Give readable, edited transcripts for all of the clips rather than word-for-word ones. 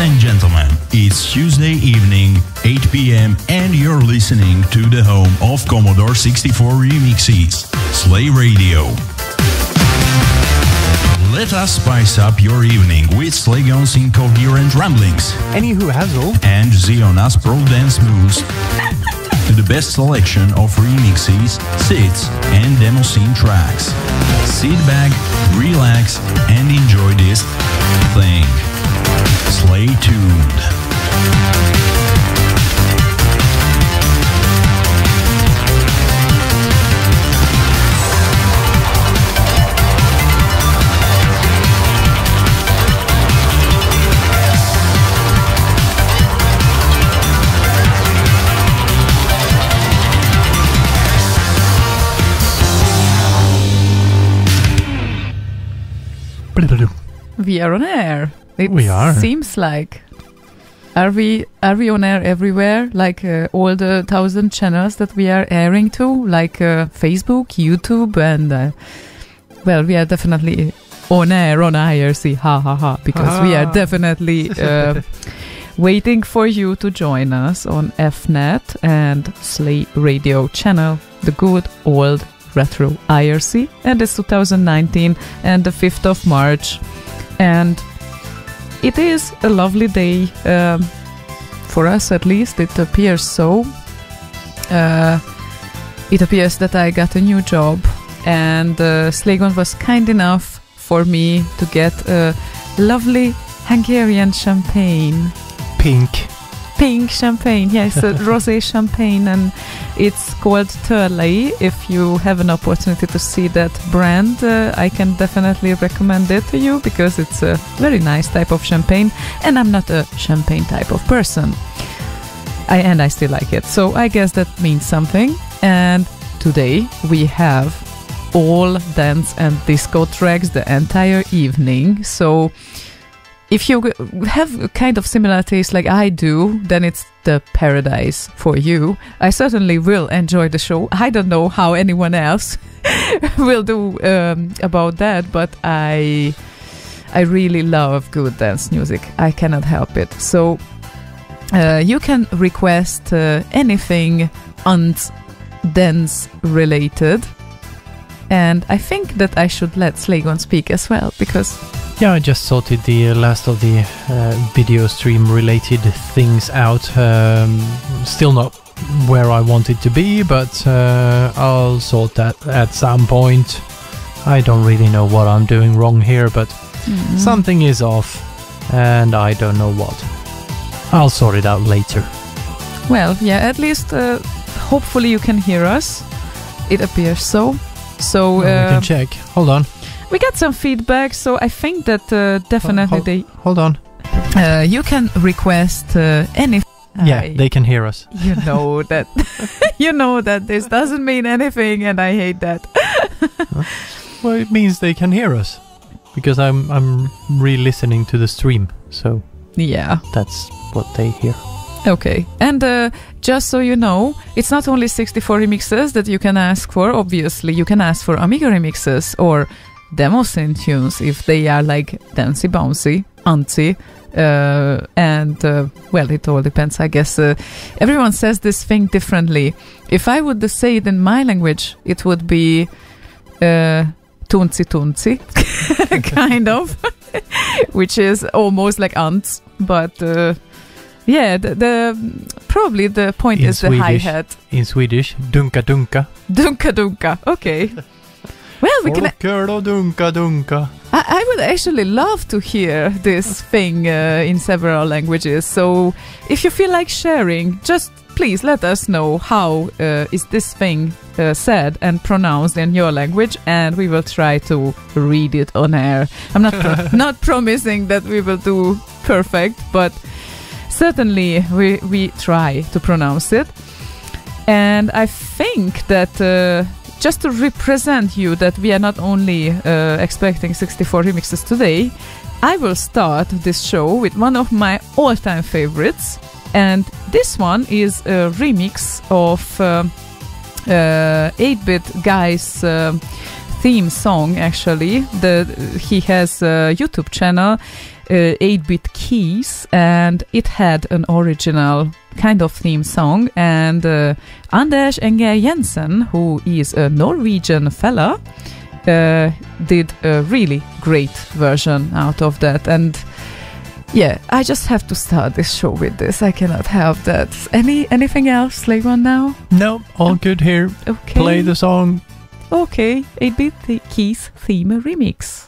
and gentlemen, it's Tuesday evening, 8 p.m. and you're listening to the home of Commodore 64 remixes, Slay Radio. Let us spice up your evening with Slaygon's incoherent ramblings, Anywho Hazel, and Xiona's pro dance moves to the best selection of remixes, sits, and demo scene tracks. Sit back, relax, and enjoy this thing. Stay tuned. We are on air. We are. Seems like. Are we on air everywhere? Like all the 1,000 channels that we are airing to? Like Facebook, YouTube, and well, we are definitely on air on IRC. Ha ha ha! Because we are definitely waiting for you to join us on EFNet and Slay Radio channel, the good old retro IRC, and it's 2019 and the 5th of March. And it is a lovely day, for us at least, it appears so. It appears that I got a new job, and Slaygon was kind enough for me to get a lovely Hungarian champagne. Pink champagne, yes, a rosé champagne, and it's called Törlei. If you have an opportunity to see that brand, I can definitely recommend it to you, because it's a very nice type of champagne, and I'm not a champagne type of person. I still like it, so I guess that means something. And today we have all dance and disco tracks the entire evening, so if you have a kind of similar taste like I do, then it's the paradise for you. I certainly will enjoy the show. I don't know how anyone else will do about that, but I really love good dance music. I cannot help it. So you can request anything dance related, and I think that I should let Slaygon speak as well, because yeah, I just sorted the last of the video stream related things out. Still not where I want it to be, but I'll sort that at some point. I don't really know what I'm doing wrong here, but something is off, and I don't know what. I'll sort it out later. Well, yeah, at least hopefully you can hear us. It appears so. So we can check. Hold on. We got some feedback, so I think that definitely hold on. You can request any. Yeah, they can hear us. You know that. You know that this doesn't mean anything, and I hate that. Well, it means they can hear us, because I'm re-listening to the stream. So yeah, that's what they hear. Okay, and just so you know, it's not only 64 remixes that you can ask for. Obviously, you can ask for Amigaremixes or demo scene tunes if they are like dancey, bouncy, antsy, and well, it all depends, I guess. Everyone says this thing differently. If I would say it in my language, it would be tunzi, kind of, which is almost like ants, but yeah, the probably the point is Swedish, the hi-hat. In Swedish, dunka dunka. Dunka dunka, okay. Well, we can. Dunka dunka. I would actually love to hear this thing in several languages. So, if you feel like sharing, just please let us know how is this thing said and pronounced in your language, and we will try to read it on air. I'm not not promising that we will do perfect, but certainly we try to pronounce it. And I think that just to represent you that we are not only expecting 64 remixes today, I will start this show with one of my all-time favorites, and this one is a remix of 8-Bit Guy's theme song. Actually, he has a YouTube channel. 8-bit keys, and it had an original kind of theme song, and Anders Enger Jensen, who is a Norwegian fella, did a really great version out of that. And yeah, I just have to start this show with this. I cannot help that. Anything else, Slaygon, now? No, all good here. Okay. Play the song. Okay, 8-bit keys theme remix.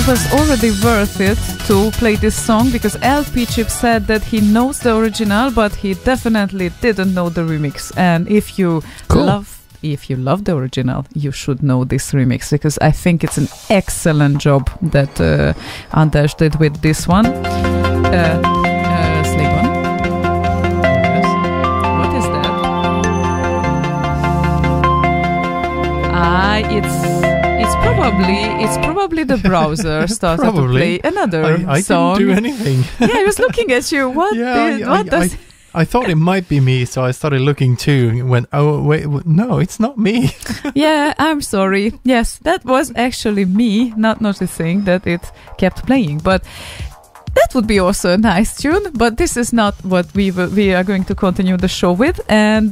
it was already worth it to play this song because LP Chip said that he knows the original, but he definitely didn't know the remix. And if you love the original, you should know this remix because I think it's an excellent job that Anders did with this one. Slaygon. Yes. What is that? It's probably the browser started to play another song. I didn't do anything. Yeah, I was looking at you. I thought it might be me, so I started looking too and went, oh, wait, no, it's not me. Yeah, I'm sorry. Yes, that was actually me, not noticing that it kept playing. But that would be also a nice tune, but this is not what we are going to continue the show with. And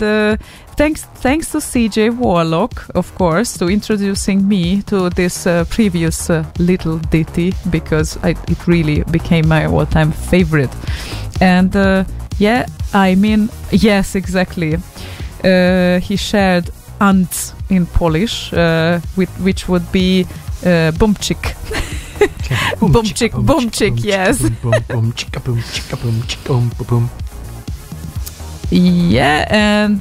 thanks to CJ Warlock, of course, to introducing me to this previous little ditty, because it really became my all-time favorite. And yeah, I mean, yes, exactly. He shared ant in Polish, which would be bumczyk. Bumczyk, yes. Yeah, and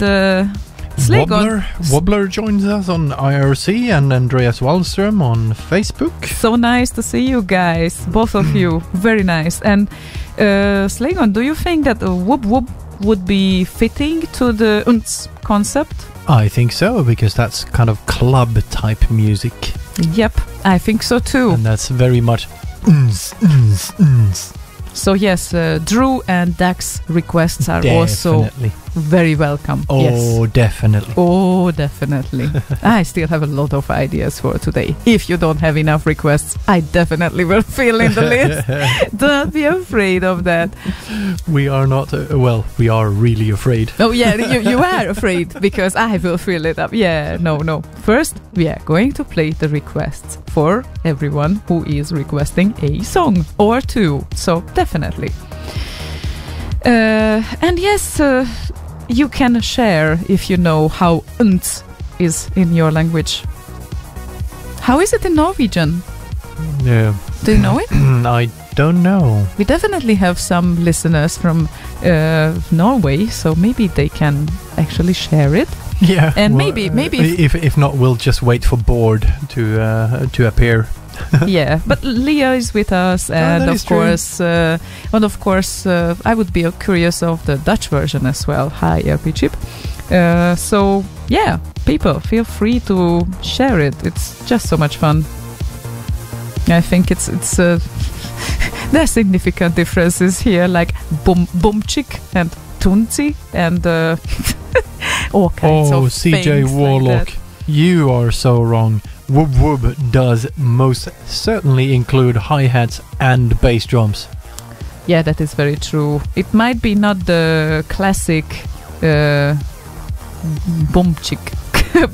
Slaygon. Wobbler joins us on IRC and Andreas Wallström on Facebook. So nice to see you guys, both of you. Very nice. And Slaygon, do you think that a whoop whoop would be fitting to the unts concept? I think so, because that's kind of club type music. Yep, I think so too. And that's very much So yes, Drew and daXX requests are also very welcome. Oh, yes. Definitely. Oh, definitely. I still have a lot of ideas for today. If you don't have enough requests, I definitely will fill in the list. Don't be afraid of that. We are not, we are really afraid. Oh yeah, you are afraid because I will fill it up. Yeah, no. First, we are going to play the requests for everyone who is requesting a song or two. So definitely. And yes, you can share if you know how unt is in your language. How is it in Norwegian? Yeah. Do you know it? I don't know. We definitely have some listeners from Norway, so maybe they can actually share it. Yeah. And maybe if not, we'll just wait for board to appear. Yeah, but Leah is with us, and of course, I would be curious of the Dutch version as well. Hi, RP Chip. So yeah, people, feel free to share it. It's just so much fun. I think it's there are significant differences here, like bumczyk and tunzi and all kinds of CJ things Warlock, like you are so wrong. Whoop Whoop does most certainly include hi-hats and bass drums. Yeah, that is very true. It might be not the classic bumczyk,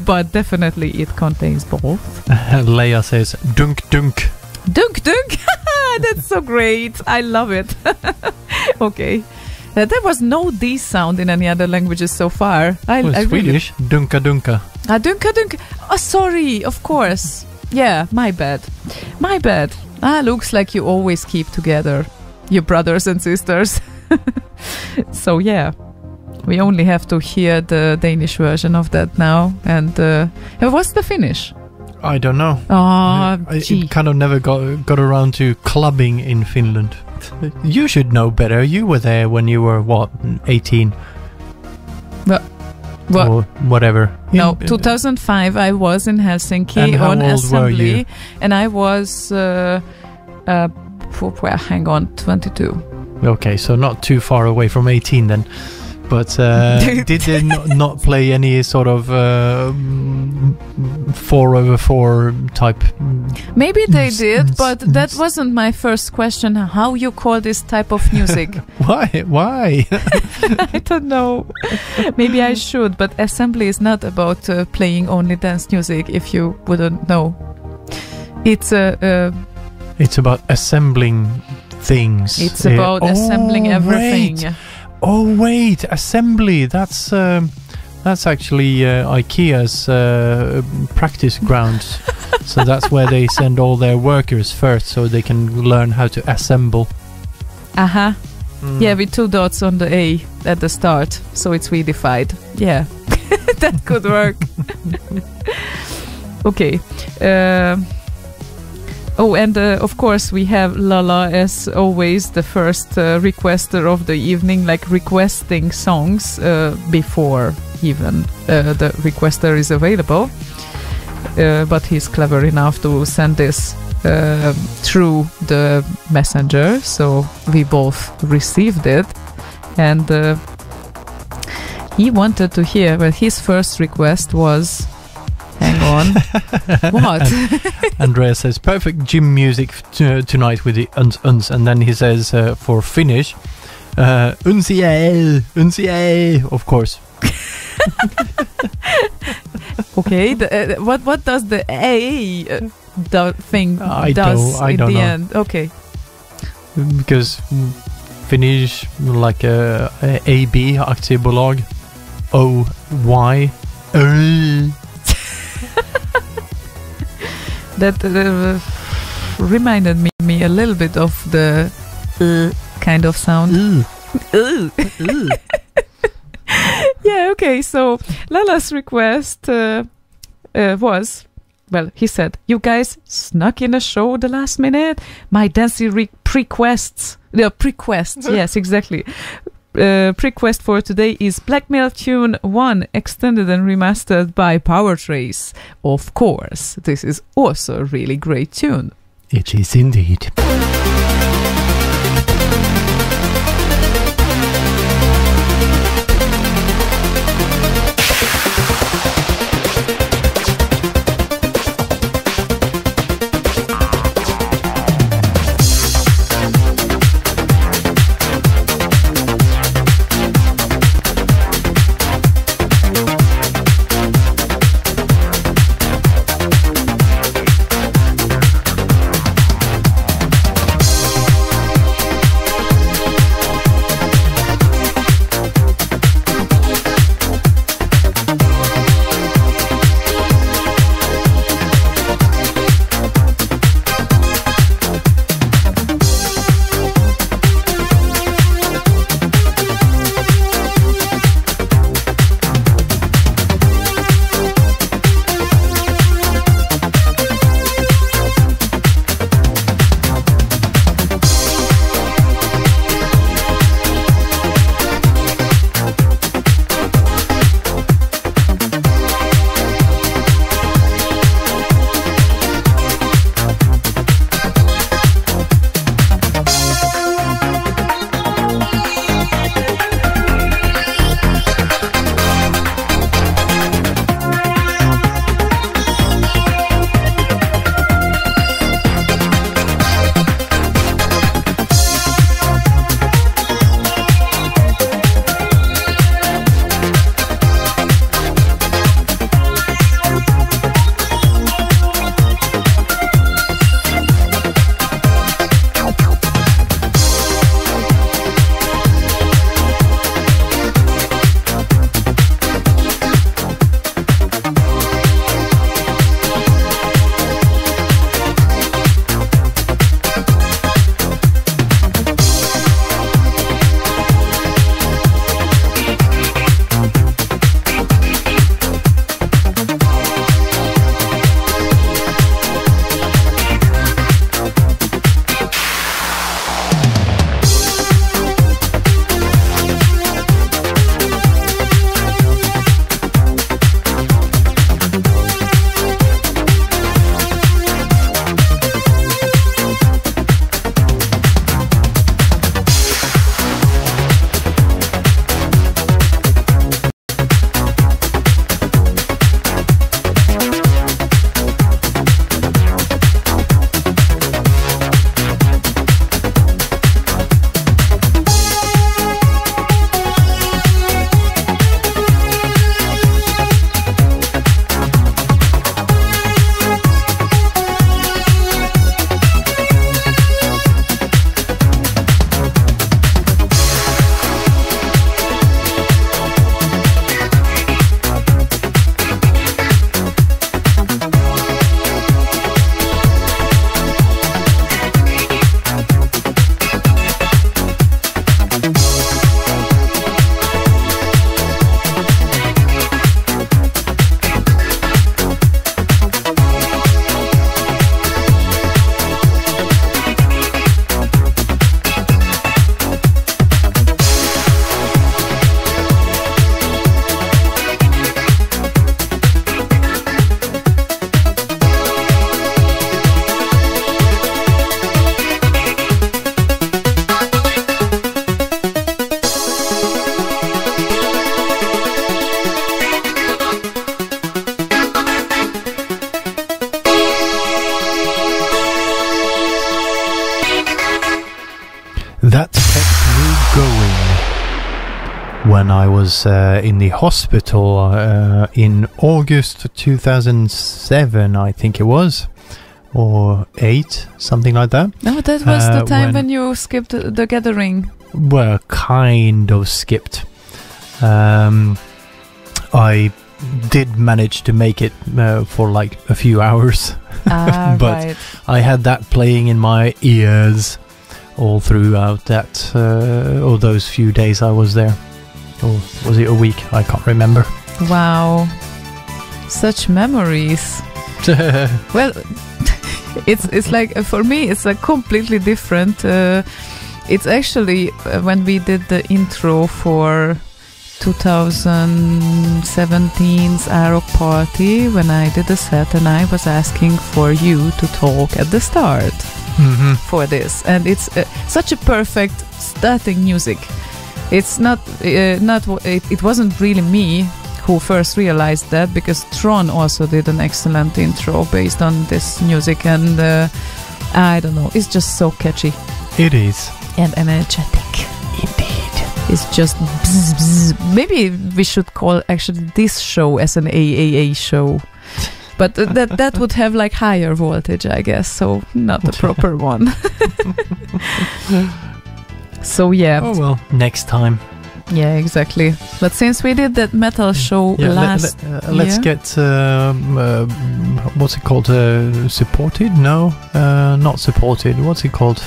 but definitely it contains both. Leia says dunk dunk. Dunk dunk! That's so great. I love it. Okay. There was no D sound in any other languages so far. Swedish, dunka dunka. Dunka dunka. Oh, sorry, of course. Yeah, my bad. Looks like you always keep together, you brothers and sisters. So yeah, we only have to hear the Danish version of that now. And what's the Finnish? I don't know. It kind of never got around to clubbing in Finland. You should know better. You were there when you were, 18? What? Or whatever. No, 2005 I was in Helsinki on assembly. And I was, hang on, 22. Okay, so not too far away from 18 then. But did they not play any sort of 4/4 type? Maybe they did, but that wasn't my first question. How you call this type of music? Why? I don't know. Maybe I should, but assembly is not about playing only dance music, if you wouldn't know. It's about assembling things. It's about assembling everything. Wait, assembly. That's actually IKEA's practice grounds. So that's where they send all their workers first, so they can learn how to assemble. Yeah, with 2 dots on the A at the start, so it's redefined. Yeah, that could work. Okay. Of course we have Lala as always, the first requester of the evening, like requesting songs before even the requester is available. But he's clever enough to send this through the messenger, so we both received it, and he wanted to hear, well, his first request was, hang on, what? Andreas says perfect gym music tonight with the uns, and then he says for Finnish, unsiel, of course. Okay, what does the A thing does I in don't the know. end? Okay, because Finnish, like AB, aktiebolag, OY. That reminded me a little bit of the kind of sound. Yeah, okay, so Lala's request was, well, he said, you guys snuck in a show the last minute. My dancing prequests, yes, exactly. Prequest for today is Blackmail Tune 1, extended and remastered by PowerTrace. Of course, this is also a really great tune. It is indeed. when I was in the hospital in August 2007, I think it was, or 8, something like that. No, that was the time when you skipped the gathering. Well, kind of skipped. I did manage to make it for like a few hours, but right. I had that playing in my ears all throughout that all those few days I was there. Or was it a week? I can't remember. Wow, such memories. Well, it's like for me it's like completely different. It's actually when we did the intro for 2017's Arrow party, when I did the set and I was asking for you to talk at the start for this, and it's such a perfect starting music. It's it wasn't really me who first realized that, because Tron also did an excellent intro based on this music, and I don't know, it's just so catchy. It is. And energetic. Indeed. It's just bzz, bzz. Maybe we should call actually this show as an AAA show, but that would have like higher voltage, I guess, so not the proper one. So yeah. Oh well, next time. Yeah, exactly. But since we did that metal show last, let's get what's it called? Supported? No, not supported. What's it called?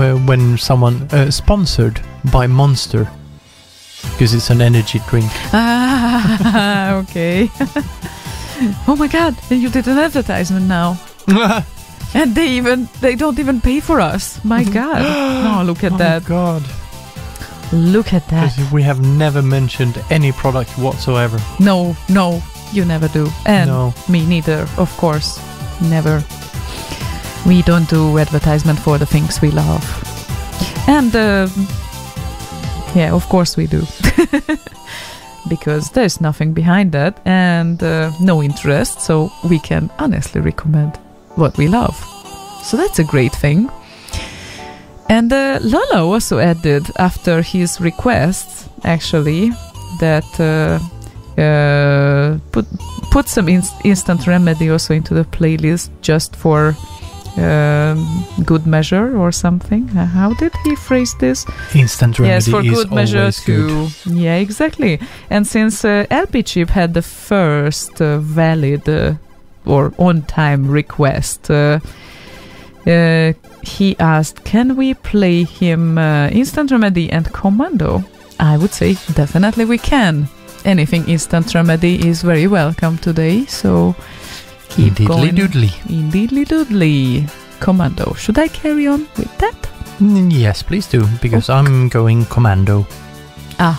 When someone sponsored by Monster, because it's an energy drink. Ah, okay. Oh my God! And you did an advertisement now. And they don't even pay for us. My God! Oh, look at that! Oh God! Look at that! We have never mentioned any product whatsoever. No, you never do, and me neither. Of course, never. We don't do advertisement for the things we love, and yeah, of course we do, because there's nothing behind that and no interest, so we can honestly recommend what we love. So that's a great thing. And Lala also added, after his request, actually, that put some instant remedy also into the playlist, just for good measre or something. How did he phrase this? Instant remedy, yes, for is good measure always too. Good. Yeah, exactly. And since LP Chip had the first valid or on-time request, he asked, can we play him Instant Remedy and Commando? I would say definitely we can. Anything Instant Remedy is very welcome today, so keep going. Indeedly doodly. Commando. Should I carry on with that? Yes, please do, because I'm going Commando. Ah.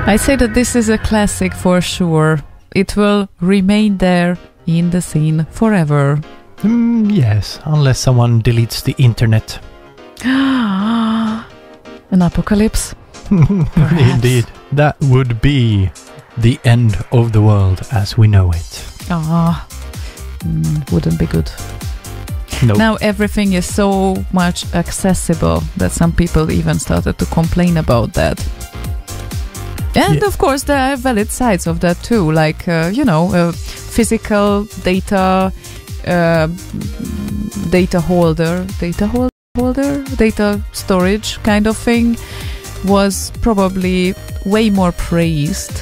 I say that this is a classic for sure. It will remain there in the scene forever. Yes, unless someone deletes the internet. An apocalypse? Indeed. That would be the end of the world as we know it. Wouldn't be good. Nope. Now everything is so much accessible that some people even started to complain about that. And of course there are valid sides of that too, like, physical data, data storage kind of thing was probably way more praised,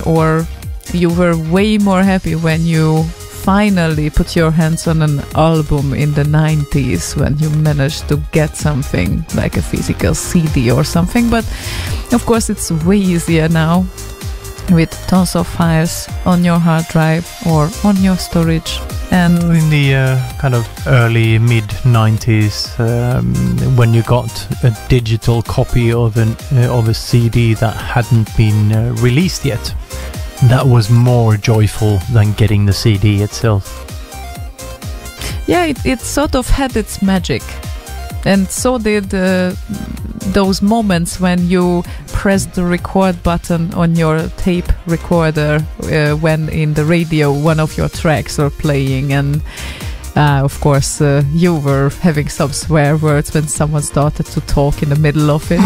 or you were way more happy when you finally put your hands on an album in the 90s, when you managed to get something like a physical CD or something. But of course it's way easier now with tons of files on your hard drive or on your storage. And in the kind of early mid 90s, when you got a digital copy of a CD that hadn't been released yet, that was more joyful than getting the CD itself. Yeah, it sort of had its magic, and so did those moments when you pressed the record button on your tape recorder when in the radio one of your tracks were playing, and of course you were having some swear words when someone started to talk in the middle of it.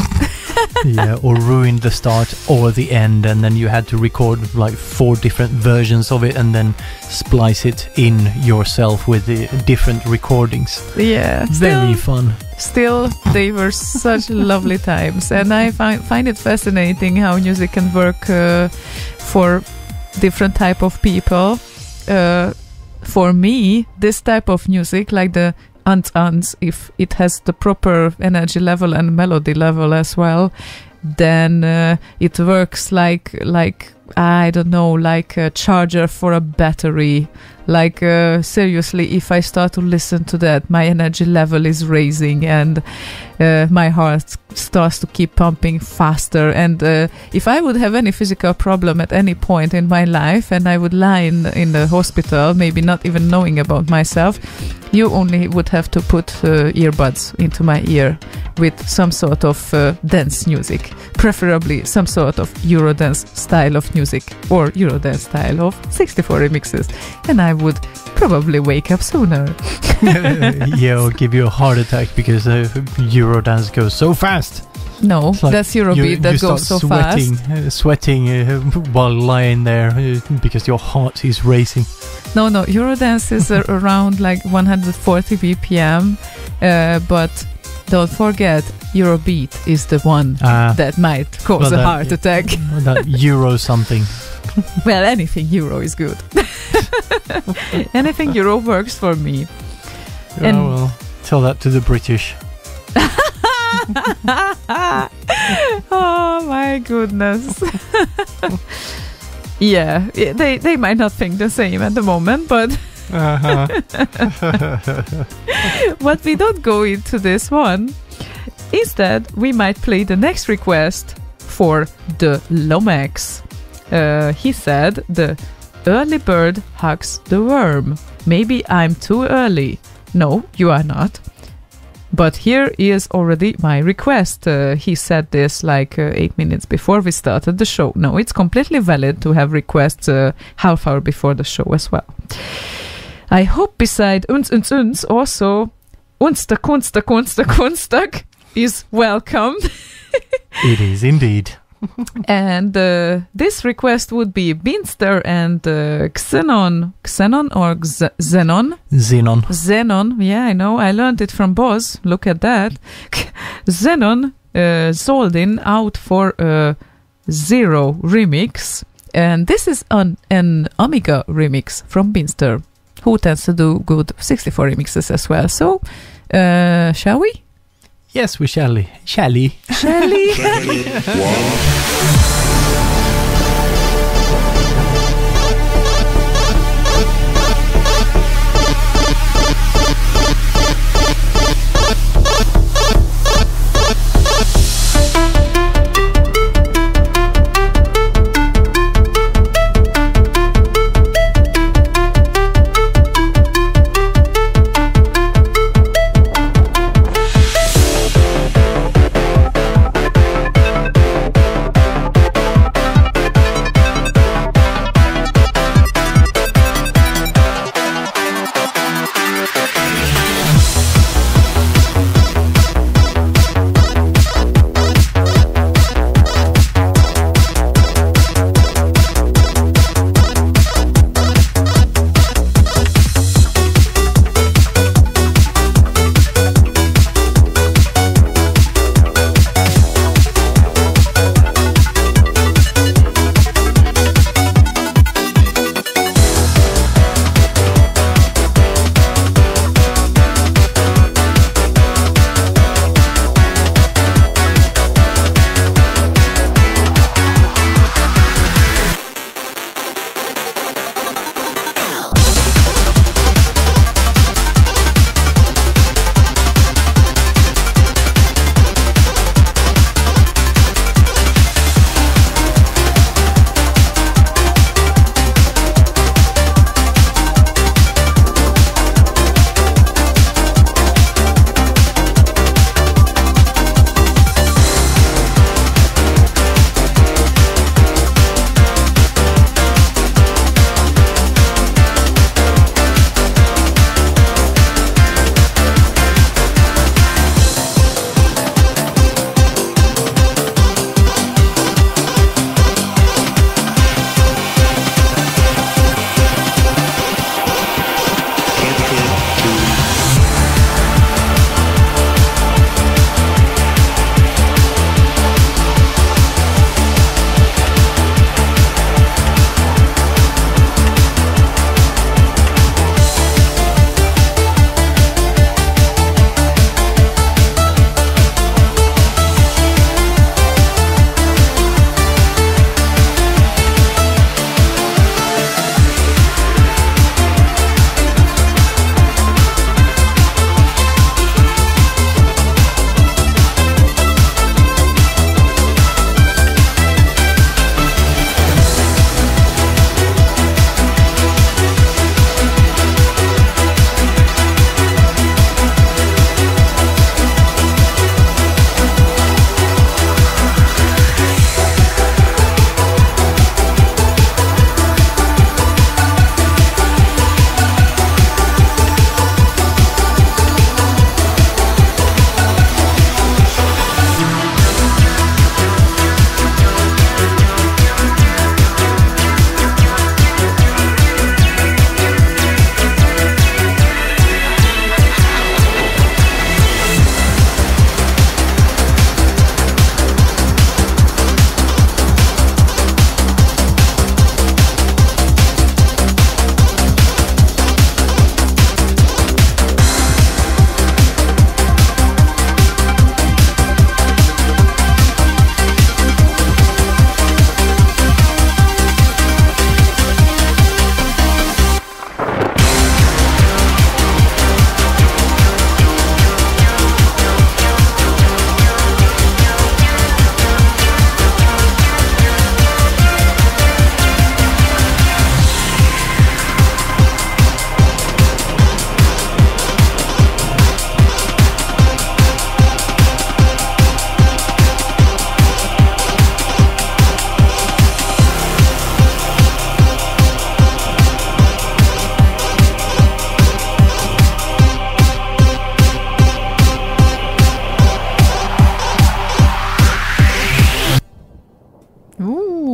Yeah, or ruined the start or the end, and then you had to record like 4 different versions of it and then splice it in yourself with the different recordings. Yeah, very fun. Still, they were such lovely times, and I find it fascinating how music can work for different type of people. For me, this type of music, like the Ants, if it has the proper energy level and melody level as well, then it works like I don't know, like a charger for a battery. Like seriously, if I start to listen to that, my energy level is raising and my heart starts to keep pumping faster. And if I would have any physical problem at any point in my life and I would lie in the hospital, maybe not even knowing about myself, you only would have to put earbuds into my ear with some sort of dance music, preferably some sort of Eurodance style of music or Eurodance style of 64 remixes, and I would probably wake up sooner. Yeah, or give you a heart attack because Eurodance goes so fast. No, like that's Eurobeat that goes so fast. Sweating while lying there because your heart is racing. No, Eurodance is around like 140 BPM, but don't forget, Eurobeat is the one that might cause a heart attack. That Euro something. Well, anything Euro is good. Anything Euro works for me. Well, tell that to the British. Oh my goodness. Yeah, they might not think the same at the moment, but but we don't go into this one. Instead, we might play the next request for the Lomax. He said, the early bird hugs the worm. Maybe I'm too early. No, you are not. But here is already my request. He said this like 8 minutes before we started the show. No, it's completely valid to have requests half hour before the show as well. I hope beside uns also Kunstag is welcome. It is indeed. And this request would be Binster and Xenon or Xenon? Xenon, yeah, I know. I learned it from Boz. Look at that. Xenon, Xoldin out for Xero remix. And this is an Amiga remix from Binster, who tends to do good 64 remixes as well. So, shall we? Yes, we shall. Shall we?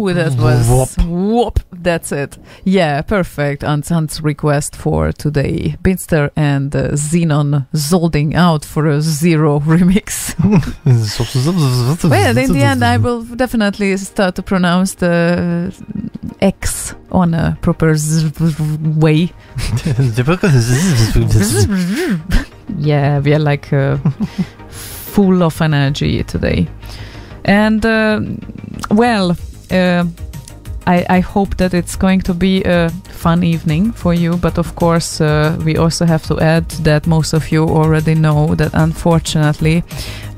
Woo, that was whoop. That's it. Yeah, perfect. Hans request for today. Binster and Xenon Xoldin out for a Xero remix. Well, in the end, I will definitely start to pronounce the X on a proper way. Yeah, we are like full of energy today. And, I hope that it's going to be a fun evening for you. But of course, we also have to add that most of you already know that unfortunately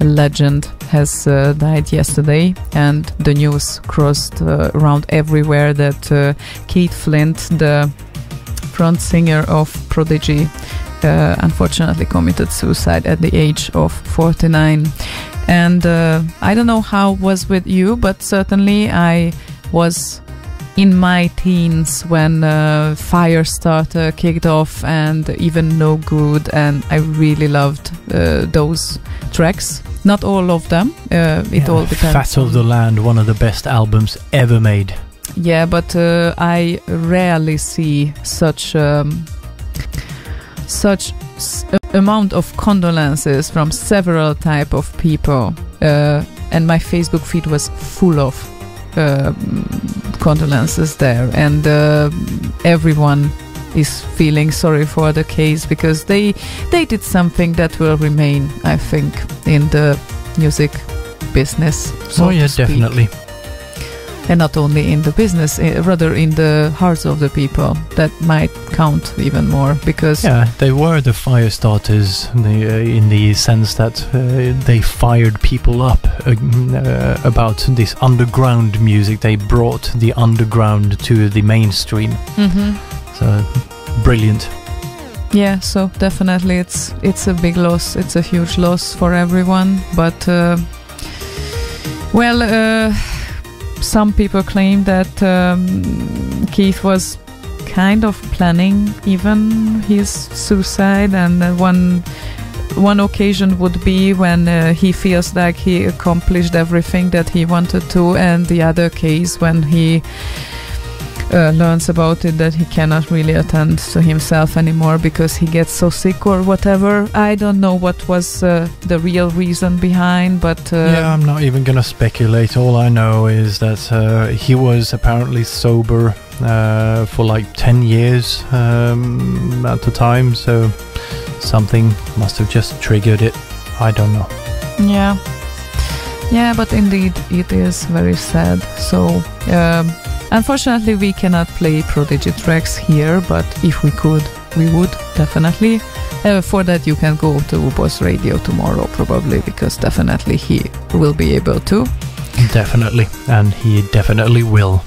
a legend has died yesterday. And the news crossed around everywhere that Keith Flint, the front singer of Prodigy, unfortunately committed suicide at the age of 49. And I don't know how it was with you, but certainly I was in my teens when Firestarter kicked off, and even No Good, and I really loved those tracks. Not all of them. It all depends. Fat of the Land, one of the best albums ever made. Yeah, but I rarely see such amount of condolences from several type of people, and my Facebook feed was full of condolences there, and everyone is feeling sorry for the case because they did something that will remain, I think, in the music business. So yeah, definitely. And not only in the business, rather in the hearts of the people. That might count even more because... Yeah, they were the fire starters in the sense that they fired people up about this underground music. They brought the underground to the mainstream. Mm-hmm. So, brilliant. Yeah, so definitely it's a big loss. It's a huge loss for everyone. But, some people claim that Keith was kind of planning even his suicide, and one occasion would be when he feels like he accomplished everything that he wanted to, and the other case when he learns about it that he cannot really attend to himself anymore because he gets so sick or whatever. I don't know what was the real reason behind, but... yeah, I'm not even gonna speculate. All I know is that he was apparently sober for like 10 years at the time, so something must have just triggered it. I don't know. Yeah, but indeed it is very sad. So unfortunately, we cannot play Prodigy tracks here, but if we could, we would, definitely. For that, you can go to Ubos Radio tomorrow, probably, because definitely he will be able to. Definitely, and he definitely will.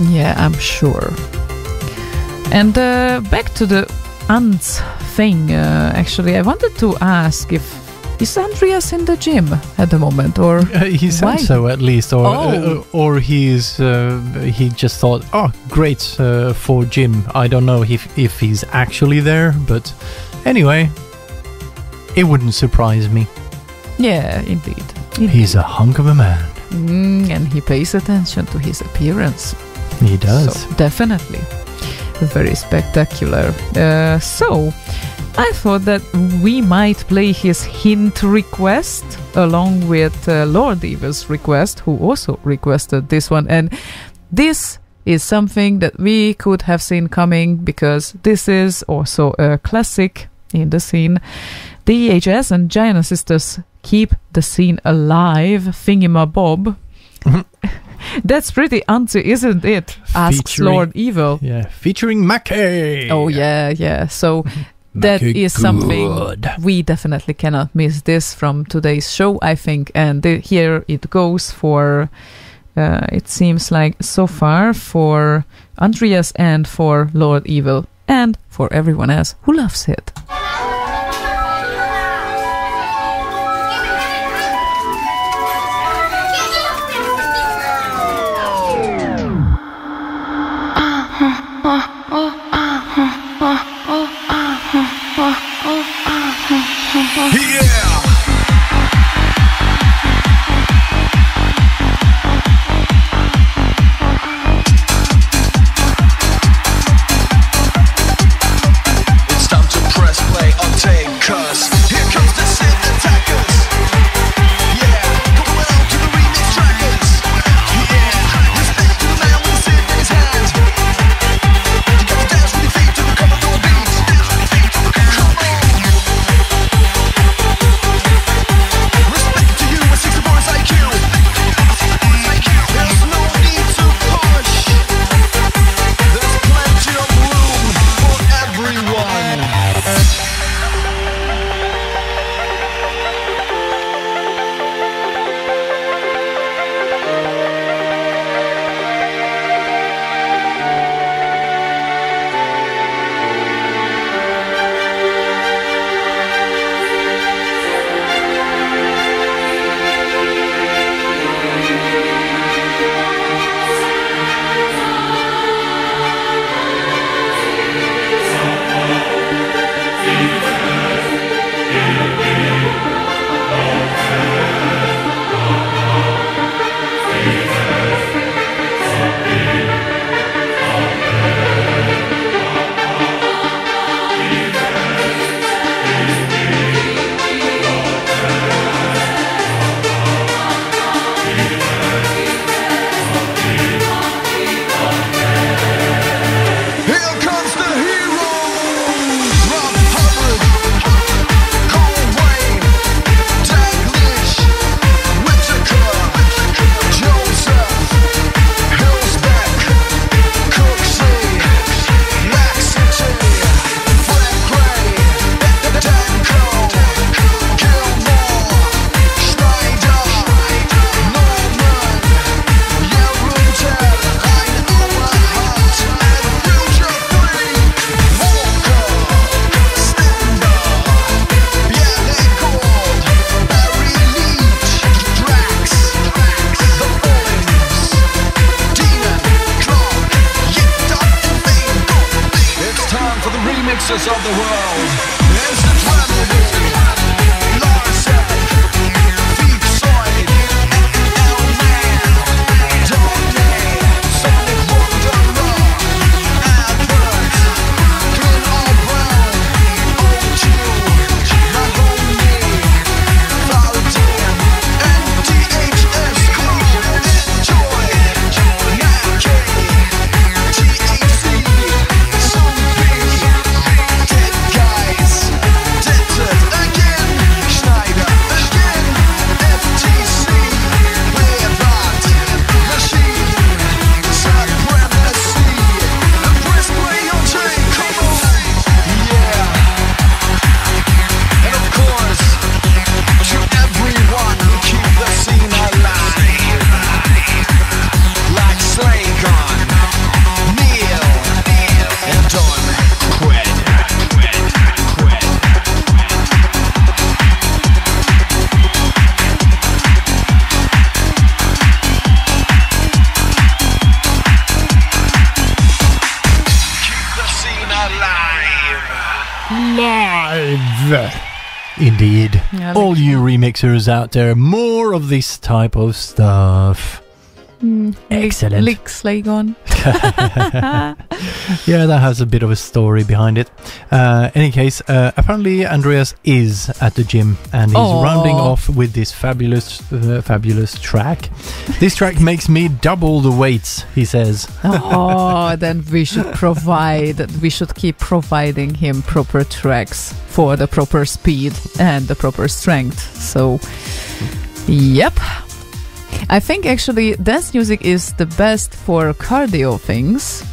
Yeah, I'm sure. And back to the Ants thing, actually, I wanted to ask if is Andreas in the gym at the moment, or he said so at least, or he's he just thought, oh, great for gym. I don't know if he's actually there, but anyway, it wouldn't surprise me. Yeah, indeed. He's a hunk of a man, and he pays attention to his appearance. He does, so, definitely, very spectacular. So I thought that we might play his hint request along with Lord Evil's request, who also requested this one. And this is something that we could have seen coming because this is also a classic in the scene. The EHS and Giana sisters keep the scene alive, Thingamabob. That's pretty anti, isn't it? Asks Lord Evil. Yeah, featuring Makke. Oh, yeah. So... that is something we definitely cannot miss this from today's show, I think. And here it goes for, it seems like so far for Andreas and for Lord Evil and for everyone else who loves it. Indeed. Yeah, all you remixers out there, more of this type of stuff. Excellent. Lick Slaygon. Yeah, that has a bit of a story behind it. Any case, apparently Andreas is at the gym and he's rounding off with this fabulous track. This track makes me double the weights, he says. Then we should keep providing him proper tracks for the proper speed and the proper strength. So, yep. I think actually dance music is the best for cardio things,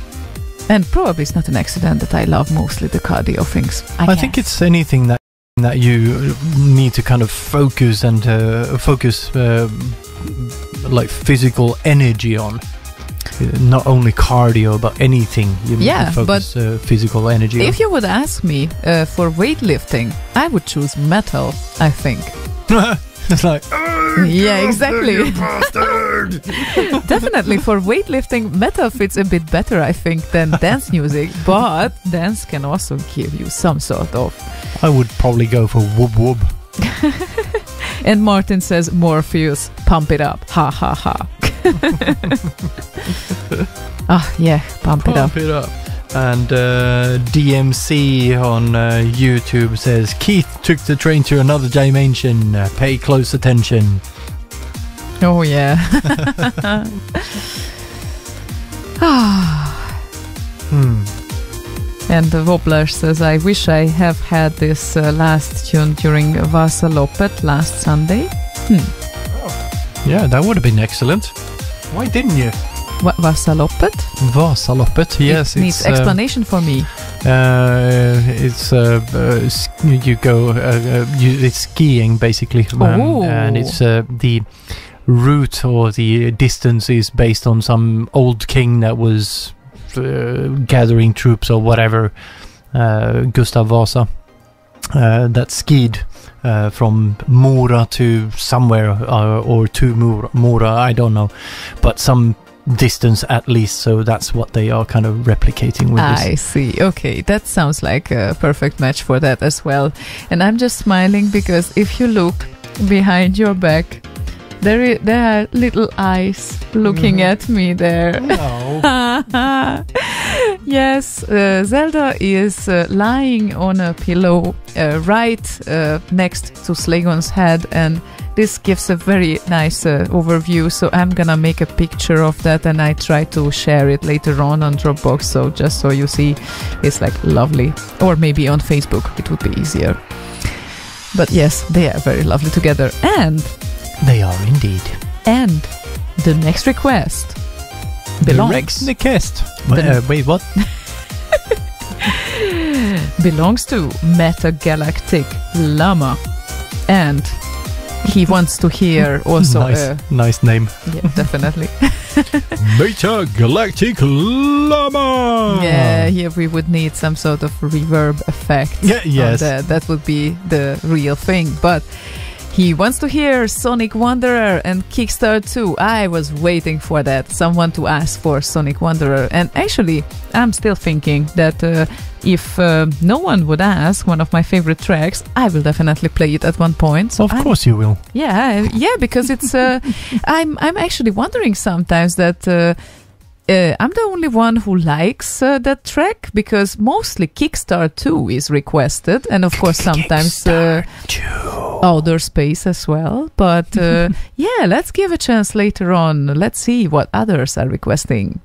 and probably it's not an accident that I love mostly the cardio things. I think it's anything that you need to kind of focus and like physical energy on. Not only cardio, but anything you need to focus physical energy on. If you would ask me for weightlifting, I would choose metal, I think. It's like, yeah, exactly. You bastard! Definitely for weightlifting, metal fits a bit better, I think, than dance music. But dance can also give you some sort of. I would probably go for whoop whoop. And Martin says, Morpheus, pump it up. Ha ha ha. Yeah, pump it up. And DMC on YouTube says, Keith took the train to another dimension. Pay close attention. Oh, yeah. And the Wobbler says, I wish I have had this last tune during Vasaloppet last Sunday. Yeah, that would have been excellent. Why didn't you? What, Vasaloppet? Vasaloppet, yes. It needs explanation for me. It's you go. It's skiing basically, and it's the route or the distance is based on some old king that was gathering troops or whatever. Gustav Vasa that skied from Mora to somewhere or to Mora. I don't know, but some distance at least, so that's what they are kind of replicating with this. I see. Okay, that sounds like a perfect match for that as well. And I'm just smiling because if you look behind your back, there are little eyes looking at me there. No. Yes, Zelda is lying on a pillow right next to Slaygon's head, and this gives a very nice overview, so I'm gonna make a picture of that and I try to share it later on Dropbox, so just so you see, it's like lovely. Or maybe on Facebook, it would be easier. But yes, they are very lovely together, and they are indeed. And the next request belongs... Wait, what? belongs to Metagalactic Llama, and he wants to hear also nice name. Yeah, definitely. Metagalactic Llama. Yeah, here we would need some sort of reverb effect. Yeah, yes. That would be the real thing. But he wants to hear Sonic Wanderer and Kikstart 2. I was waiting for that. Someone to ask for Sonic Wanderer. And actually, I'm still thinking that if no one would ask one of my favorite tracks, I will definitely play it at one point. So of course you will. Yeah, because it's... I'm actually wondering sometimes that... I'm the only one who likes that track, because mostly Kikstart 2 is requested, and of course sometimes Outer Space as well. But yeah, let's give a chance later on. Let's see what others are requesting.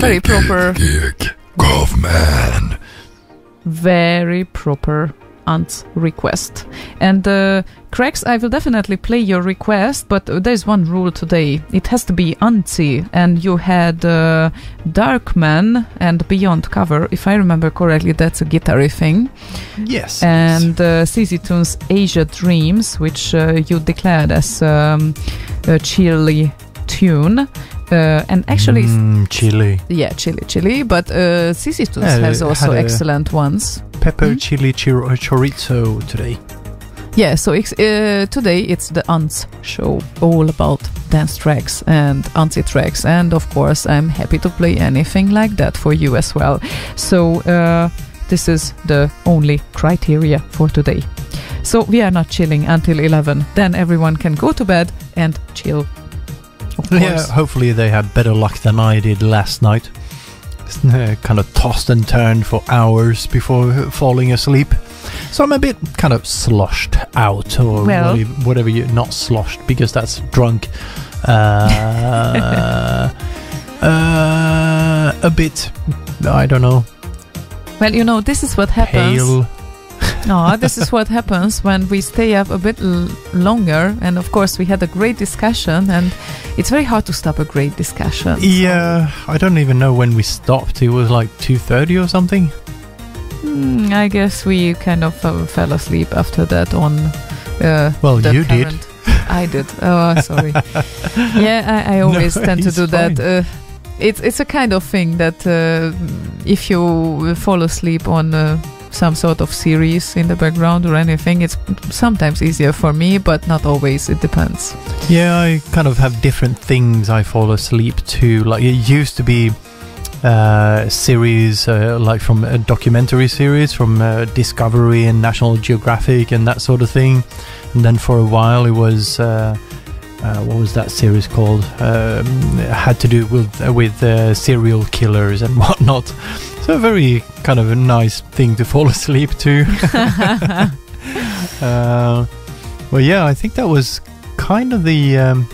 very proper. Kaufman. Very proper Ant's request. And Craigs, I will definitely play your request, but there's one rule today. It has to be Antsy, and you had Darkman and Beyond cover. If I remember correctly, that's a guitar thing. Yes. And CZ Tunes Asia Dreams, which you declared as a chilly tune. And actually... chili. Yeah, chili. But CZ Tunes has also excellent ones. Pepper chili chorizo today. Yeah, so today it's the Ants show, all about dance tracks and Antsy tracks, and of course I'm happy to play anything like that for you as well. So this is the only criteria for today. So we are not chilling until 11, then everyone can go to bed and chill. Of course. Yeah, hopefully they had better luck than I did last night. Kind of tossed and turned for hours before falling asleep. So I'm a bit kind of sloshed out, or whatever you... Not sloshed, because that's drunk. A bit... I don't know. Well, you know, this is what happens... Pale. No, this is what happens when we stay up a bit longer. And of course we had a great discussion, and it's very hard to stop a great discussion. Yeah, I don't even know when we stopped. It was like 2:30 or something. I guess we kind of fell asleep after that on well, you did. I did. Oh, sorry. Yeah, I always tend to do fine. that. It's a kind of thing that if you fall asleep on some sort of series in the background or anything, it's sometimes easier for me, but not always. It depends. Yeah, I kind of have different things I fall asleep to. Like, it used to be series like from a documentary series from Discovery and National Geographic and that sort of thing, and then for a while it was what was that series called? It had to do with serial killers and whatnot. So a very kind of a nice thing to fall asleep to. Well, yeah, I think that was kind of the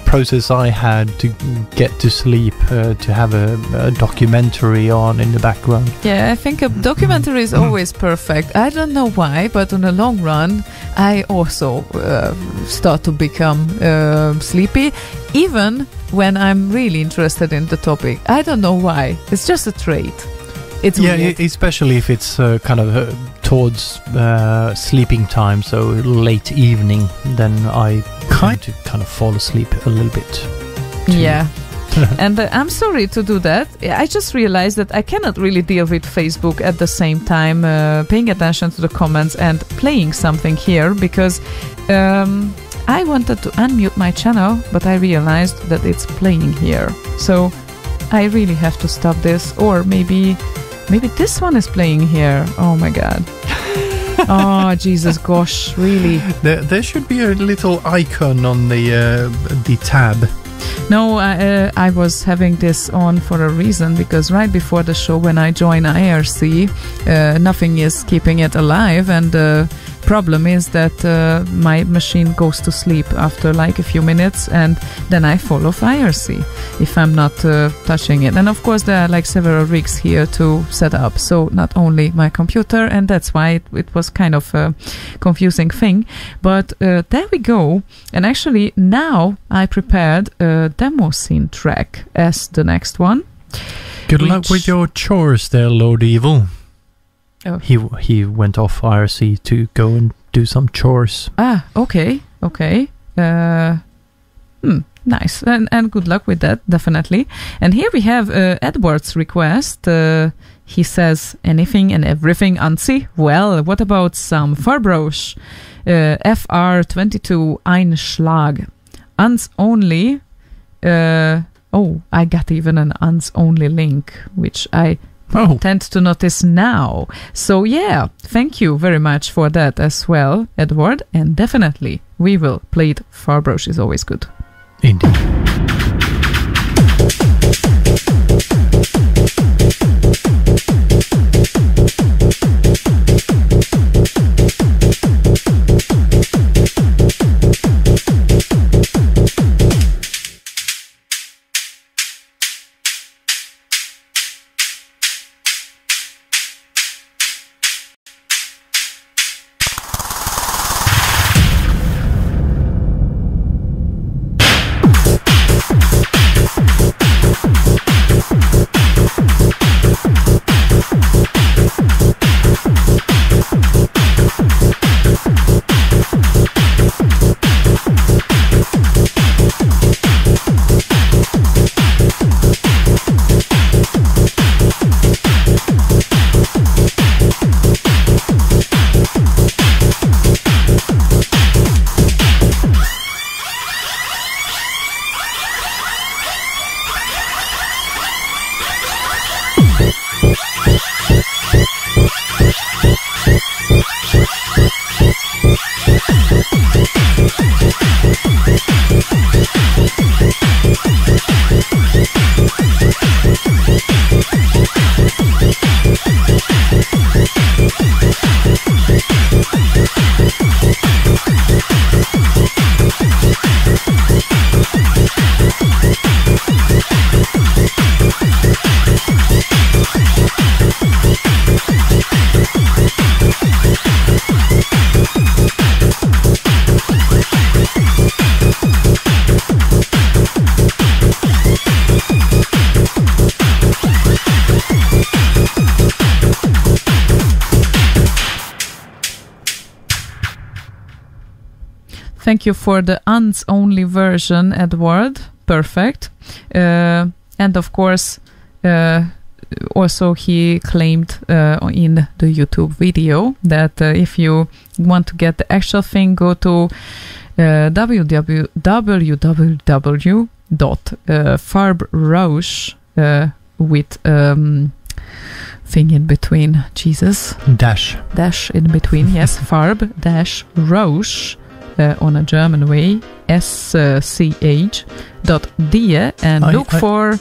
process I had to get to sleep, to have a documentary on in the background. Yeah, I think a documentary is always perfect. I don't know why, but on the long run, I also start to become sleepy, even when I'm really interested in the topic. I don't know why. It's just a trait. It's weird. Especially if it's kind of towards sleeping time, so late evening, then I kind of fall asleep a little bit too. Yeah. And I'm sorry to do that. I just realized that I cannot really deal with Facebook at the same time, paying attention to the comments and playing something here, because I wanted to unmute my channel, but I realized that it's playing here. So I really have to stop this, or maybe this one is playing here. Oh my god. Oh Jesus, gosh, really? There should be a little icon on the tab. No, I was having this on for a reason, because right before the show, when I join IRC, nothing is keeping it alive, and the problem is that my machine goes to sleep after like a few minutes, and then I fall off IRC if I'm not touching it. And of course there are like several rigs here to set up, so not only my computer, and that's why it was kind of a confusing thing. But there we go. And actually now I prepared a demo scene track as the next one. Good luck with your chores there, Lord Evil. Oh. He went off IRC to go and do some chores. Ah, okay. Nice, and good luck with that, definitely. And here we have Edward's request. He says, anything and everything Antsy? Well, what about some Farbrausch? FR22 Ein Schlag. Ants only. I got even an Ants only link, which I tend to notice now. So yeah, thank you very much for that as well, Edward. And definitely we will play it. Farbrausch is always good. Indeed. Thank you for the UNTS only version, Edward. Perfect. And of course, also he claimed in the YouTube video that if you want to get the actual thing, go to www.farbrausch with thing in between, Jesus. Dash in between, yes. Farb-Rausch on a German way, sch.de, and look for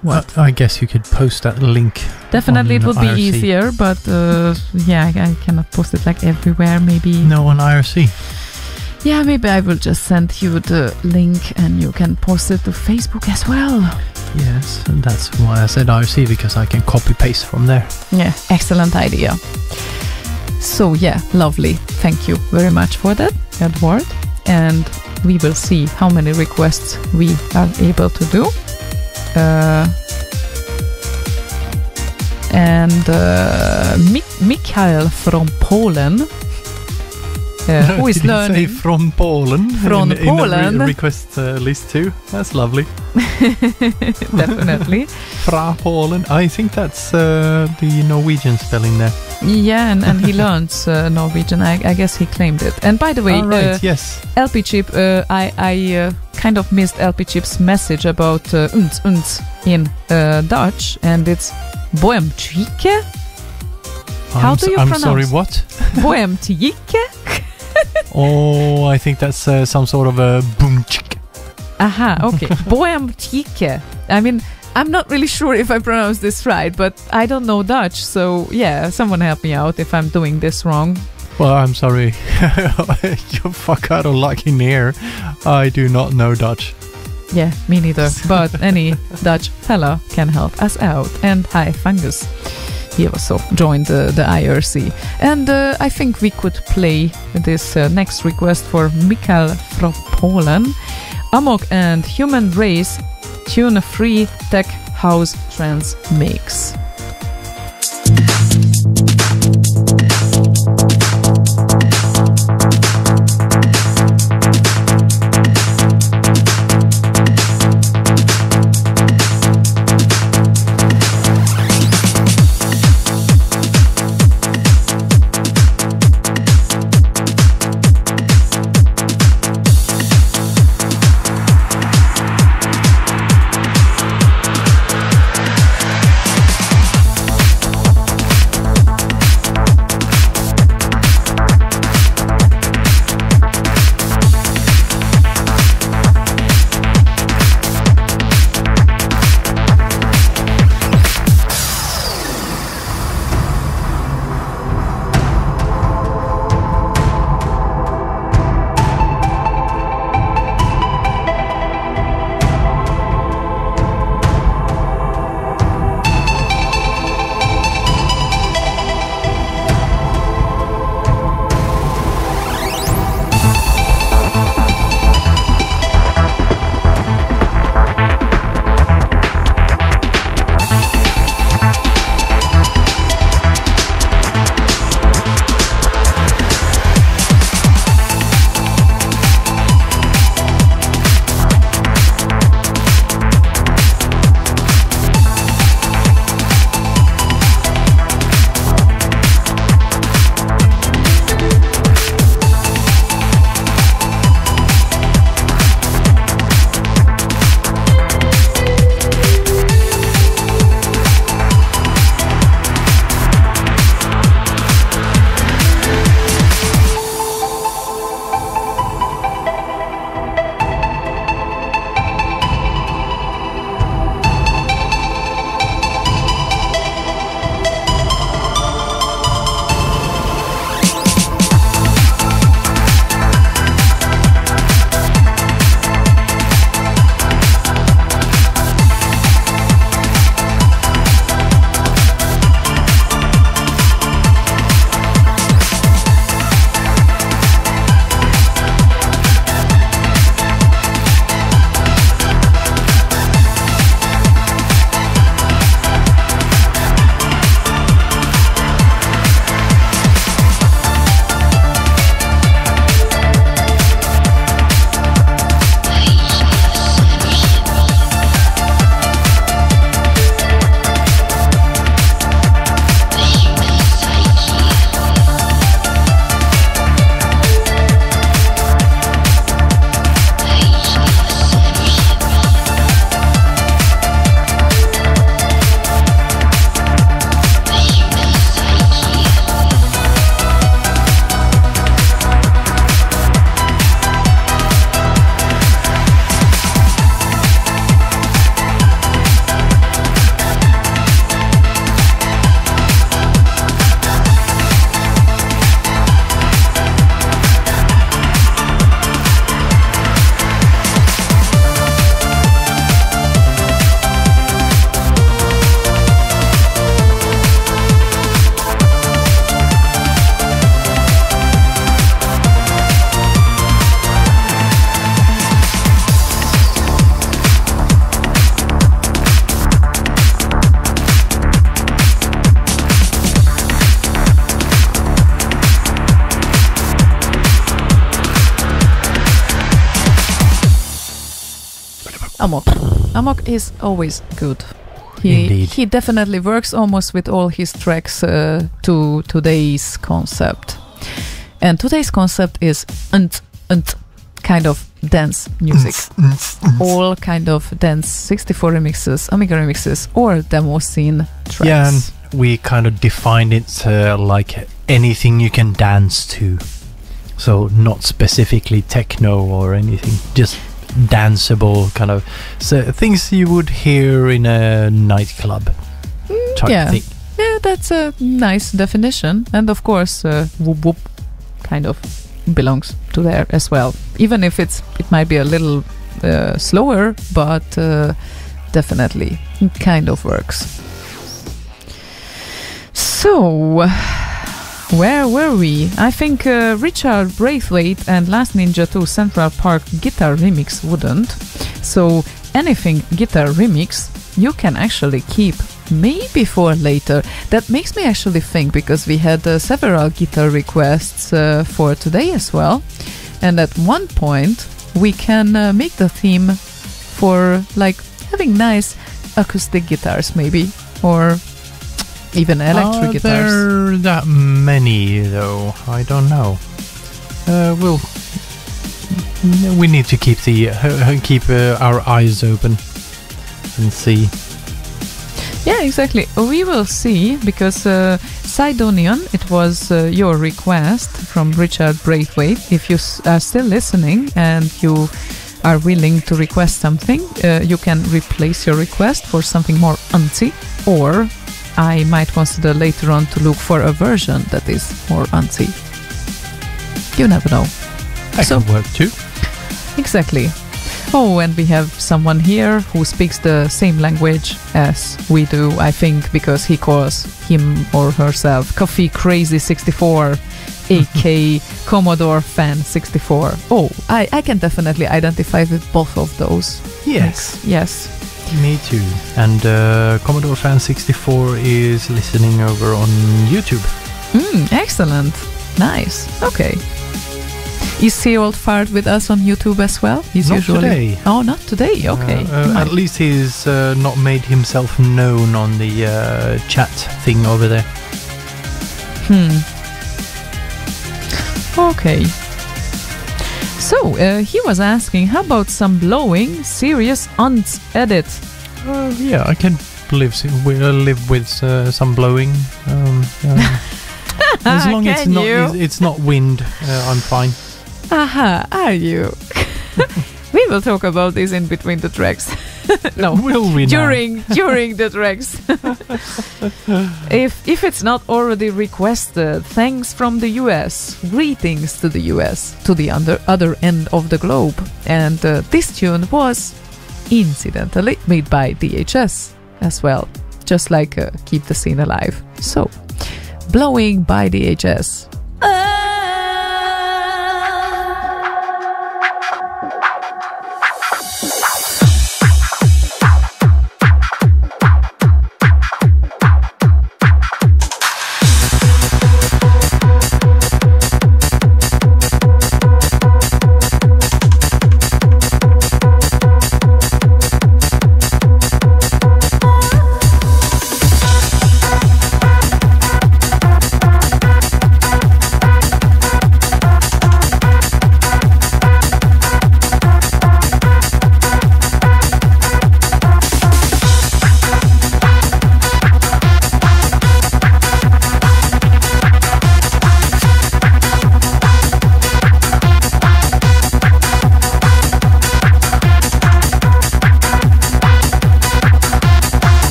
what? I guess you could post that link. Definitely, it would be IRC. easier, but yeah, I cannot post it like everywhere. Maybe no on IRC. Yeah, maybe I will just send you the link, and you can post it to Facebook as well. Yes, and that's why I said IRC, because I can copy paste from there. Yeah, excellent idea. So yeah, lovely. Thank you very much for that, Edward. And we will see how many requests we are able to do. Mikhail from Poland, who is learning. Say from Poland. From Poland. In the request list too. That's lovely. Definitely. Fra Poland. I think that's the Norwegian spelling there. Yeah, and he learns Norwegian. I guess he claimed it. And by the way, yes. LP Chip, I kind of missed LP Chip's message about uns in Dutch, and it's boemtjike. How do you pronounce? I'm sorry, what? Boemtjike? Oh, I think that's some sort of a boomchik. Aha, okay. Boemtjike. I mean, I'm not really sure if I pronounce this right, but I don't know Dutch, so yeah, someone help me out if I'm doing this wrong. Well, I'm sorry. You fuck out of luck in here. I do not know Dutch. Yeah, me neither. But any Dutch fella can help us out. And hi, Fungus. He also joined the IRC. And I think we could play this next request for Mikhail from Poland. Amok and Human Race tune a free Tech-House-Trance-Mix. Amok. Amok is always good. Indeed. He definitely works almost with all his tracks to today's concept. And today's concept is kind of dance music. All kind of dance 64 remixes, Amigaremixes, or demo scene tracks. Yeah, and we kind of defined it like anything you can dance to. So not specifically techno or anything, just danceable kind of things you would hear in a nightclub type thing. Yeah, that's a nice definition. And of course, whoop whoop kind of belongs to there as well. Even if it might be a little slower, but definitely kind of works. So, where were we? I think Richard Braithwaite and Last Ninja 2 Central Park guitar remix wouldn't. So anything guitar remix you can actually keep maybe for later. That makes me actually think, because we had several guitar requests for today as well. And at one point we can make the theme for like having nice acoustic guitars maybe, or even electric guitars. Are there that many though? I don't know. We need to keep our eyes open and see. Yeah, exactly. We will see, because Sidonian, it was your request from Richard Braithwaite. If you are still listening and you are willing to request something, you can replace your request for something more antsy, or I might consider later on to look for a version that is more antsy. You never know. That can work too. Exactly. Oh, and we have someone here who speaks the same language as we do, I think, because he calls him or herself Coffee Crazy 64, aka Commodore Fan 64. Oh, I can definitely identify with both of those. Yes. Yes. Me too. And Commodore Fan 64 is listening over on YouTube. Excellent. Nice. Okay. Is he old fart with us on YouTube as well? He's not usually today. Oh, not today. Okay. At least he's not made himself known on the chat thing over there. Okay. So he was asking, how about some blowing, serious Unts edit? Yeah, I can live with some blowing. As long as it's not wind, I'm fine. Aha, are you? We will talk about this in between the tracks. No, will we during the tracks. If it's not already requested, thanks from the US. Greetings to the US, to the other end of the globe. And this tune was incidentally made by DHS as well, just like Keep the Scene Alive. So, Blowing by DHS.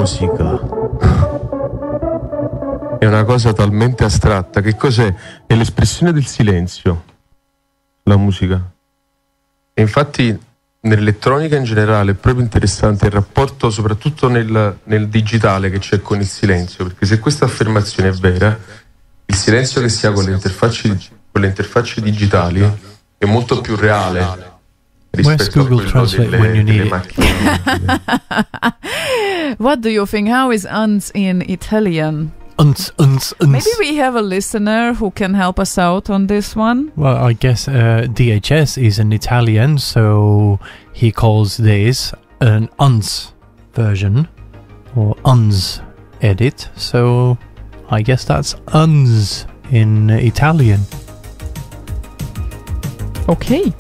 musica è una cosa talmente astratta. Che cos'è? È l'espressione del silenzio, la musica. E infatti nell'elettronica in generale è proprio interessante il rapporto, soprattutto nel digitale, che c'è con il silenzio, perché se questa affermazione è vera, il silenzio che si ha con le interfacce digitali è molto più reale rispetto a quello delle macchine. What do you think? How is uns in Italian? Uns. Maybe we have a listener who can help us out on this one. Well, I guess DHS is an Italian, so he calls this an uns version or uns edit. So I guess that's uns in Italian. Okay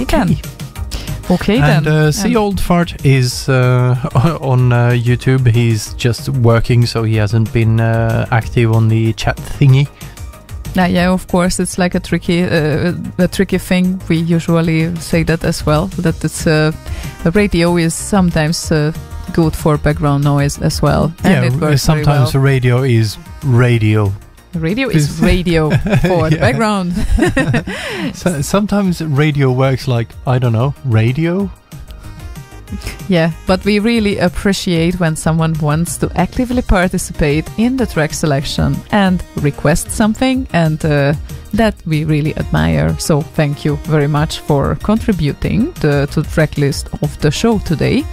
then. Okay and then. See Old Fart is on YouTube. He's just working, so he hasn't been active on the chat thingy. Yeah, of course, it's like a tricky thing. We usually say that as well. That it's radio is sometimes good for background noise as well. And it works sometimes very well. Radio is radio. Radio is radio for the background. So, sometimes radio works like, I don't know, radio? Yeah, but we really appreciate when someone wants to actively participate in the track selection and request something, and that we really admire. So thank you very much for contributing to the track list of the show today.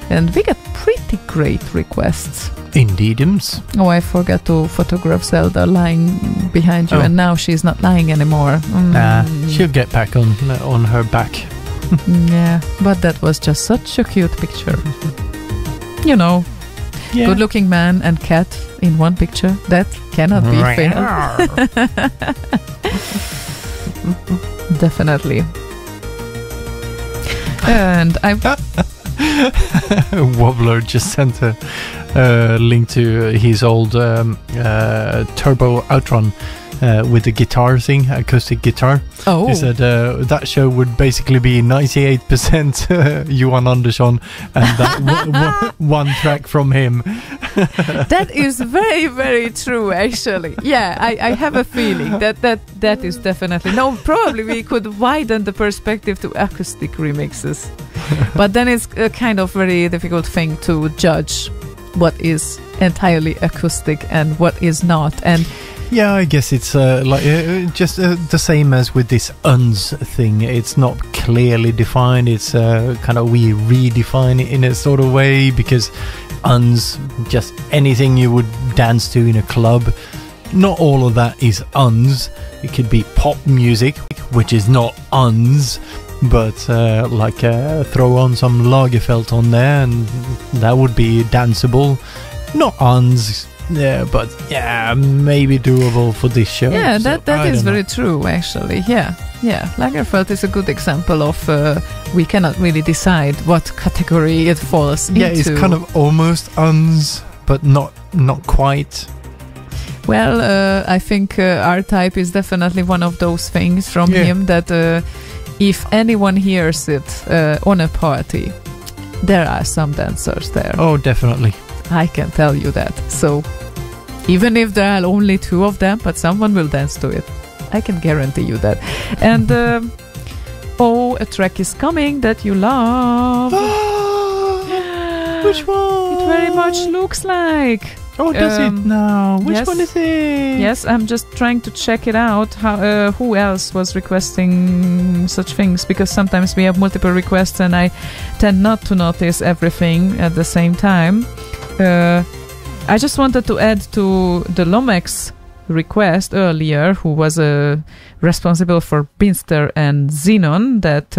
And we get pretty great requests. Indeedums. Oh, I forgot to photograph Zelda lying behind you, and now she's not lying anymore. She'll get back on her back. Yeah, but that was just such a cute picture. You know, good-looking man and cat in one picture. That cannot be fair. Definitely. And I... Wobbler just sent a link to his old Turbo Outrun with the guitar thing, acoustic guitar. Oh. He said that show would basically be 98% Johan Andersson and that one track from him. That is very, very true, actually. Yeah, I have a feeling that is definitely... No, probably we could widen the perspective to acoustic remixes. But then it's a kind of very difficult thing to judge what is entirely acoustic and what is not. And yeah, I guess it's just the same as with this uns thing. It's not clearly defined. It's kind of we redefine it in a sort of way, because uns, just anything you would dance to in a club, not all of that is uns. It could be pop music, which is not uns, but throw on some Lagerfeldt on there and that would be danceable. Not uns. Yeah, but maybe doable for this show. Yeah, so that is very true, actually. Yeah. Lagerfeldt is a good example of we cannot really decide what category it falls into. Yeah, it's kind of almost uns, but not quite. Well, I think R-Type is definitely one of those things from him that if anyone hears it on a party, there are some dancers there. Oh, definitely. I can tell you that. So even if there are only two of them, but someone will dance to it. I can guarantee you that. And a track is coming that you love. Which one? It very much looks like. Oh, does it now? Which one is it? Yes, I'm just trying to check it out. How, who else was requesting such things? Because sometimes we have multiple requests and I tend not to notice everything at the same time. I just wanted to add to the Lomex request earlier, who was responsible for Binster and Xenon, that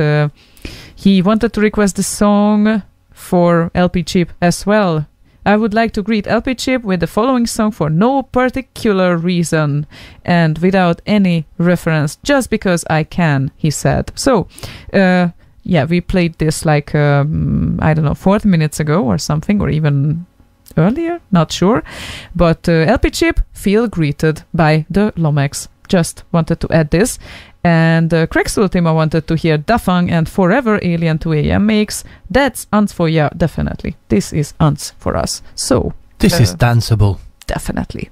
he wanted to request the song for LP Chip as well. I would like to greet LP Chip with the following song for no particular reason and without any reference, just because I can, he said. So, we played this 40 minutes ago or something, or even earlier, not sure. But LP Chip, feel greeted by the Lomex just wanted to add this. And Craig's Ultima wanted to hear Dafunk and Forever Alien 2 AM Mix. That's Ants for ya, definitely. This is Ants for us. So this is danceable. Definitely.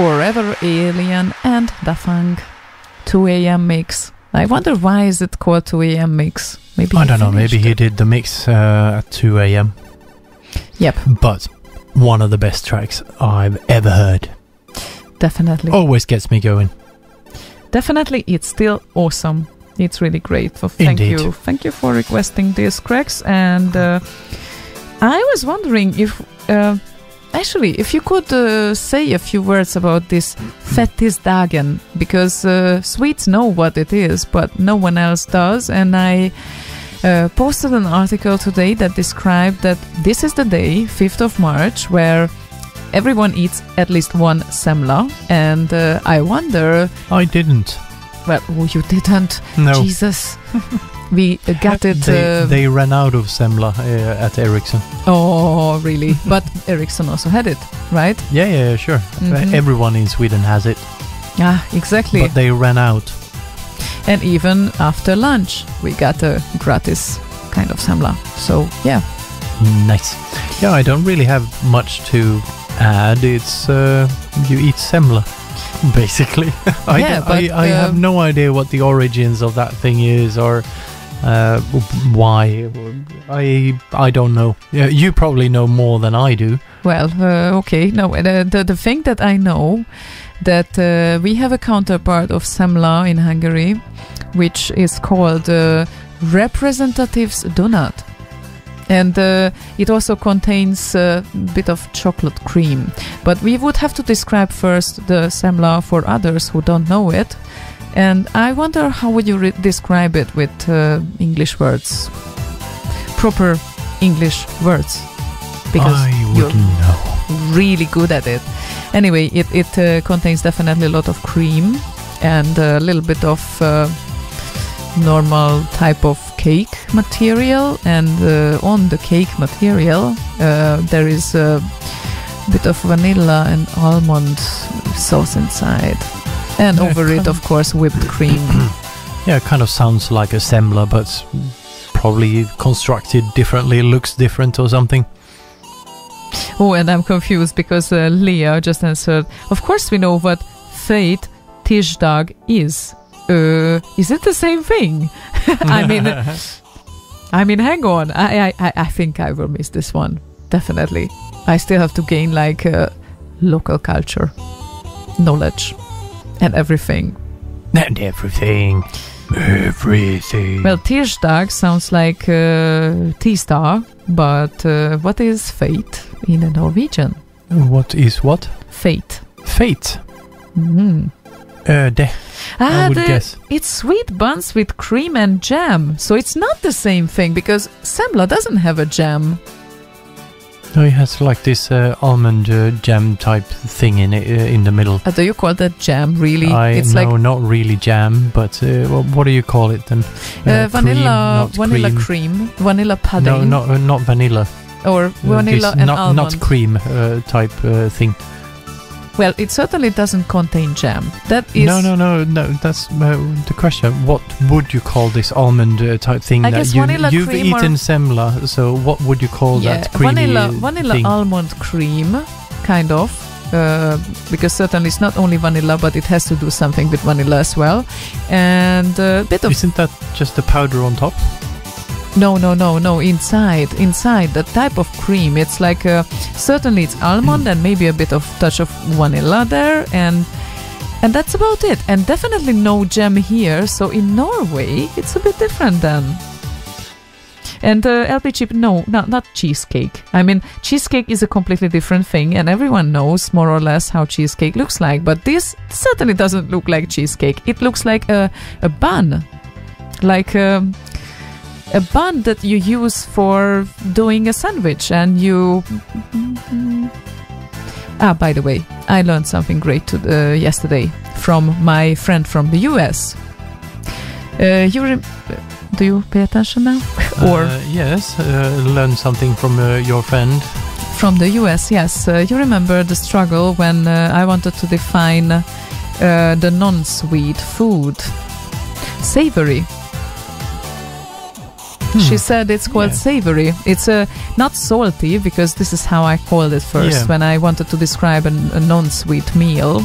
Forever Alien and Dafunk 2 a.m. mix. I wonder why is it called 2 a.m. mix? Maybe I don't know, maybe he did the mix at 2 a.m. Yep. But one of the best tracks I've ever heard. Definitely. Always gets me going. Definitely, it's still awesome. It's really great. So thank you for requesting these cracks. And I was wondering if actually if you could say a few words about this Fettisdagen, because Swedes know what it is, but no one else does. And I posted an article today that described that this is the day, 5th of March, where everyone eats at least one semla. And I wonder... I didn't. Well, you didn't. No. Jesus. We got it. They ran out of semla at Ericsson. Oh, really? But Ericsson also had it, right? Yeah, sure. Mm-hmm. Everyone in Sweden has it. Ah, exactly. But they ran out. And even after lunch, we got a gratis kind of semla. So, yeah. Nice. Yeah, I don't really have much to add. It's you eat semla. Basically, I have no idea what the origins of that thing is or why. I don't know. Yeah, you probably know more than I do. Well, okay. No, the thing that I know that we have a counterpart of semla in Hungary, which is called representatives donut. And it also contains a bit of chocolate cream. But we would have to describe first the semla for others who don't know it. And I wonder how would you describe it with English words? Proper English words. Because you're really good at it. Anyway, it contains definitely a lot of cream and a little bit of... normal type of cake material, and on the cake material there is a bit of vanilla and almond sauce inside, and over it of course whipped cream. Yeah, it kind of sounds like a semla, but probably constructed differently, looks different or something. Oh, and I'm confused because Leah just answered, of course we know what Fate Tisdag is. Is it the same thing? I mean, hang on. I think I will miss this one. Definitely. I still have to gain like local culture, knowledge, and everything. And everything. Well, Tirsdag sounds like Tisdag, but what is fate in Norwegian? What is what? Fate. Fate. I would guess. It's sweet buns with cream and jam. So it's not the same thing because semla doesn't have a jam. No, it has like this almond jam type thing in it in the middle. Do you call that jam, really? No, not really jam, but what do you call it then? Vanilla cream. Vanilla pudding. No, not vanilla. Or vanilla and almond. Not cream type thing. Well, it certainly doesn't contain jam. That is... No. That's the question. What would you call this almond type thing? I guess vanilla you've cream eaten semla, so what would you call that creamy vanilla thing? Almond cream, kind of. Because certainly it's not only vanilla, but it has to do something with vanilla as well. And a bit of... Isn't that just the powder on top? No. Inside that type of cream, it's like certainly it's almond and maybe a bit of touch of vanilla there, and that's about it. And definitely no jam here. So in Norway, it's a bit different then. And LP chip, no, not cheesecake. I mean, cheesecake is a completely different thing, and everyone knows more or less how cheesecake looks like. But this certainly doesn't look like cheesecake. It looks like a bun, like. A bun that you use for doing a sandwich, and you... by the way, I learned something great yesterday from my friend from the US. Do you pay attention now? Or yes, learn something from your friend. From the US, yes. You remember the struggle when I wanted to define the non-sweet food. Savory. She said it's called savory. It's not salty, because this is how I called it first when I wanted to describe a non-sweet meal.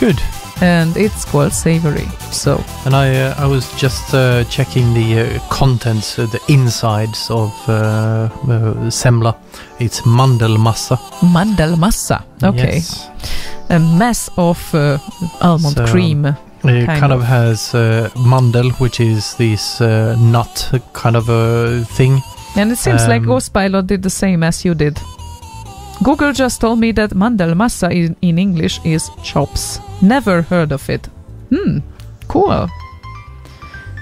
Good. And it's called savory. So. And I was just checking the contents, the insides of semla. It's mandelmassa. Mandelmassa. Okay. Yes. A mass of almond cream. It kind of has mandel, which is this nut kind of a thing. And it seems like Ghostpilot did the same as you did. Google just told me that mandelmassa in English is chops. Never heard of it. Cool.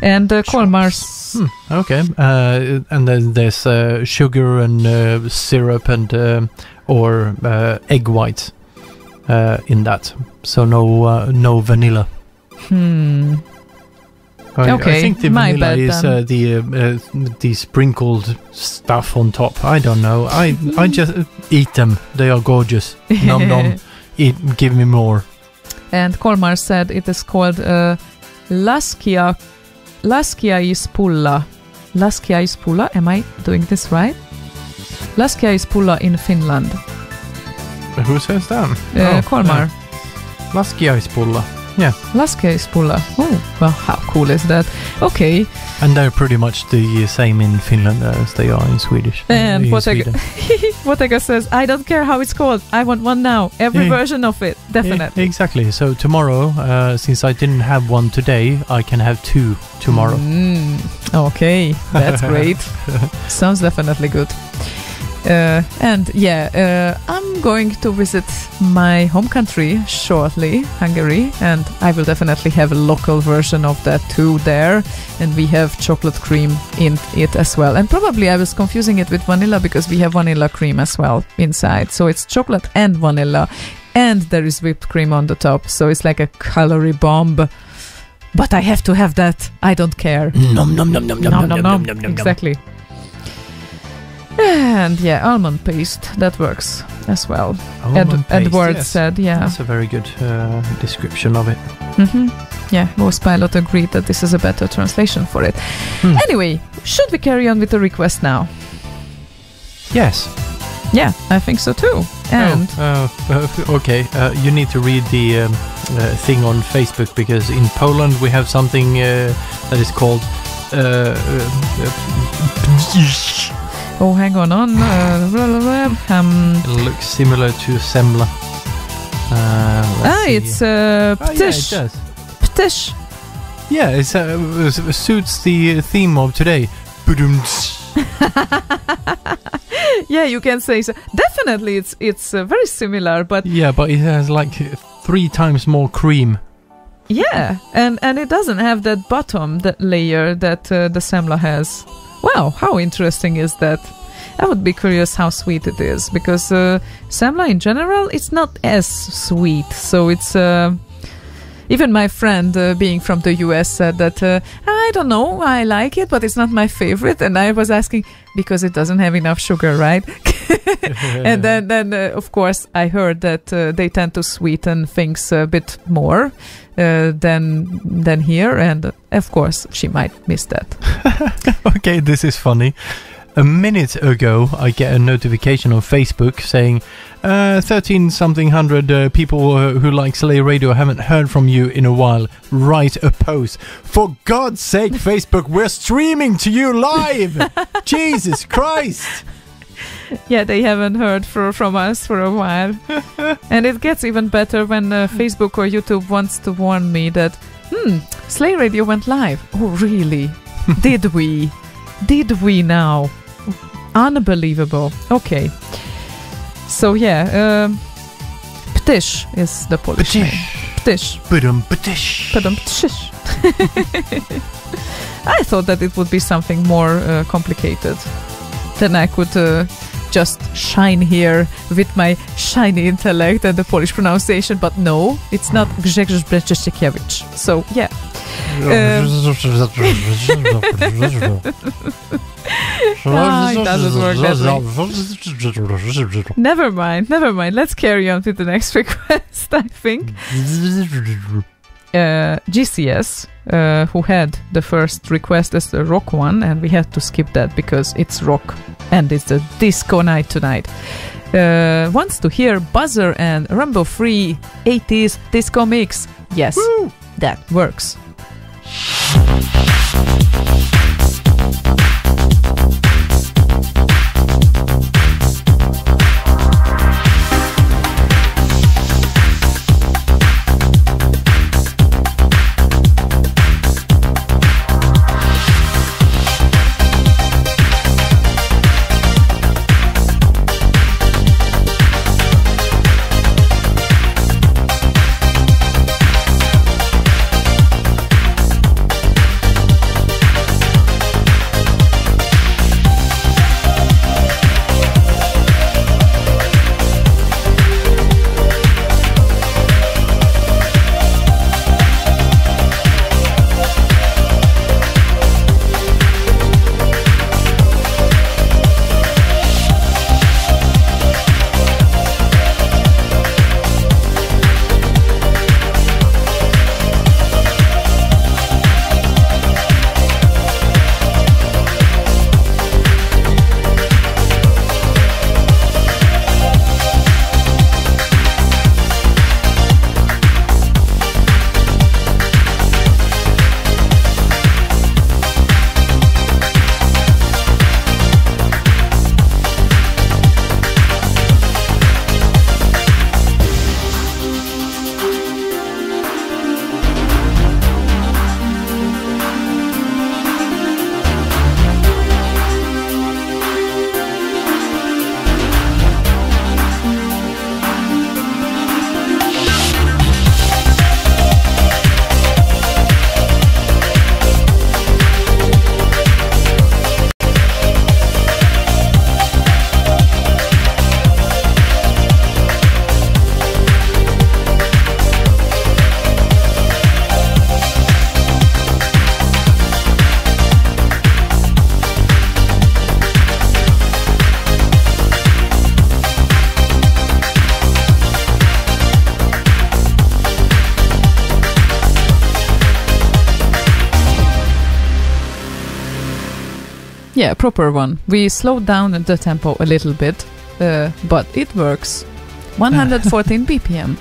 And Colmar's... Okay. And then there's sugar and syrup and or egg white in that. So no vanilla. Okay, I think the vanilla is the sprinkled stuff on top. I don't know. I just eat them. They are gorgeous. Nom nom. Give me more. And Colmar said it is called Laskia ispulla. Laskia ispulla. Am I doing this right? Laskia ispulla in Finland. Who says that? Colmar. Laskia ispulla. Yeah. Laskia ispulla. Oh, well, how cool is that? Okay. And they're pretty much the same in Finland as they are in Swedish. And Whatega says, I don't care how it's called. I want one now. Every version of it. Definitely. Exactly. So tomorrow, since I didn't have one today, I can have two tomorrow. Okay. That's great. Sounds definitely good. I'm going to visit my home country shortly, Hungary, and I will definitely have a local version of that too there, and we have chocolate cream in it as well. And probably I was confusing it with vanilla because we have vanilla cream as well inside, so it's chocolate and vanilla, and there is whipped cream on the top, so it's like a calorie bomb. But I have to have that. I don't care. Nom nom nom nom nom nom nom nom. Exactly. And almond paste, that works as well. Edward said, That's a very good description of it. Ghostpilot agreed that this is a better translation for it. Anyway, should we carry on with the request now? Yes. Yeah, I think so too. And okay, you need to read the thing on Facebook, because in Poland we have something that is called oh, hang on. It looks similar to semla. It's ptish. Yeah, it does. Ptish. Yeah, it suits the theme of today. Yeah, you can say so. Definitely, it's very similar, but but it has like 3 times more cream. Yeah, and it doesn't have that bottom layer that the semla has. Wow, how interesting is that? I would be curious how sweet it is, because semla in general, it's not as sweet. So it's even my friend being from the US said that I don't know, I like it, but it's not my favorite. And I was asking, because it doesn't have enough sugar, right? And then of course I heard that they tend to sweeten things a bit more than here, and of course she might miss that. Okay, this is funny. A minute ago, I get a notification on Facebook saying 13-something hundred people who like Slay Radio haven't heard from you in a while. Write a post. For God's sake, Facebook, we're streaming to you live! Jesus Christ! Yeah, they haven't heard from us for a while. And it gets even better when Facebook or YouTube wants to warn me that, Slay Radio went live. Oh, really? Did we? Did we now? Unbelievable. Okay. So ptish is the Polish name. Ptish. Ptish. I thought that it would be something more complicated. Then I could just shine here with my shiny intellect and the Polish pronunciation, but no, it's not Grzegorz Brzezikiewicz. So it doesn't work that way. Never mind. Let's carry on with the next request, I think. GCS, who had the first request as the rock one, and we had to skip that because it's rock and it's a disco night tonight. Wants to hear Buzzer and Rumble Free 80s disco mix. Yes, woo! That works. Yeah, proper one. We slowed down the tempo a little bit, but it works. 114 BPM.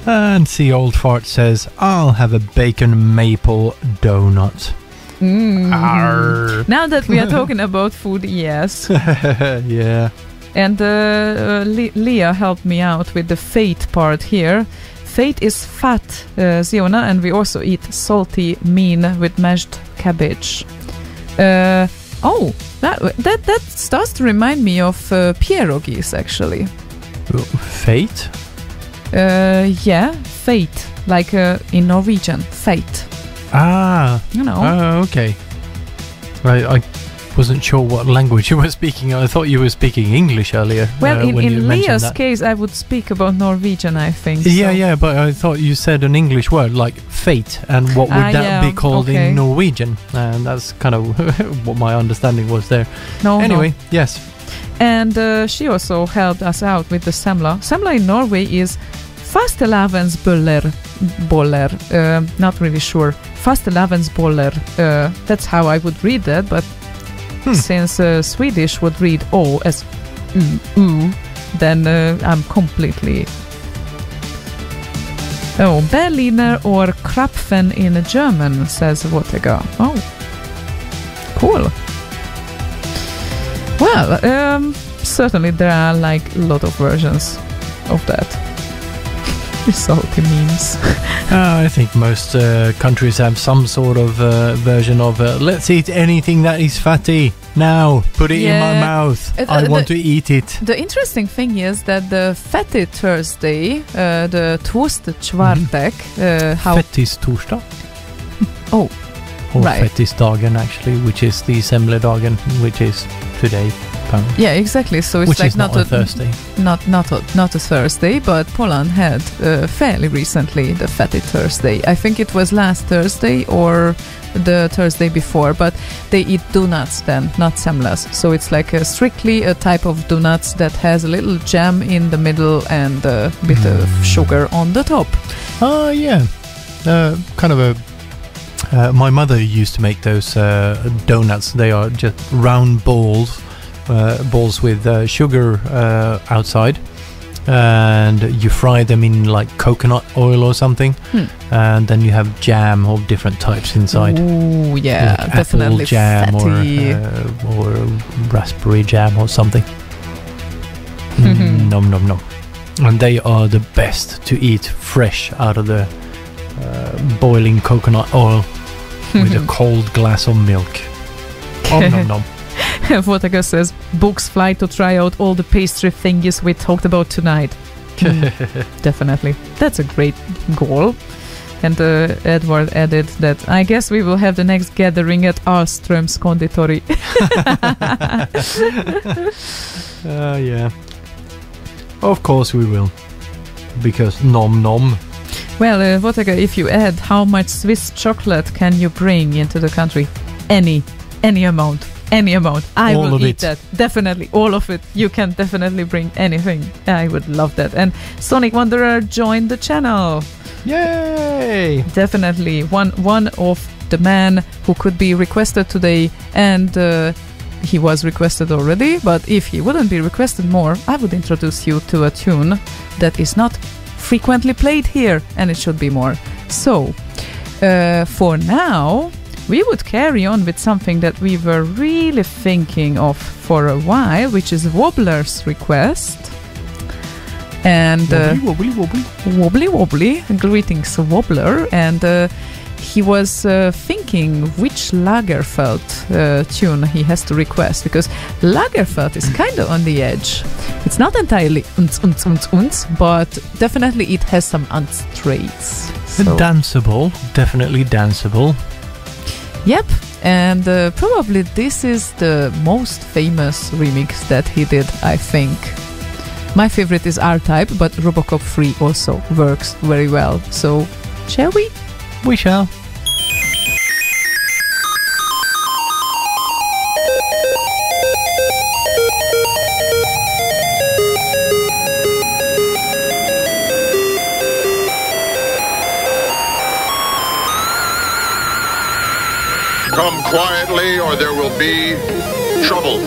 And see, Old Fart says, I'll have a bacon maple donut. Now that we are talking about food, yes. Yeah. And Leah helped me out with the fate part here. Fate is fat, ziona, and we also eat salty mean with mashed cabbage. That starts to remind me of pierogies, actually. Fate? Yeah, fate, like in Norwegian, fate. Ah, you know. Oh, okay. I wasn't sure what language you were speaking. I thought you were speaking English earlier. Well, in Leah's case, I would speak about Norwegian, I think. Yeah, but I thought you said an English word like fate, and what would that be called in Norwegian? And that's kind of what my understanding was there. Anyway, yes. And she also helped us out with the semla. Semla in Norway is fastelavnsboller. Not really sure. Fastelavnsboller. That's how I would read that, but since Swedish would read O as then I'm completely... Oh, Berliner or Krapfen in German, says Wotega. Oh, cool. Well, certainly there are like a lot of versions of that. Salty memes. I think most countries have some sort of version of let's eat anything that is fatty. Now, put it in my mouth. I want to eat it. The interesting thing is that the Fatty Thursday, the Torsdag, Fettistorsdag? Oh, or right. Fettisdagen, actually, which is the Semledagen, which is today. Apparently. Yeah, exactly. So it's which like is not a Thursday. Not a Thursday, but Poland had fairly recently the Fatty Thursday. I think it was last Thursday or the Thursday before, but they eat donuts then, not semlas. So it's like strictly a type of donuts that has a little jam in the middle and a bit of sugar on the top. Oh, yeah. kind of a. My mother used to make those donuts. They are just round balls with sugar outside, and you fry them in like coconut oil or something, and then you have jam of different types inside. Ooh, yeah, like definitely apple jam fatty. or raspberry jam or something. Nom nom nom. And they are the best to eat fresh out of the boiling coconut oil with a cold glass of milk. Nom nom nom. Votaka says, books fly to try out all the pastry thingies we talked about tonight. Definitely. That's a great goal. And Edward added that, I guess we will have the next gathering at Ahlström's Konditori. Yeah. Of course we will. Because nom nom. Well, Votaka, if you add how much Swiss chocolate can you bring into the country? Any amount. Any amount. I all will of eat it. that. Definitely. All of it. You can definitely bring anything. I would love that. And Sonic Wanderer joined the channel. Yay! Definitely. One of the man who could be requested today, and he was requested already, but if he wouldn't be requested more, I would introduce you to a tune that is not frequently played here, and it should be more. So, for now, we would carry on with something that we were really thinking of for a while, which is Wobbler's request. And wobbly. Greetings, Wobbler. And he was thinking which Lagerfeldt tune he has to request, because Lagerfeldt is kind of on the edge. It's not entirely unz, but definitely it has some unz traits. So. Danceable, definitely danceable. Yep, and probably this is the most famous remix that he did, I think. My favorite is R-Type, but Robocop 3 also works very well. So, shall we? We shall. Come quietly or there will be trouble.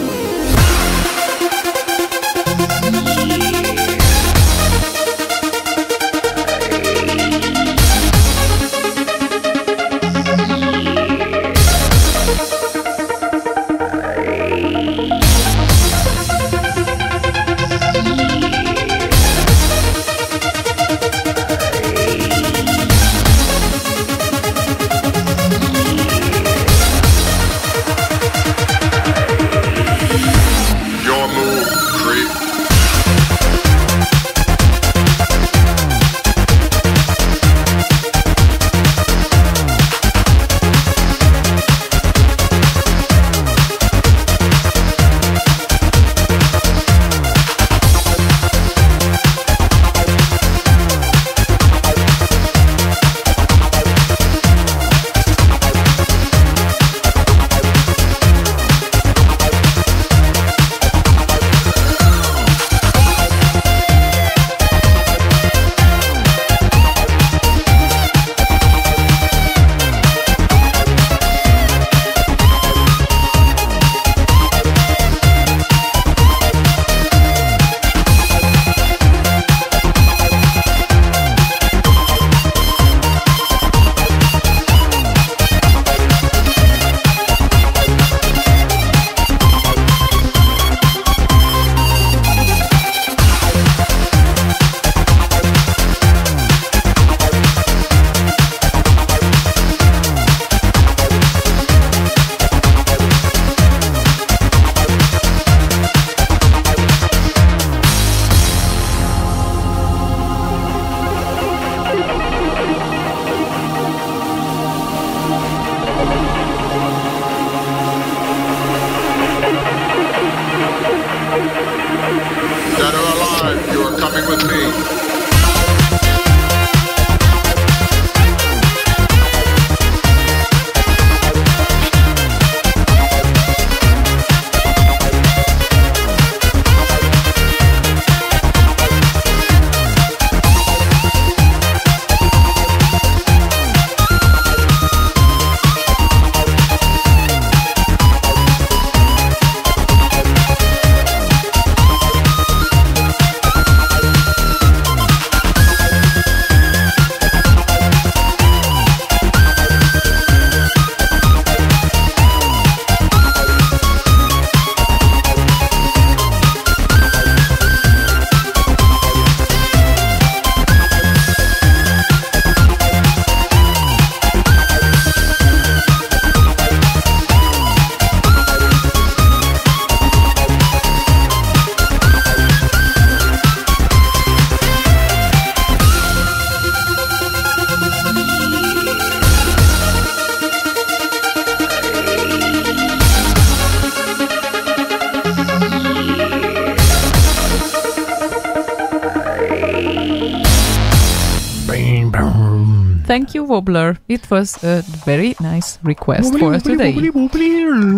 Thank you, Wobbler. It was a very nice request for today.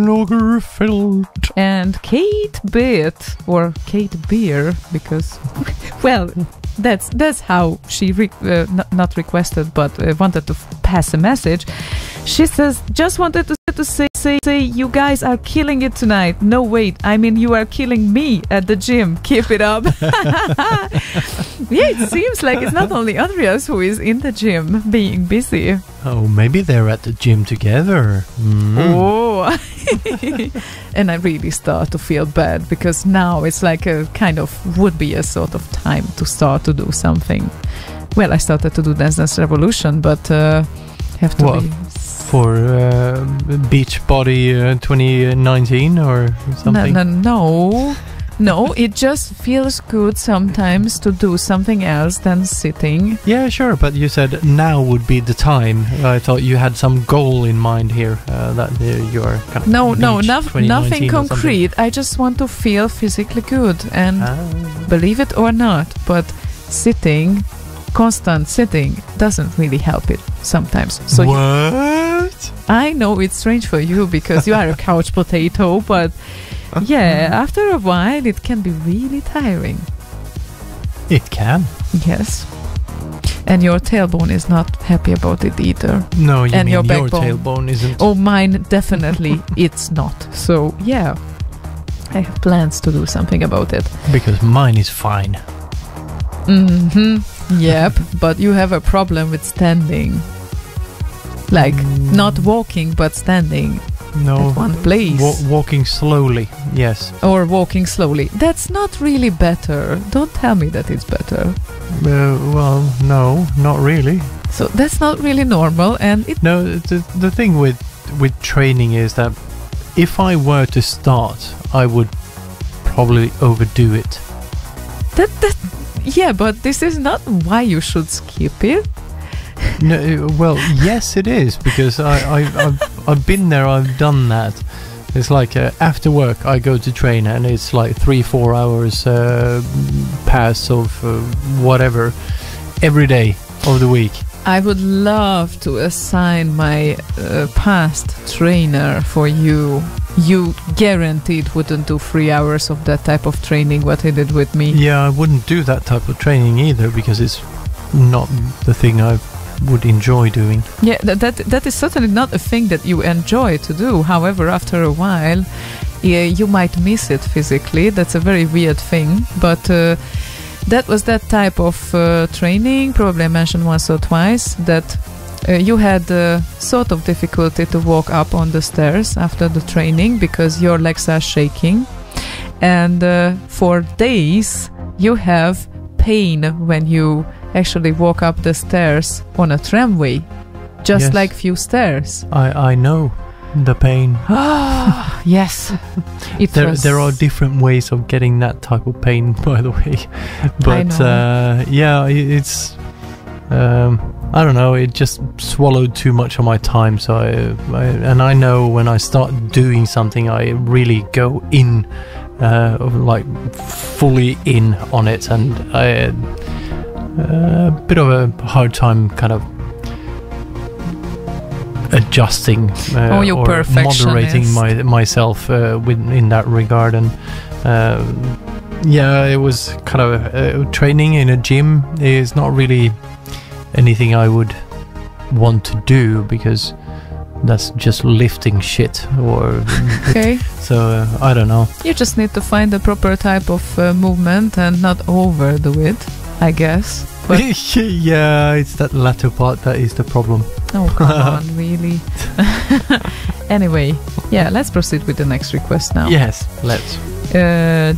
Lagerfeldt. And Kate Bit, or Kate Beer, because, well, that's how she not requested, but wanted to pass a message. She says, just wanted to say you guys are killing it tonight. No, wait, I mean you are killing me at the gym. Keep it up. Yeah, it seems like it's not only Andreas who is in the gym being busy. Oh, maybe they're at the gym together. Oh. And I really start to feel bad, because now it's like a kind of would be a sort of time to start to do something. Well, I started to do Dance Revolution, but have to be for Beachbody 2019 or something. No, it just feels good sometimes to do something else than sitting. Yeah, sure, but you said now would be the time. I thought you had some goal in mind here, that you're kind of nothing concrete. I just want to feel physically good, and believe it or not, but constant sitting doesn't really help it sometimes. So what? I know it's strange for you because you are a couch potato, but yeah, after a while it can be really tiring. It can. Yes. And your tailbone is not happy about it either. No, you and mean your tailbone isn't. Oh, mine definitely it's not. So yeah, I have plans to do something about it. Because mine is fine. Yep, but you have a problem with standing. Like, not walking, but standing. No, at one place. Walking slowly, yes. Or walking slowly. That's not really better. Don't tell me that it's better. Well, no, not really. So that's not really normal, and No, the thing with training is that if I were to start, I would probably overdo it. Yeah, but this is not why you should skip it. No, well, yes, it is, because I've been there, I've done that. It's like after work I go to train, and it's like 3-4 hours pass of whatever every day of the week. I would love to assign my past trainer for you. You guaranteed wouldn't do 3 hours of that type of training what he did with me. Yeah, I wouldn't do that type of training either, because it's not the thing I would enjoy doing. Yeah, that is certainly not a thing that you enjoy to do. However, after a while, you might miss it physically. That's a very weird thing. But that was that type of training, probably I mentioned once or twice, that you had sort of difficulty to walk up on the stairs after the training because your legs are shaking. And for days, you have pain when you actually walk up the stairs on a tramway, just yes. like few stairs. I know the pain. Yes. There are different ways of getting that type of pain, by the way. But yeah, it's I don't know, it just swallowed too much of my time. So I know when I start doing something, I really go in, like fully in on it, and I a bit of a hard time kind of adjusting or moderating myself in that regard. And yeah, it was kind of training in a gym is not really anything I would want to do, because that's just lifting shit or okay. So I don't know, you just need to find the proper type of movement and not overdo it, I guess. But yeah, it's that latter part that is the problem. Oh, come on, really? Anyway, yeah, let's proceed with the next request now. Yes, let's.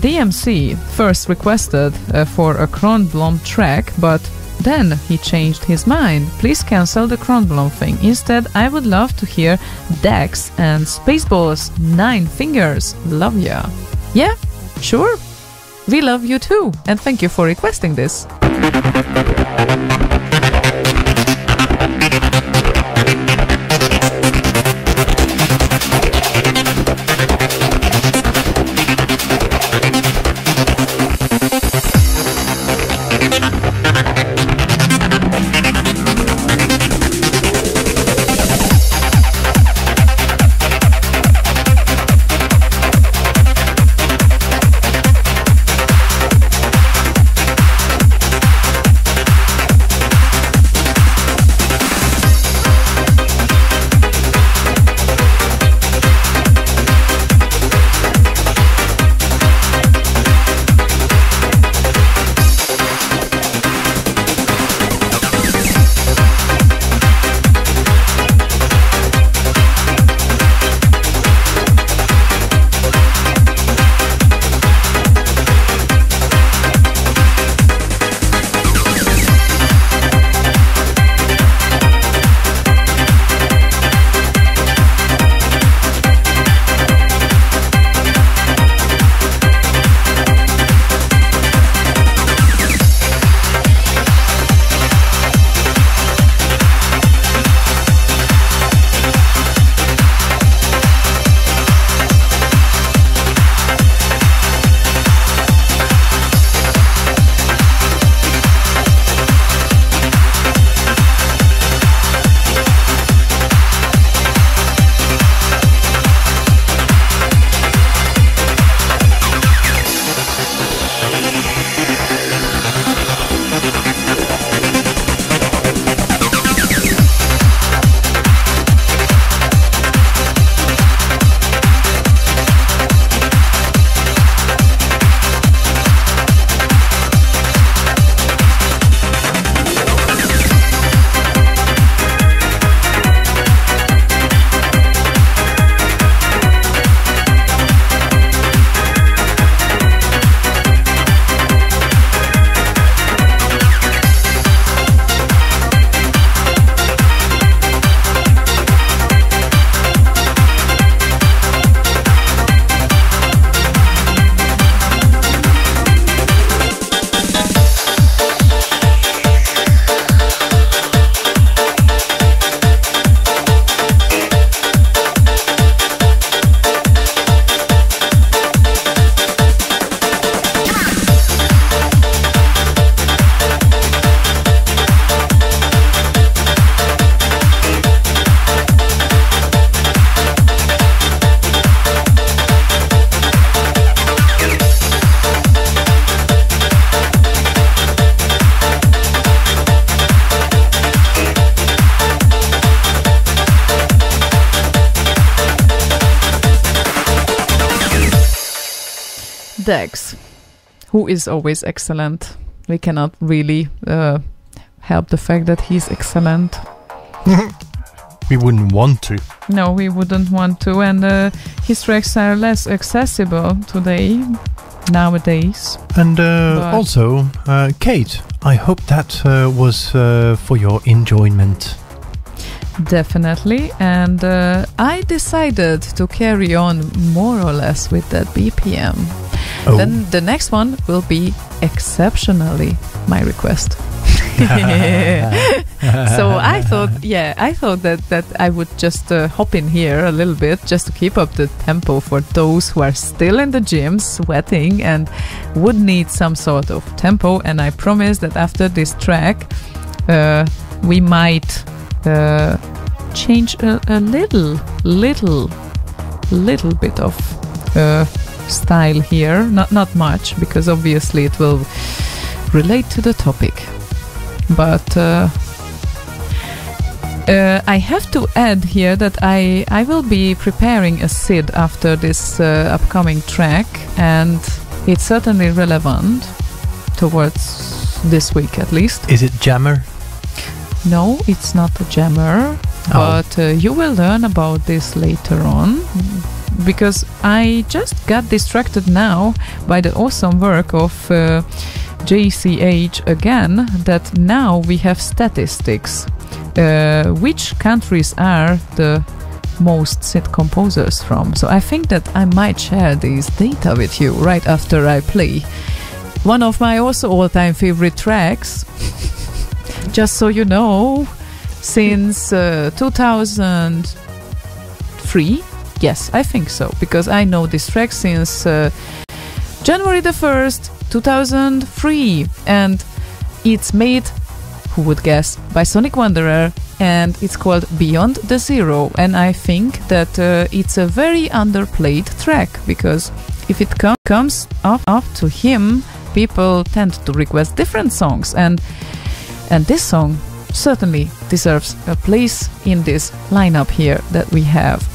DMC first requested for a Kronblom track, but then he changed his mind. Please cancel the Kronblom thing. Instead, I would love to hear daXX and Spaceballs 9 Fingers. Love ya. Yeah, sure. We love you too, and thank you for requesting this. daXX, who is always excellent. We cannot really help the fact that he's excellent. We wouldn't want to. No, we wouldn't want to, and his tracks are less accessible today, nowadays. And also, Kate, I hope that was for your enjoyment. Definitely, and I decided to carry on more or less with that BPM. Oh. Then the next one will be exceptionally my request. So I thought that I would just hop in here a little bit just to keep up the tempo for those who are still in the gym sweating and would need some sort of tempo. And I promise that after this track, we might change a little bit of style here. Not much, because obviously it will relate to the topic. But I have to add here that I will be preparing a SID after this upcoming track, and it's certainly relevant towards this week at least. Is it Jammer? No, it's not a jammer, but you will learn about this later on, because I just got distracted now by the awesome work of JCH again, that now we have statistics. Which countries are the most SID composers from? So I think that I might share these data with you right after I play one of my also all-time favorite tracks. Just so you know, since 2003, yes, I think so, because I know this track since January the 1st, 2003, and it's made, who would guess, by Sonic Wanderer, and it's called Beyond the Zero. And I think that it's a very underplayed track, because if it comes up to him, people tend to request different songs, and this song certainly deserves a place in this lineup here that we have.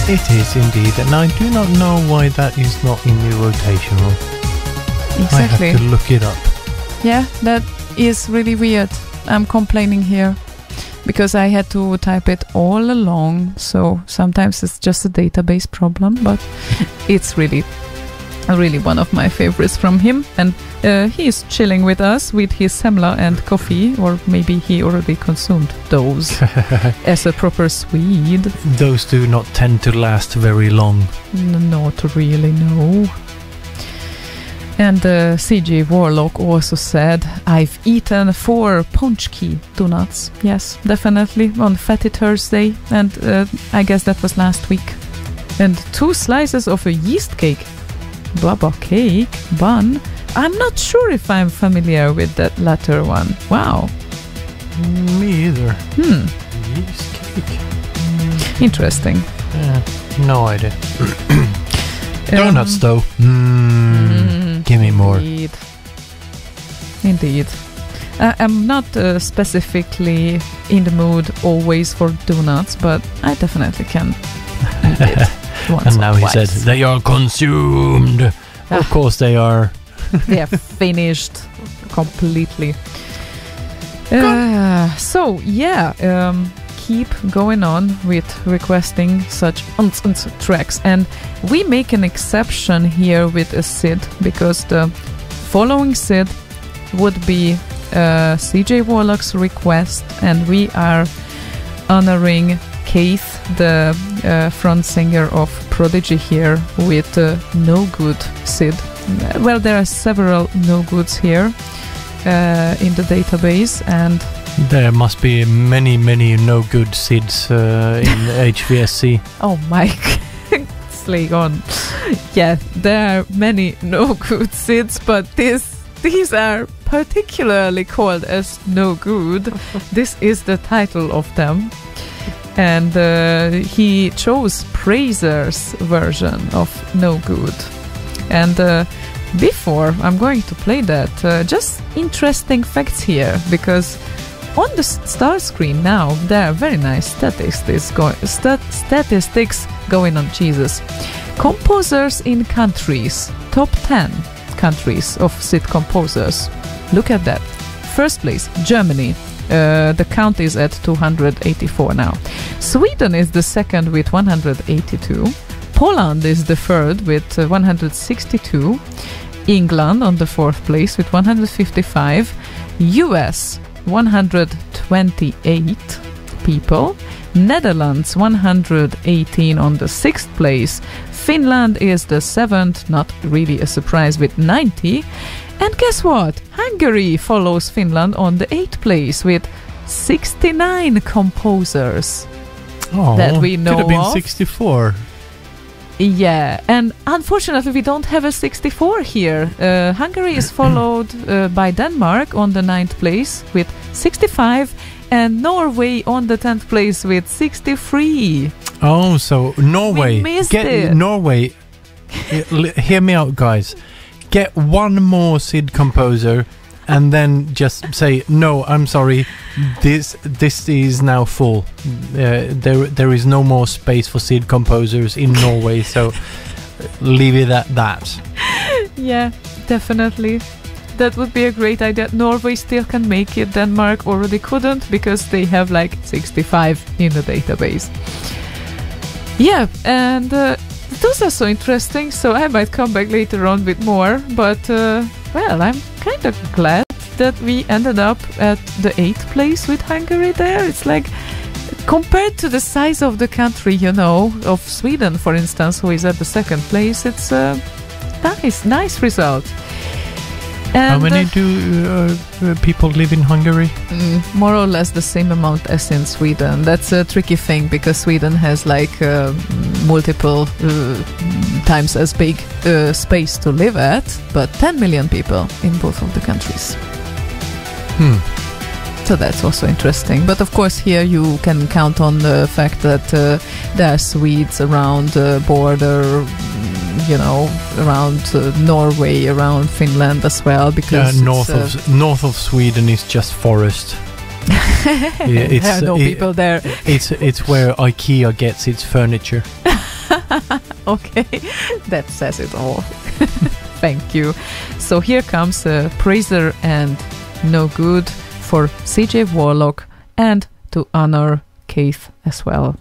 It is indeed, and I do not know why that is not in the rotational. Exactly. I have to look it up. Yeah, that is really weird. I'm complaining here because I had to type it all along, so sometimes it's just a database problem, but it's really one of my favorites from him, and he is chilling with us with his semla and coffee, or maybe he already consumed those as a proper Swede. Those do not tend to last very long. Not really, no. And CJ Warlock also said, I've eaten 4 Ponchki donuts. Yes, definitely, on Fatty Thursday, and I guess that was last week. And 2 slices of a yeast cake. Baba cake bun. I'm not sure if I'm familiar with that latter one. Wow. Me either. Yeast cake. Interesting. No idea. Donuts though. Give me more. Indeed. I'm not specifically in the mood always for donuts, but I definitely can eat it. And now he said, they are consumed. Of course they are. They are finished completely. So, yeah, keep going on with requesting such tracks. And we make an exception here with a SID, because the following SID would be CJ Warlock's request, and we are honoring Keith, the front singer of Prodigy here, with No Good SID. Well, there are several No Goods here in the database, and there must be many No Good SIDs in HVSC. Oh my Slaygon. Yeah, there are many No Good SIDs, but these are particularly called as No Good. This is the title of them. And he chose Prazer's version of No Good. And before I'm going to play that, just interesting facts here, because on the start screen now there are very nice statistics going on. Jesus. Composers in countries. Top 10 countries of SID composers. Look at that. First place, Germany. The count is at 284 now. Sweden is the second with 182. Poland is the third with 162. England on the fourth place with 155. US 128 people. Netherlands 118 on the sixth place. Finland is the seventh, not really a surprise, with 90. And guess what? Hungary follows Finland on the 8th place with 69 composers that we know could have been of. 64. Yeah, and unfortunately we don't have a 64 here. Hungary is followed by Denmark on the 9th place with 65, and Norway on the 10th place with 63. Oh, so Norway. We missed it. Norway. Hear me out, guys. Get one more SID composer and then just say, no, I'm sorry, this is now full. There is no more space for SID composers in Norway, so leave it at that. Yeah, definitely. That would be a great idea. Norway still can make it. Denmark already couldn't because they have like 65 in the database. Yeah, and those are so interesting, so I might come back later on with more, but well, I'm kind of glad that we ended up at the 8th place with Hungary there. It's like, compared to the size of the country, you know, of Sweden, for instance, who is at the 2nd place, it's a nice result. And how many do people live in Hungary? More or less the same amount as in Sweden. That's a tricky thing because Sweden has like multiple times as big space to live at, but 10 million people in both of the countries. So that's also interesting. But of course here you can count on the fact that there are Swedes around the border, you know, around Norway, around Finland as well, because north of Sweden is just forest. There are no people there. It's where IKEA gets its furniture. Okay, that says it all. Thank you. So here comes Praiser and No Good for CJ Warlock and to honor Keith as well.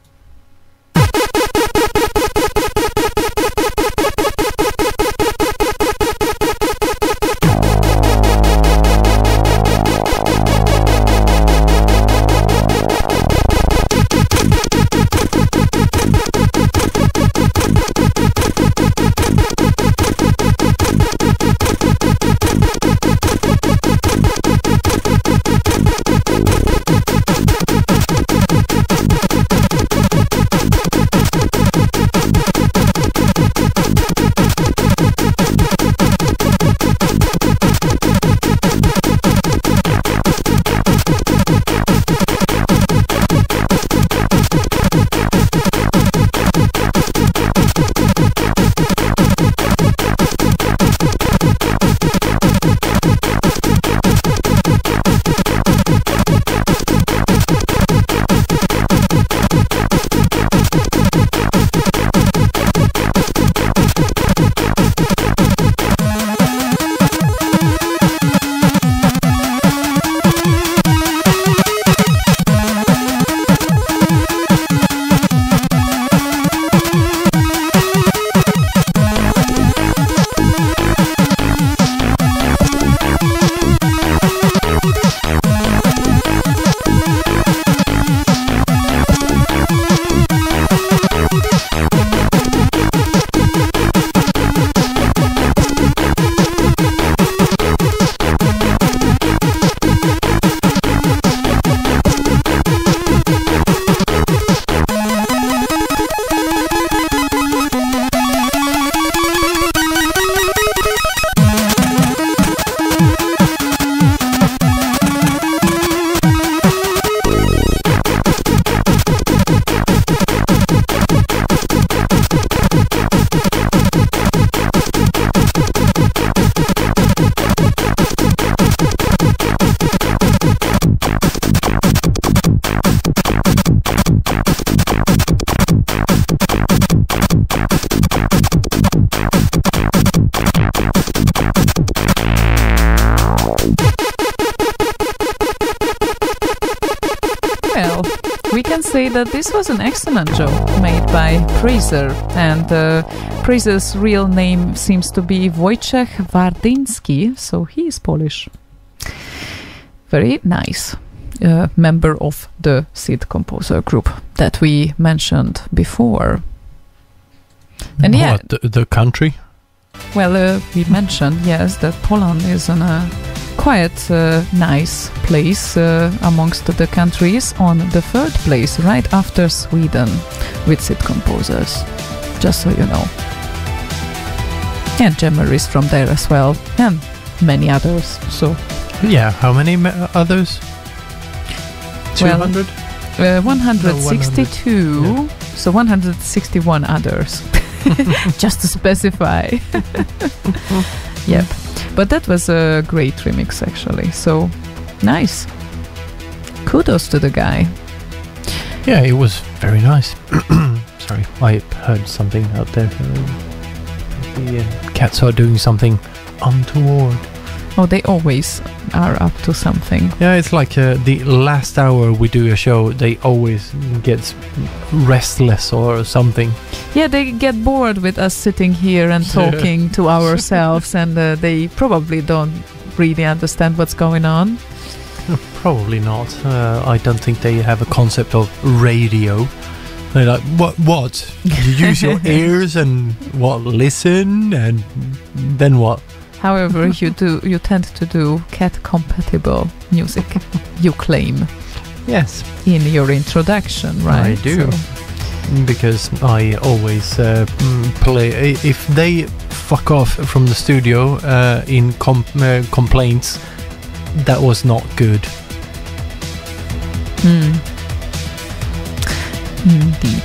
Say that this was an excellent joke made by Praiser, and Praiser's real name seems to be Wojciech Wardyński, so he is Polish. Very nice. Member of the Sid composer group that we mentioned before. And yeah, what, the country? Well, we mentioned, yes, that Poland is a quite nice place amongst the countries, on the third place, right after Sweden, with Sid composers, just so you know. And Jammer is from there as well, and many others. So yeah, how many others? 200? 162. No, 100. Yeah. So 161 others, just to specify. Yep. But that was a great remix, actually. So nice. Kudos to the guy. Yeah, it was very nice. Sorry, I heard something out there. The cats are doing something untoward. Oh, they always are up to something. Yeah, it's like the last hour we do a show, they always get restless or something. Yeah, they get bored with us sitting here and talking to ourselves, and they probably don't really understand what's going on. Probably not. I don't think they have a concept of radio. They're like, what? You use your ears and listen, and then what? However, you tend to do cat-compatible music, you claim. Yes. In your introduction, right? I do. So. Because I always play... If they fuck off from the studio in complaints, that was not good. Indeed.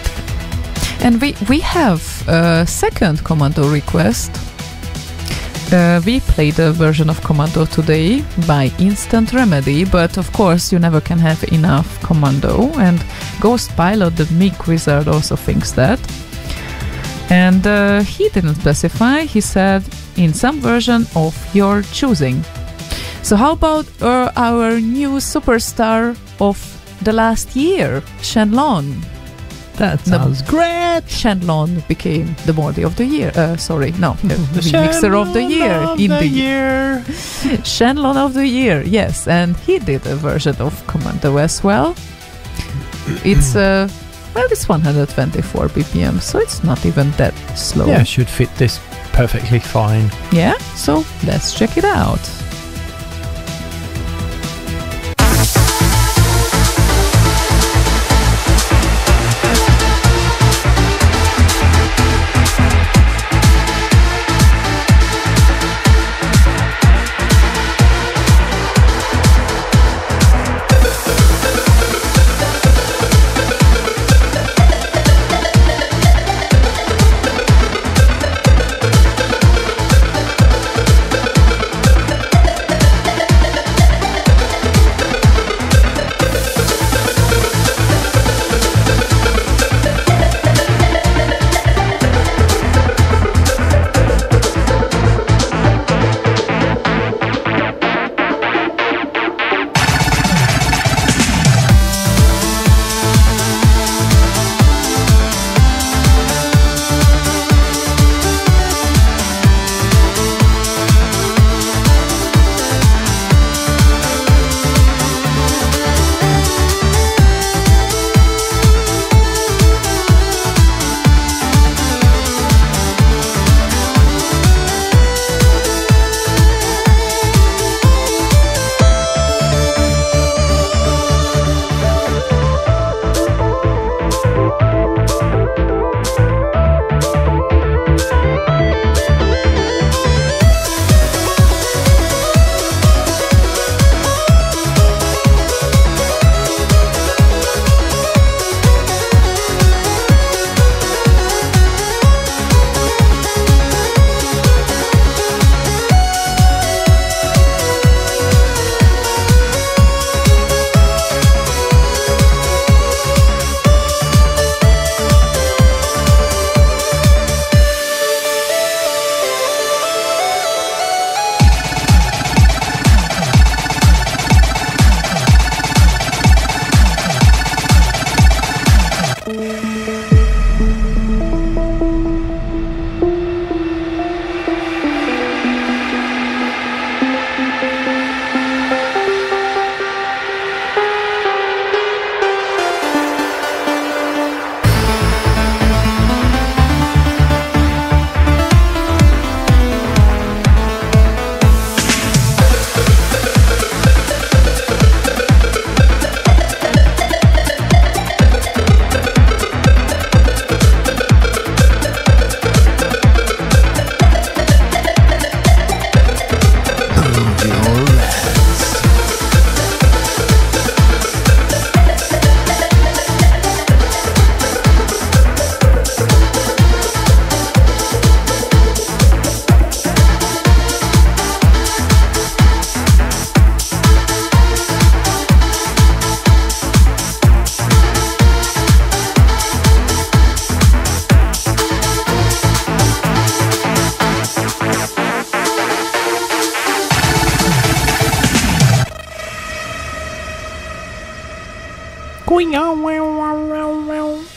And we have a second Commando request. We played a version of Commando today by Instant Remedy, but of course you never can have enough Commando, and Ghost Pilot, the Mick Wizard, also thinks that. And he didn't specify, he said in some version of your choosing. So how about our new superstar of the last year, SHEN LON? That sounds great. SHEN LON became the Morty of the Year. The Mixer of the Year. SHEN LON of the Year, yes. And he did a version of Commando as well. It's it's 124 BPM, so it's not even that slow. Yeah, should fit this perfectly fine. Yeah, so let's check it out.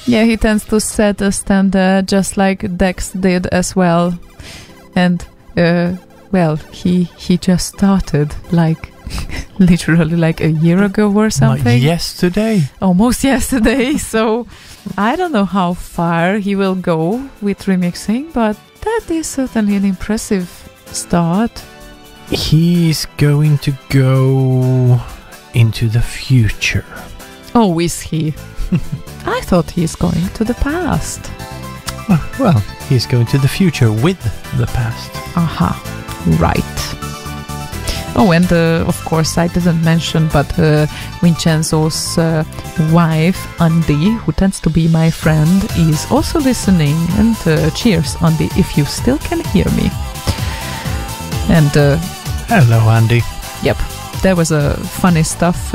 Yeah, he tends to set a standard just like daXX did as well. And, he just started like literally like a year ago or something. Like yesterday. Almost yesterday. So I don't know how far he will go with remixing, but that is certainly an impressive start. He's going to go into the future. Oh, is he? I thought he's going to the past. Well, he's going to the future with the past. Aha, right. Oh, and of course I didn't mention, but Vincenzo's wife, Andy, who tends to be my friend, is also listening. And cheers, Andy, if you still can hear me. And hello, Andy. yep, there was a funny stuff.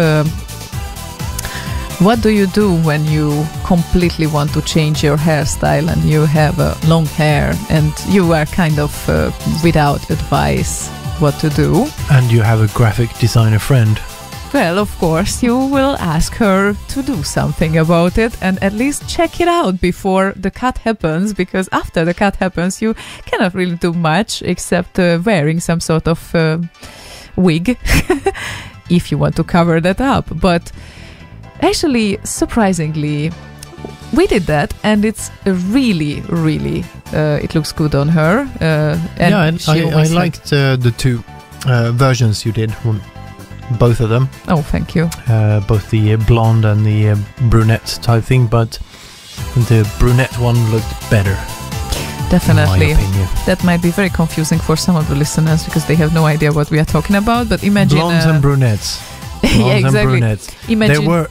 What do you do when you completely want to change your hairstyle and you have long hair and you are kind of without advice what to do? And you have a graphic designer friend. Well, of course, you will ask her to do something about it and at least check it out before the cut happens, because after the cut happens, you cannot really do much except wearing some sort of wig if you want to cover that up. But actually, surprisingly, we did that, and it's really, really, it looks good on her. And I liked the two versions you did, both of them. Oh, thank you. Both the blonde and the brunette type thing, but the brunette one looked better. Definitely. In my opinion. That might be very confusing for some of the listeners because they have no idea what we are talking about, but imagine... Blondes and brunettes. Yeah, exactly. Imagine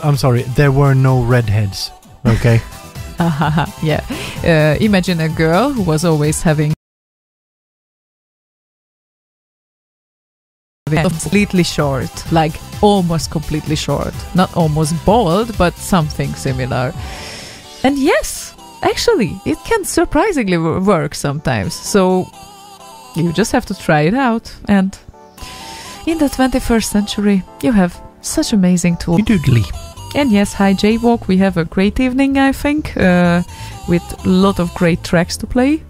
I'm sorry, there were no redheads. Okay. Yeah. Imagine a girl who was always having completely short, like almost completely short, not almost bald, but something similar. And yes, actually, it can surprisingly work sometimes. So you just have to try it out, and in the 21st century, you have such amazing tools. Doodly. And yes, hi Jaywalk, we have a great evening, I think, with a lot of great tracks to play.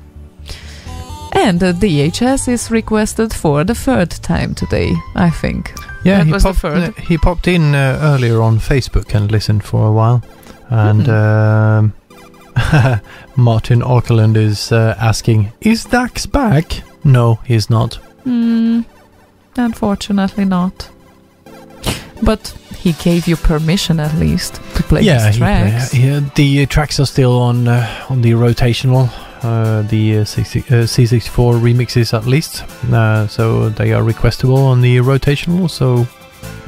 And DHS is requested for the third time today, I think. Yeah, that he popped in earlier on Facebook and listened for a while. And Martin Auckland is asking, is Dax back? No, he's not. Unfortunately not. But he gave you permission at least to play his tracks. The tracks are still on the rotational, the C64 remixes at least. So they are requestable on the rotational, so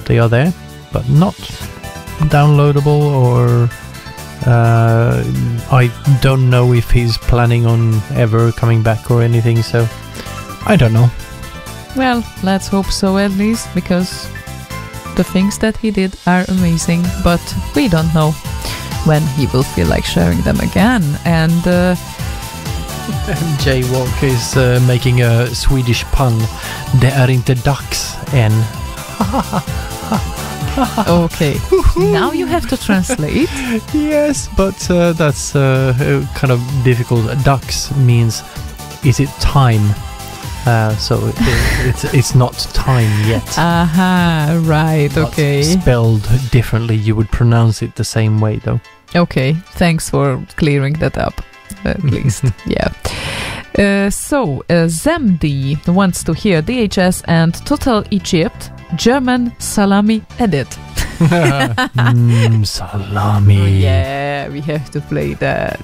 they are there, but not downloadable, or I don't know if he's planning on ever coming back or anything, so I don't know. Well, let's hope so at least, because the things that he did are amazing, but we don't know when he will feel like sharing them again. And Jaywalk is making a Swedish pun. Det är inte dags än. Okay, now you have to translate. Yes, but that's kind of difficult. Dags means, is it time? So it's not time yet. Right, okay. But spelled differently, you would pronounce it the same way though. Okay, thanks for clearing that up, at least. Yeah. So, Zemdi wants to hear DHS and Total Egypt German Salami edit. Salami. Yeah, we have to play that.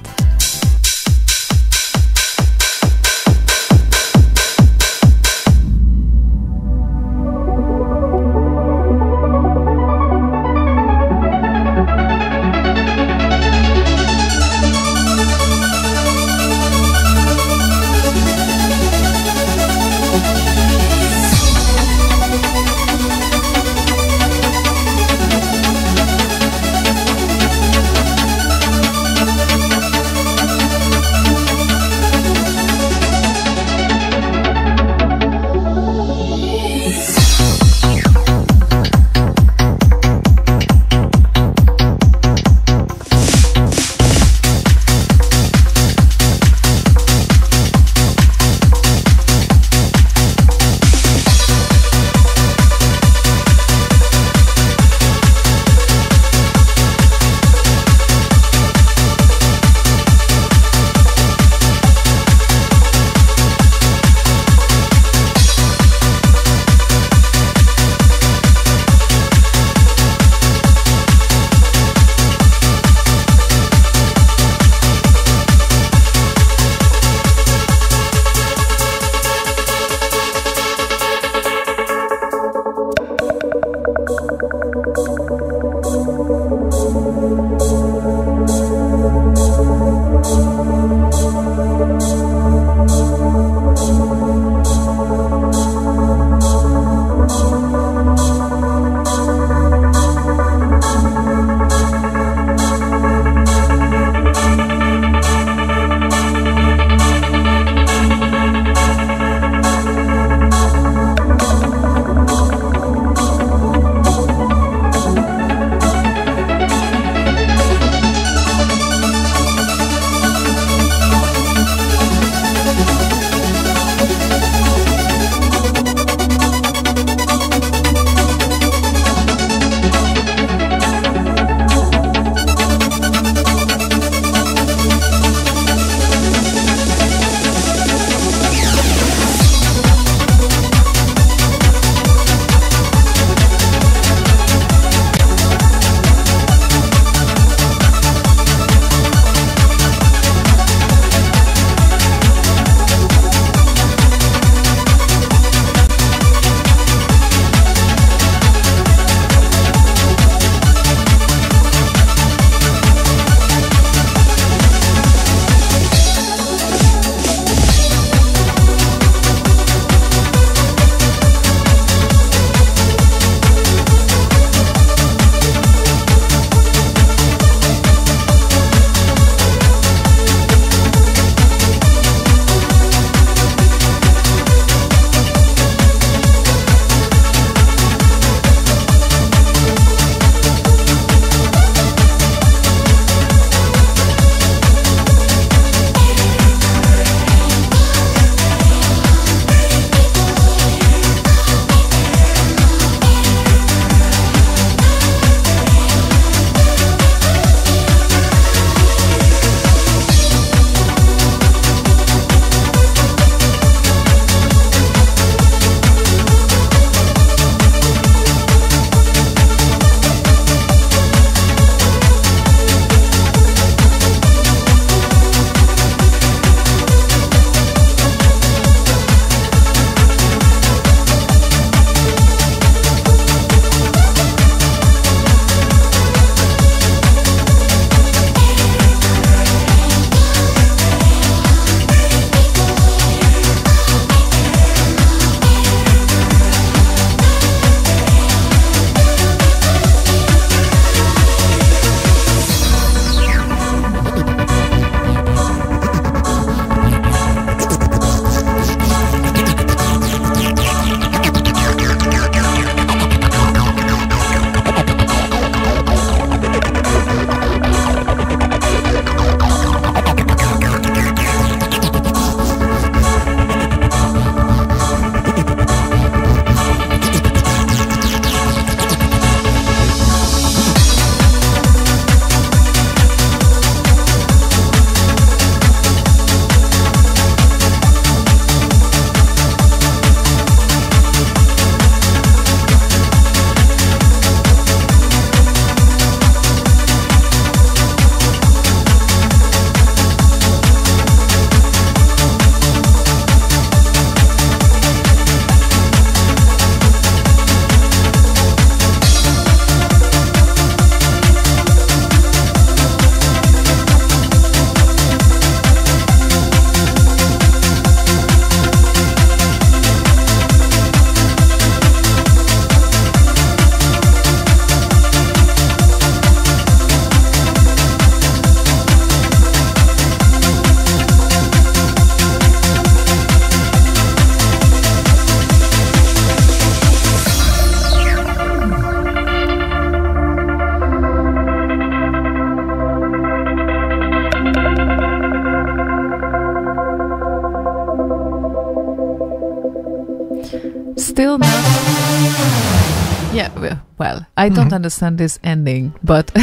Yeah, well, I don't understand this ending, but He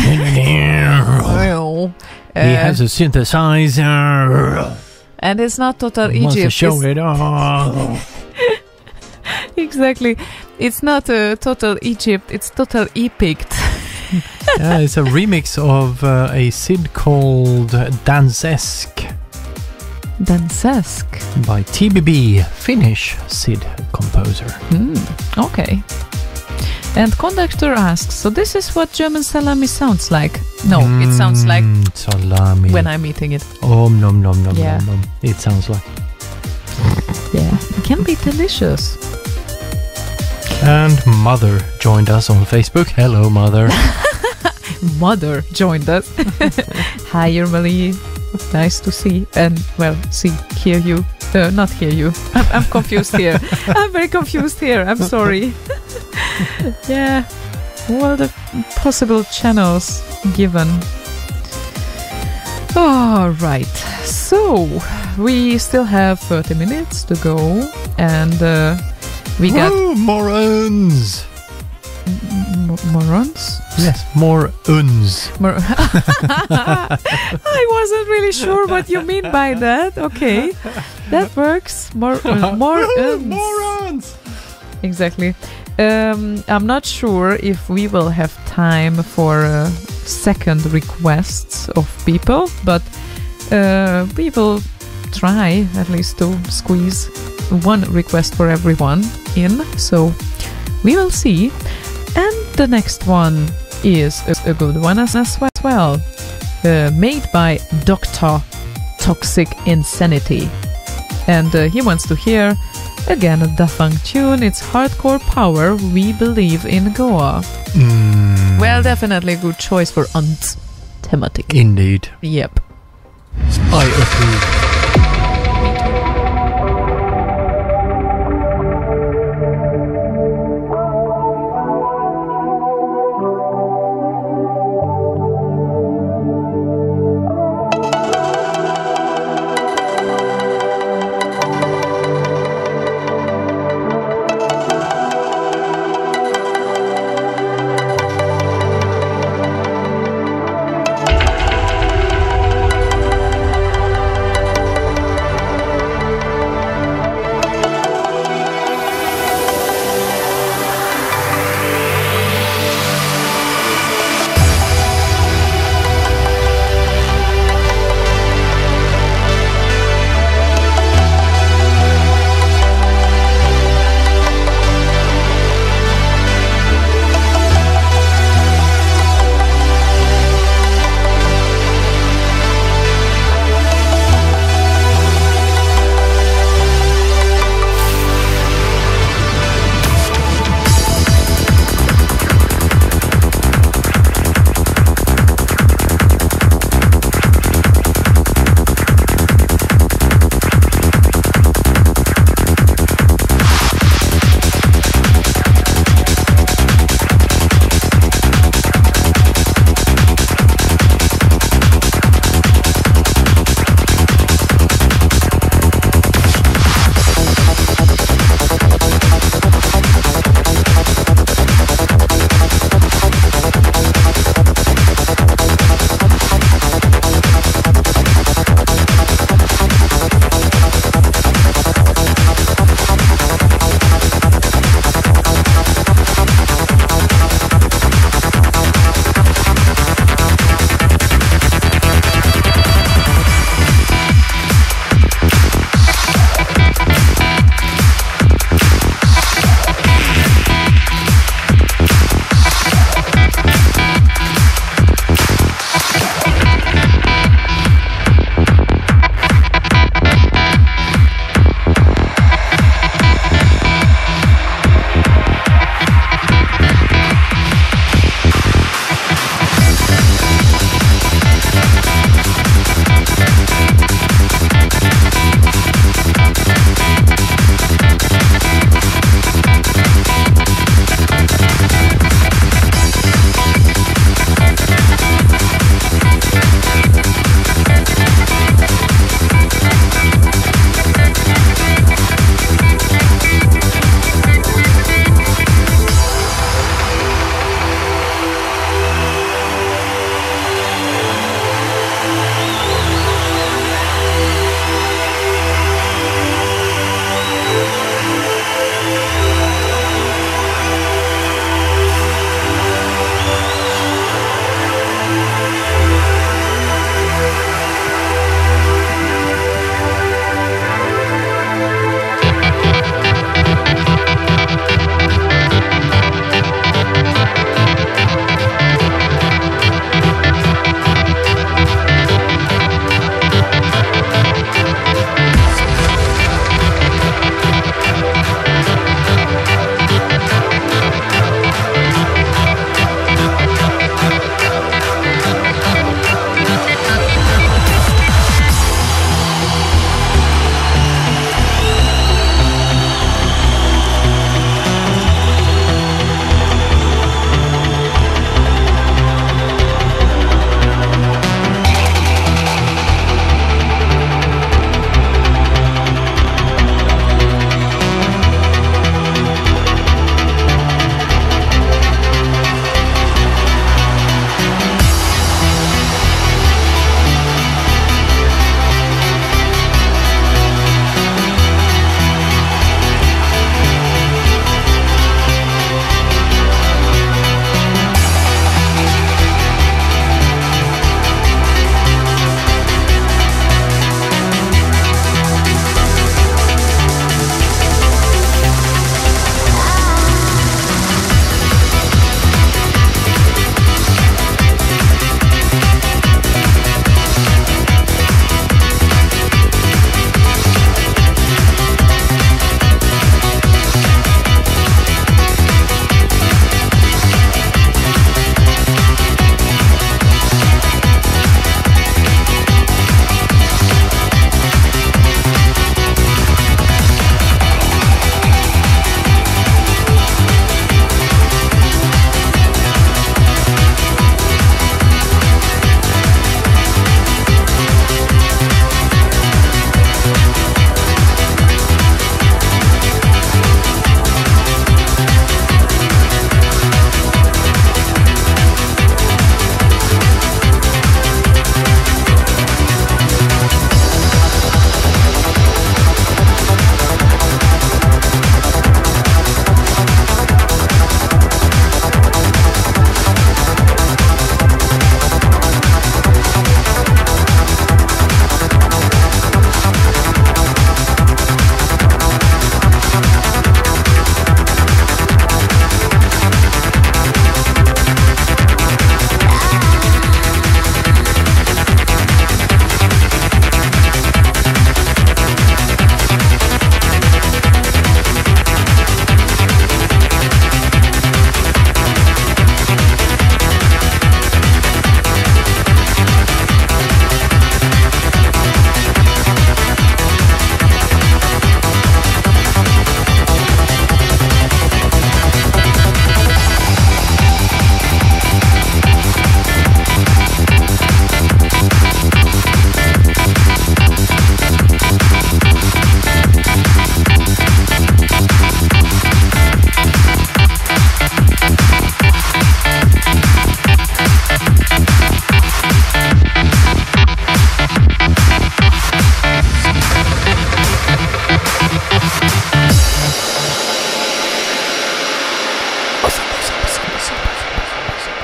has a synthesizer. and it's not Total He wants to Egypt. show It's- it off. Exactly. It's not Total Egypt, it's Total Epict. Yeah, it's a remix of a SID called daXX Dancesk. by TBB, Finnish SID composer. Okay. And conductor asks, so this is what German salami sounds like? No, it sounds like salami. when I'm eating it. Nom nom nom Yeah. nom nom. It sounds like. Yeah. It can be delicious. And Mother joined us on Facebook. Hello, Mother. Mother joined us. Hi, Yermali. Nice to see. And, well, hear you. Not hear you. I'm confused here. I'm very confused here. I'm sorry. Yeah. All the possible channels given. All right. So, we still have 30 minutes to go. And we got... Woo, morons! Morons? Yes, more uns. I wasn't really sure what you mean by that. Okay, that works. More Morons! Exactly. I'm not sure if we will have time for second requests of people, but we will try at least to squeeze one request for everyone in. So we will see. And the next one is a good one as well. Made by Dr. Toxic Insanity. And he wants to hear, again, a Dafunk tune. It's hardcore power, we believe in Goa. Well, definitely a good choice for thematic. Indeed. Yep. I approve.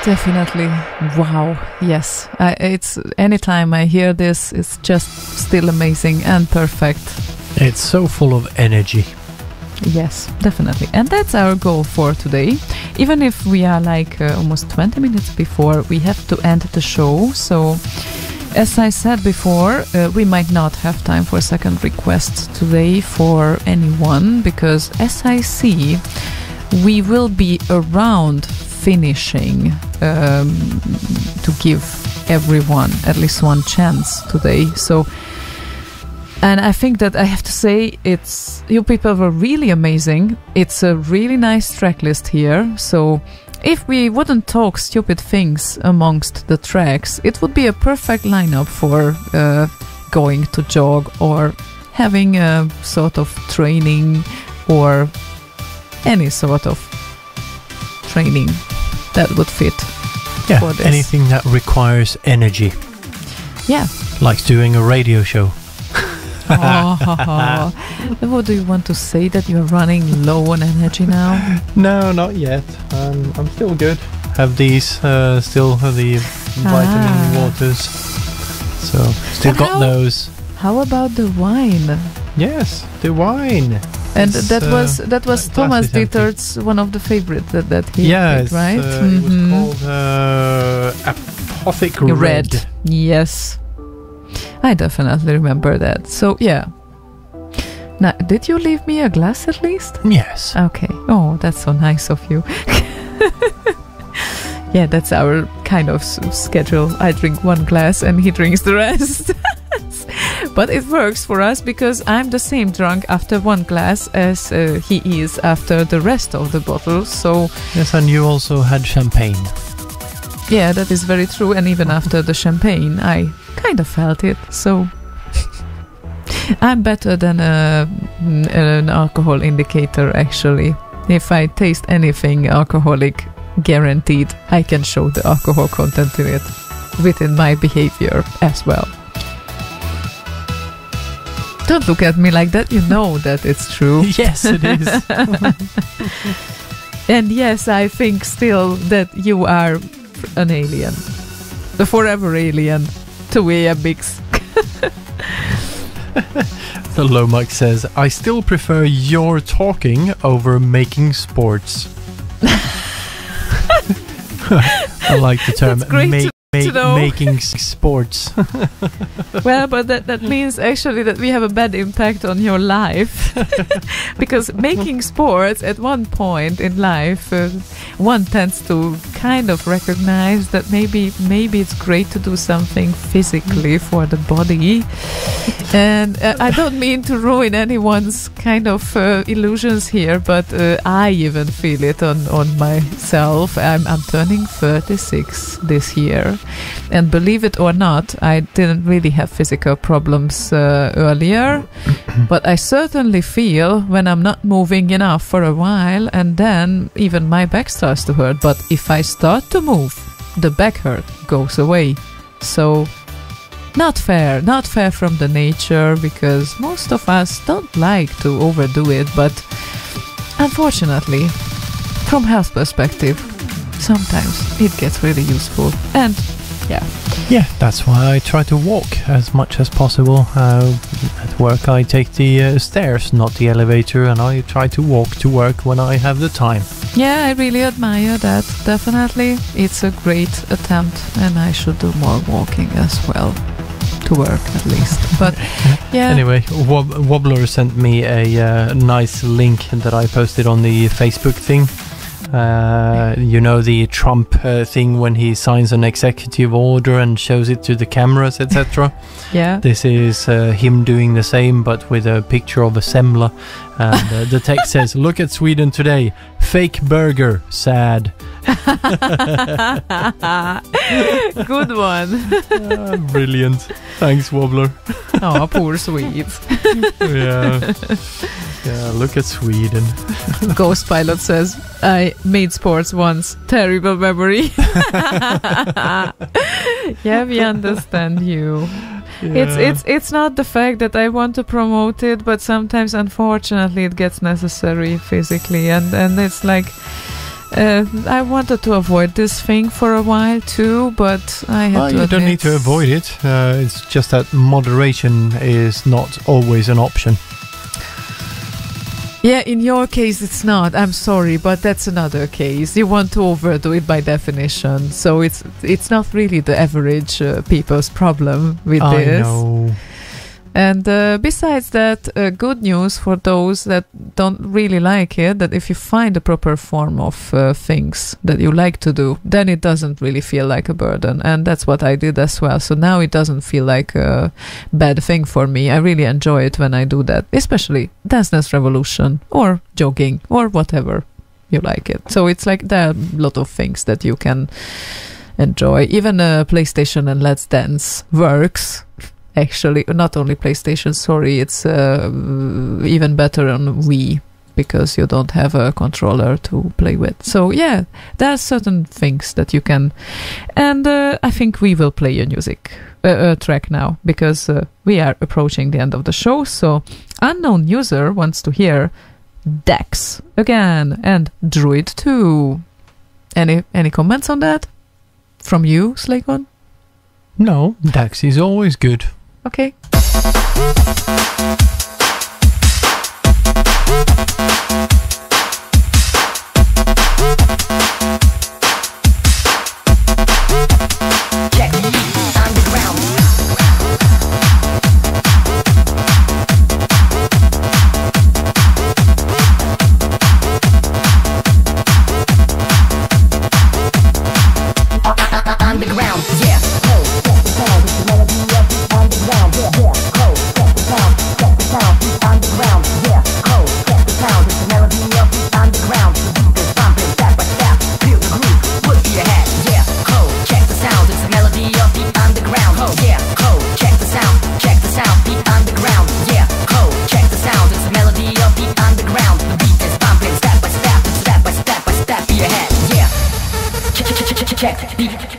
Definitely. Wow. Yes. It's anytime I hear this, it's just still amazing and perfect. It's so full of energy. Yes, definitely. And that's our goal for today. Even if we are like almost 20 minutes before, we have to end the show. So, as I said before, we might not have time for second requests today for anyone, because as I see, we will be around finishing to give everyone at least one chance today. So, and I think that I have to say, you people were really amazing. It's a really nice track list here. So if we wouldn't talk stupid things amongst the tracks, it would be a perfect lineup for going to jog or having a sort of training or any sort of training that would fit for this. Anything that requires energy. Yeah. Like doing a radio show. What do you want to say, that you're running low on energy now? No, not yet. I'm still good. Have these still have the vitamin waters. So still got those. How about the wine? Yes, the wine. And that was Thomas Dieter's one of the favorites that he picked, right? It was called Apothec Red. Yes, I definitely remember that. So yeah. Now, did you leave me a glass at least? Yes. Okay. Oh, that's so nice of you. Yeah, that's our kind of schedule. I drink one glass and he drinks the rest. But it works for us because I'm the same drunk after one glass as he is after the rest of the bottle. So yes, and you also had champagne. Yeah, that is very true. And even after the champagne, I kind of felt it. So I'm better than an alcohol indicator, actually. If I taste anything alcoholic, guaranteed I can show the alcohol content in it within my behavior as well. Don't look at me like that, you know that it's true. Yes, it is. And yes, I think still that you are an alien. The forever alien to EFNet. The Lomax says, I still prefer your talking over making sports. I like the term making sports. Well, but that means actually that we have a bad impact on your life. Because making sports at one point in life, one tends to kind of recognize that maybe it's great to do something physically for the body. And I don't mean to ruin anyone's kind of illusions here, but I even feel it on myself. I'm turning 36 this year. And believe it or not, I didn't really have physical problems earlier, but I certainly feel when I'm not moving enough for a while, and then even my back starts to hurt. But if I start to move, the back hurt goes away. So not fair from the nature, because most of us don't like to overdo it, but unfortunately, from health perspective, sometimes it gets really useful. And yeah, that's why I try to walk as much as possible. At work I take the stairs, not the elevator, and I try to walk to work when I have the time. Yeah, I really admire that, definitely. It's a great attempt, and I should do more walking as well. To work, at least. But yeah. Anyway, Wobbler sent me a nice link that I posted on the Facebook thing. You know, the Trump thing when he signs an executive order and shows it to the cameras, etc. Yeah. This is him doing the same, but with a picture of a semla. And the text says, "Look at Sweden today. Fake burger. Sad." Good one. Brilliant. Thanks, Wobbler. Oh, poor Swedes. Yeah, look at Sweden. Ghost Pilot says, I made sports once. Terrible memory. Yeah, we understand you. Yeah. It's not the fact that I want to promote it, but sometimes unfortunately it gets necessary physically, and it's like I wanted to avoid this thing for a while too, but I had to you don't need to avoid it. It's just that moderation is not always an option. Yeah, in your case it's not. I'm sorry, but that's another case. You want to overdo it by definition, so it's not really the average people's problem with this. I know. And besides that, good news for those that don't really like it, that if you find a proper form of things that you like to do, then it doesn't really feel like a burden. And that's what I did as well. So now it doesn't feel like a bad thing for me. I really enjoy it when I do that, especially Dance Dance Revolution or jogging or whatever you like it. So it's like there are a lot of things that you can enjoy. Even PlayStation and Let's Dance works. Actually, not only PlayStation, sorry, it's even better on Wii because you don't have a controller to play with. So yeah, there are certain things that you can, and I think we will play a music track now because we are approaching the end of the show. So unknown user wants to hear daXX again and Druid II. Any comments on that from you, Slaygon? No, daXX is always good. Okay.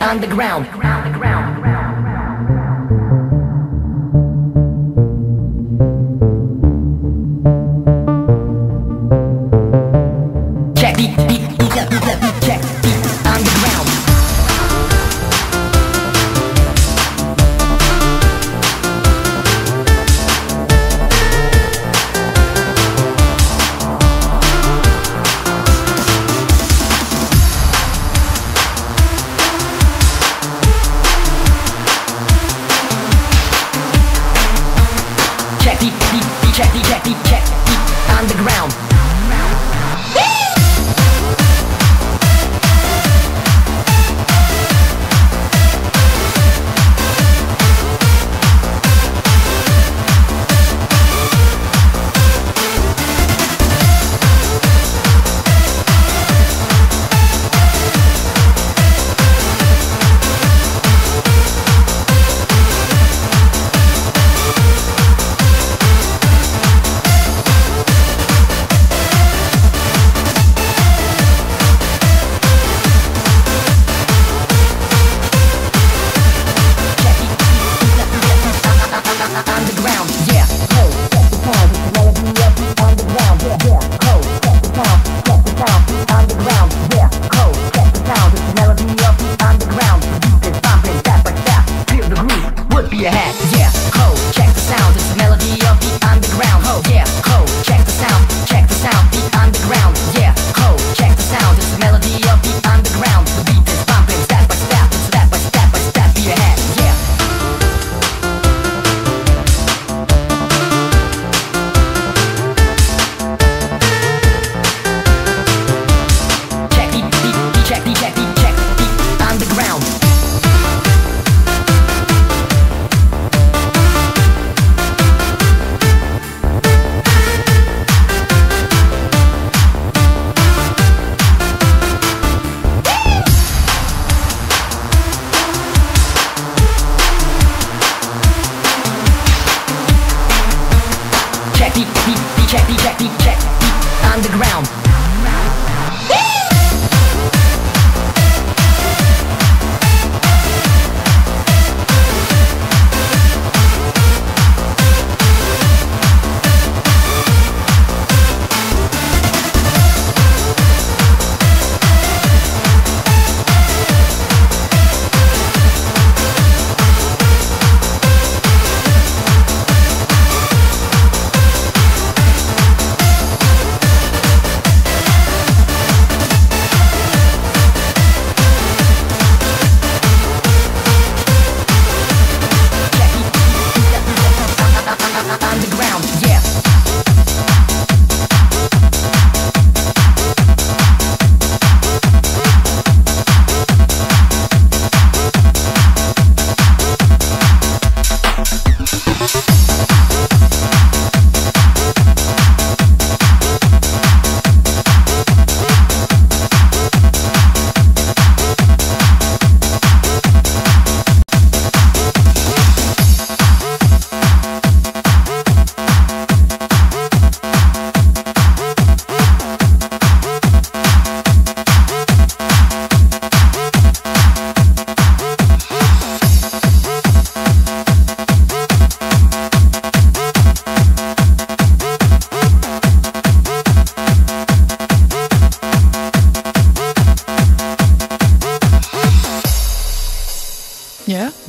Underground. Check beat, check beat, underground.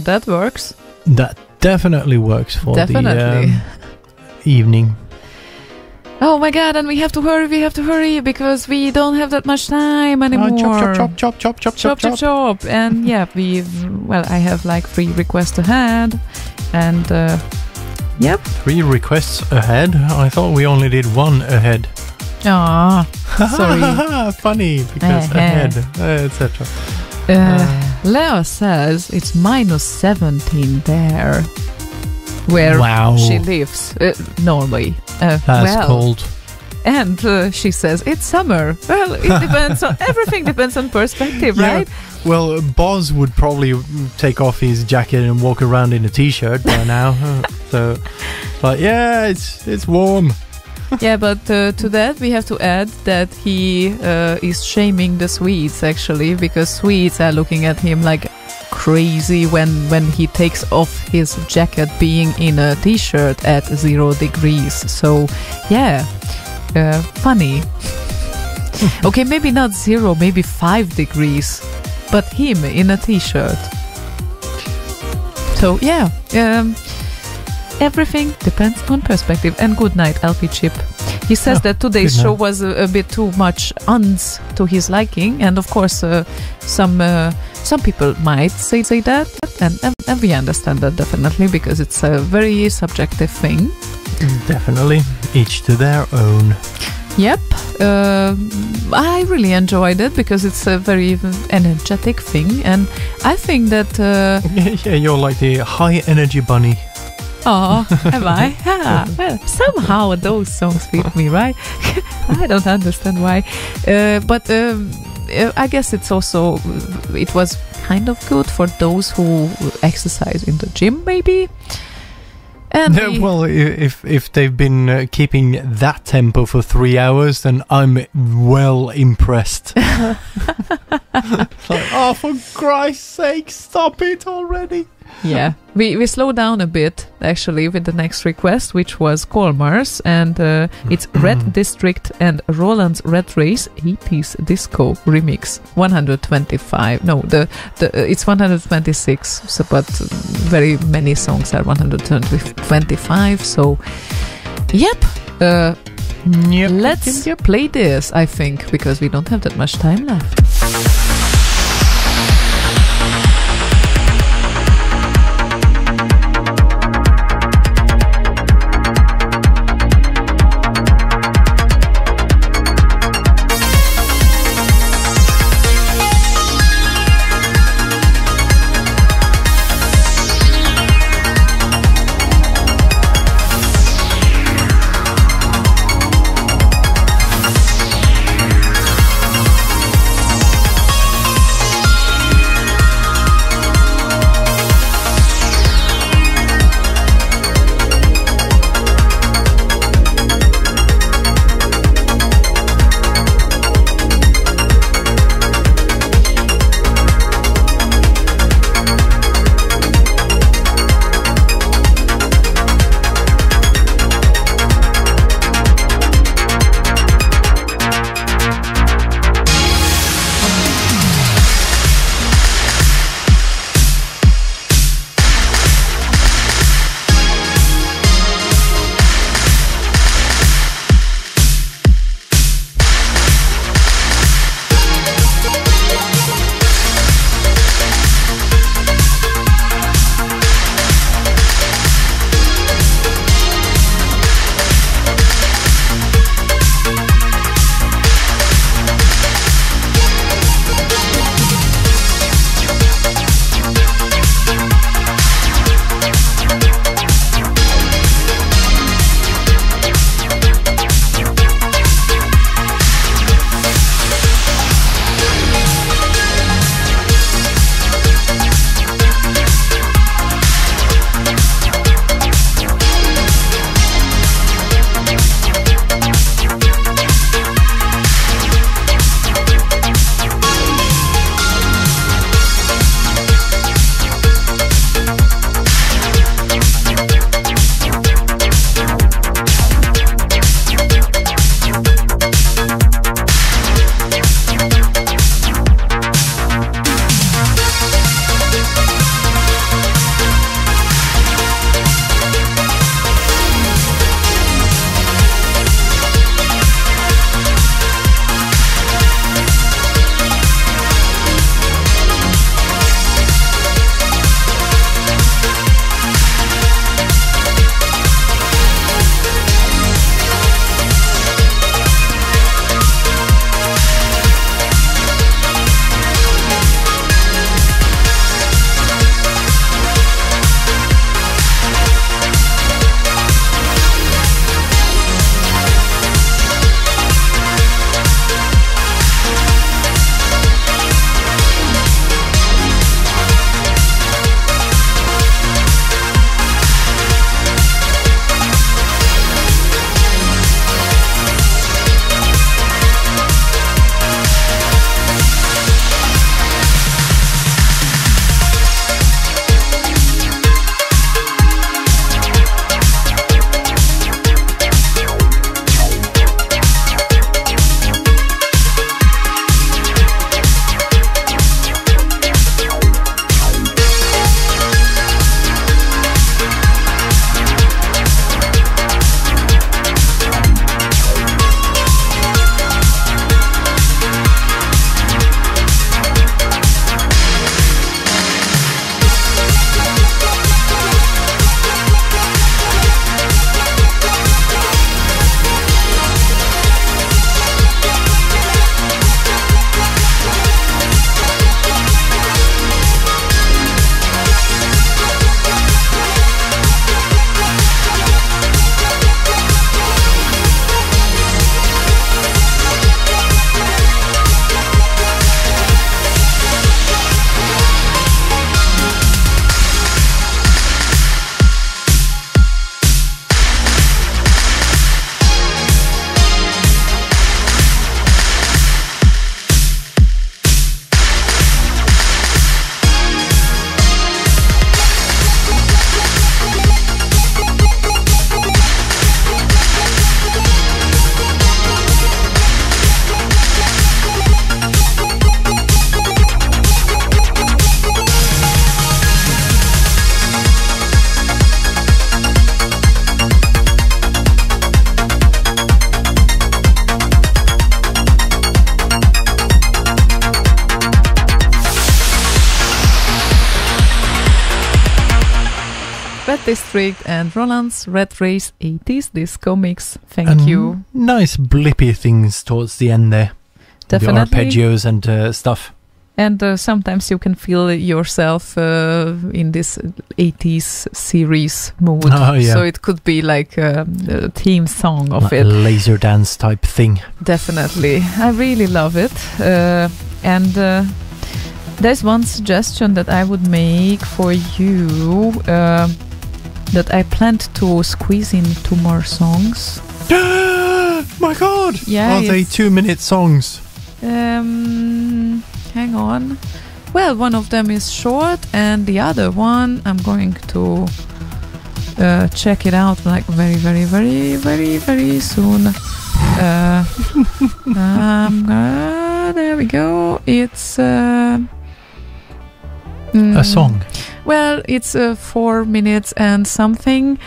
that works. That definitely works for the evening. Oh my god, and we have to hurry because we don't have that much time anymore. Chop. And yeah, I have like 3 requests ahead. And yep. 3 requests ahead? I thought we only did 1 ahead. Ah, sorry. Funny, because ahead, etc. Leo says it's -17 there, where she lives, Norway. That's cold. And she says it's summer. Well, it depends on everything. Depends on perspective, right? Well, Boz would probably take off his jacket and walk around in a t-shirt by now. So, but yeah, it's warm. Yeah, but to that we have to add that he is shaming the Swedes, actually, because Swedes are looking at him like crazy when he takes off his jacket being in a t-shirt at 0 degrees. So yeah, funny. Okay, maybe not 0, maybe 5 degrees, but him in a t-shirt. So yeah, everything depends on perspective. And good night, LP Chip. He says that today's show was a bit too much uns to his liking, and of course some people might say that, and we understand that definitely, because it's a very subjective thing. Definitely, each to their own. Yep. I really enjoyed it because it's a very energetic thing, and I think that yeah, you're like the high energy bunny. Oh, am I? Yeah. Well, somehow those songs fit me, right? I don't understand why. But I guess it was kind of good for those who exercise in the gym, maybe. And well, if they've been keeping that tempo for 3 hours, then I'm well impressed. Like, oh, for Christ's sake, stop it already. Yeah, we slow down a bit, actually, with the next request, which was Colmar's, and it's Red District and Roland's Red Race 80s Disco Remix 125. No, it's 126, so, but very many songs are 125, so yep. Let's play this, I think, because we don't have that much time left. Red District and Roland's Red Race 80s Disco Mix. Thank you. Nice blippy things towards the end there. Definitely. The arpeggios and stuff. And sometimes you can feel yourself in this 80s series mood. Oh, yeah. So it could be like a theme song of like it. A laser dance type thing. Definitely. I really love it. And there's one suggestion that I would make for you that I planned to squeeze in 2 more songs. My God! Yeah, Are they 2-minute songs? Hang on. Well, one of them is short, and the other one I'm going to check it out like very, very, very, very, very soon. There we go. It's A song. Well, it's 4 minutes and something.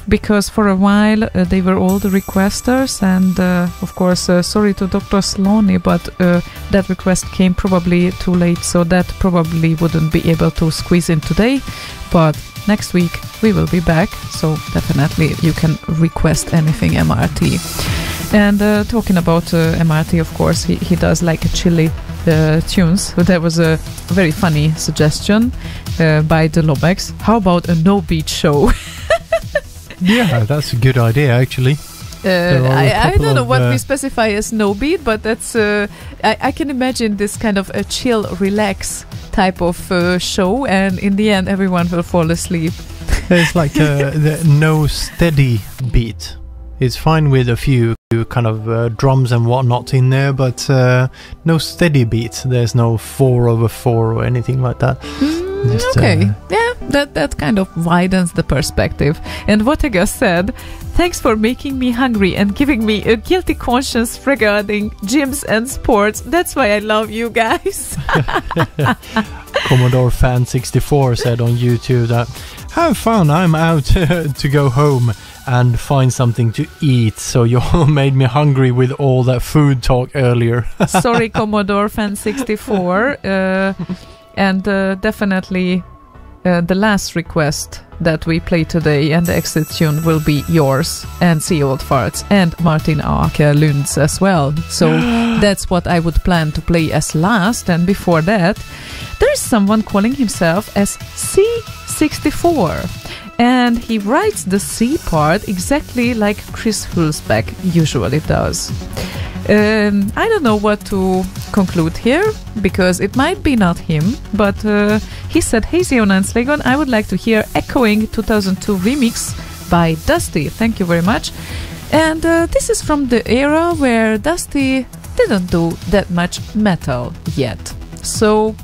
Because for a while they were all the requesters, and of course sorry to Dr. Sloney, but that request came probably too late, so that probably wouldn't be able to squeeze in today, but next week we will be back, so definitely you can request anything MRT. And talking about MRT, of course he does like a chilly tunes. So there was a very funny suggestion by the Lobex. How about a no beat show? Yeah, that's a good idea, actually. I don't know what we specify as no beat, but that's I can imagine this kind of a chill, relax type of show, and in the end everyone will fall asleep. There's like the no steady beat. It's fine with a few kind of drums and whatnot in there, but no steady beat. There's no 4/4 or anything like that. Just, okay, yeah, that kind of widens the perspective. And what I just said, thanks for making me hungry and giving me a guilty conscience regarding gyms and sports. That's why I love you guys. Commodore Fan 64 said on YouTube that, have fun, I'm out to go home and find something to eat, so you all made me hungry with all that food talk earlier. Sorry, Commodore Fan 64. And definitely the last request that we play today and the exit tune will be yours, and Sea Old Farts and Martin Akerlund's as well. So that's what I would plan to play as last. And before that, there's someone calling himself as C64, and he writes the C part exactly like Chris Hulsbeck usually does. I don't know what to conclude here, because it might be not him, but he said, hey Ziona and Slaygon, I would like to hear Echoing 2002 remix by Dusty. Thank you very much. And this is from the era where Dusty didn't do that much metal yet. So...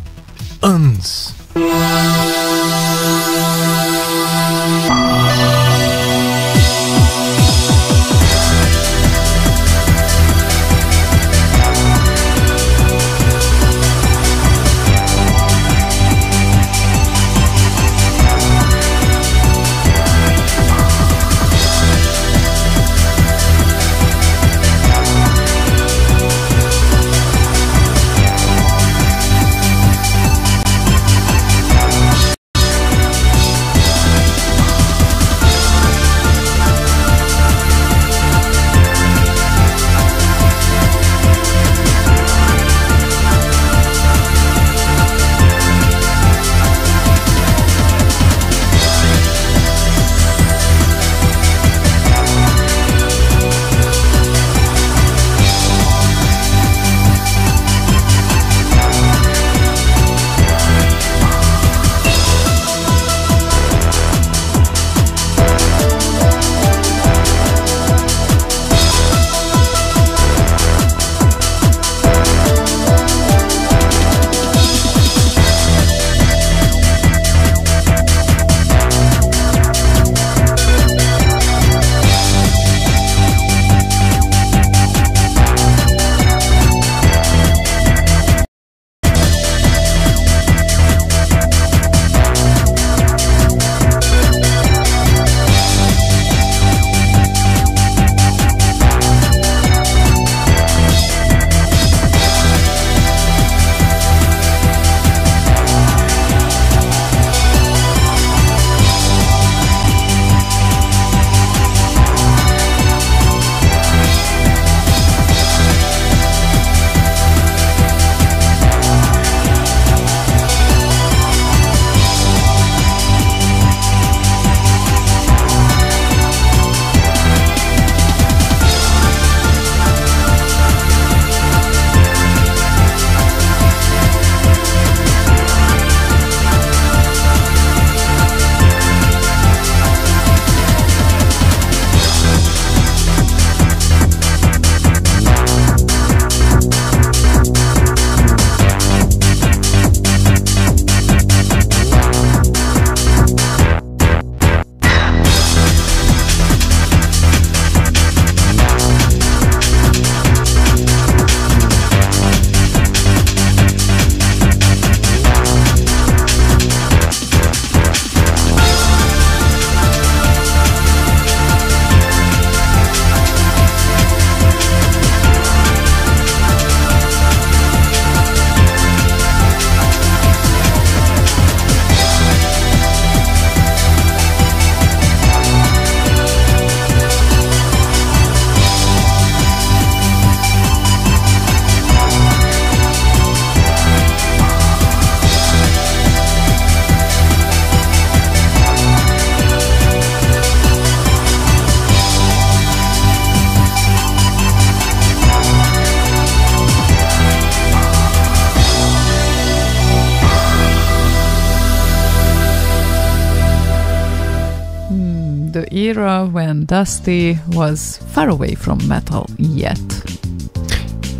the era when Dusty was far away from metal yet.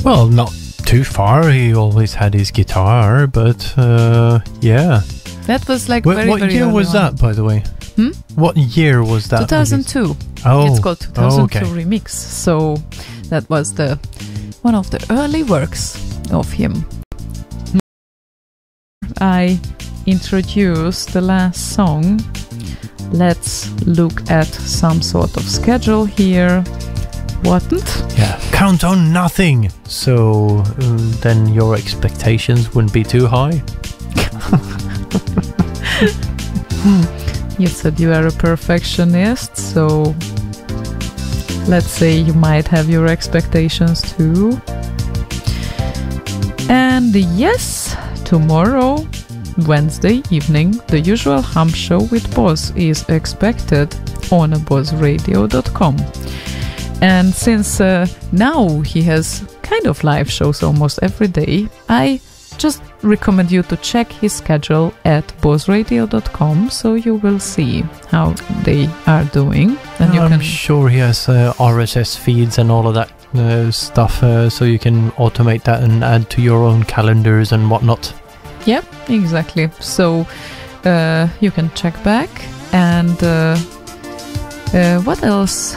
Well, not too far. He always had his guitar, but yeah. That was like What very year early was on. that, by the way? What year was that? 2002. Oh, It's called 2002 okay. Remix. So that was one of the early works of him. I introduced the last song. Let's look at some sort of schedule here. What? Yeah, count on nothing. So then your expectations wouldn't be too high. You said you are a perfectionist, so let's say you might have your expectations too. And yes, tomorrow, Wednesday evening, the usual Hump Show with Boz is expected on BozRadio.com. And since now he has kind of live shows almost every day, I just recommend you to check his schedule at BozRadio.com so you will see how they are doing. And you I'm can sure he has RSS feeds and all of that stuff, so you can automate that and add to your own calendars and whatnot. Yep, exactly. So you can check back. And what else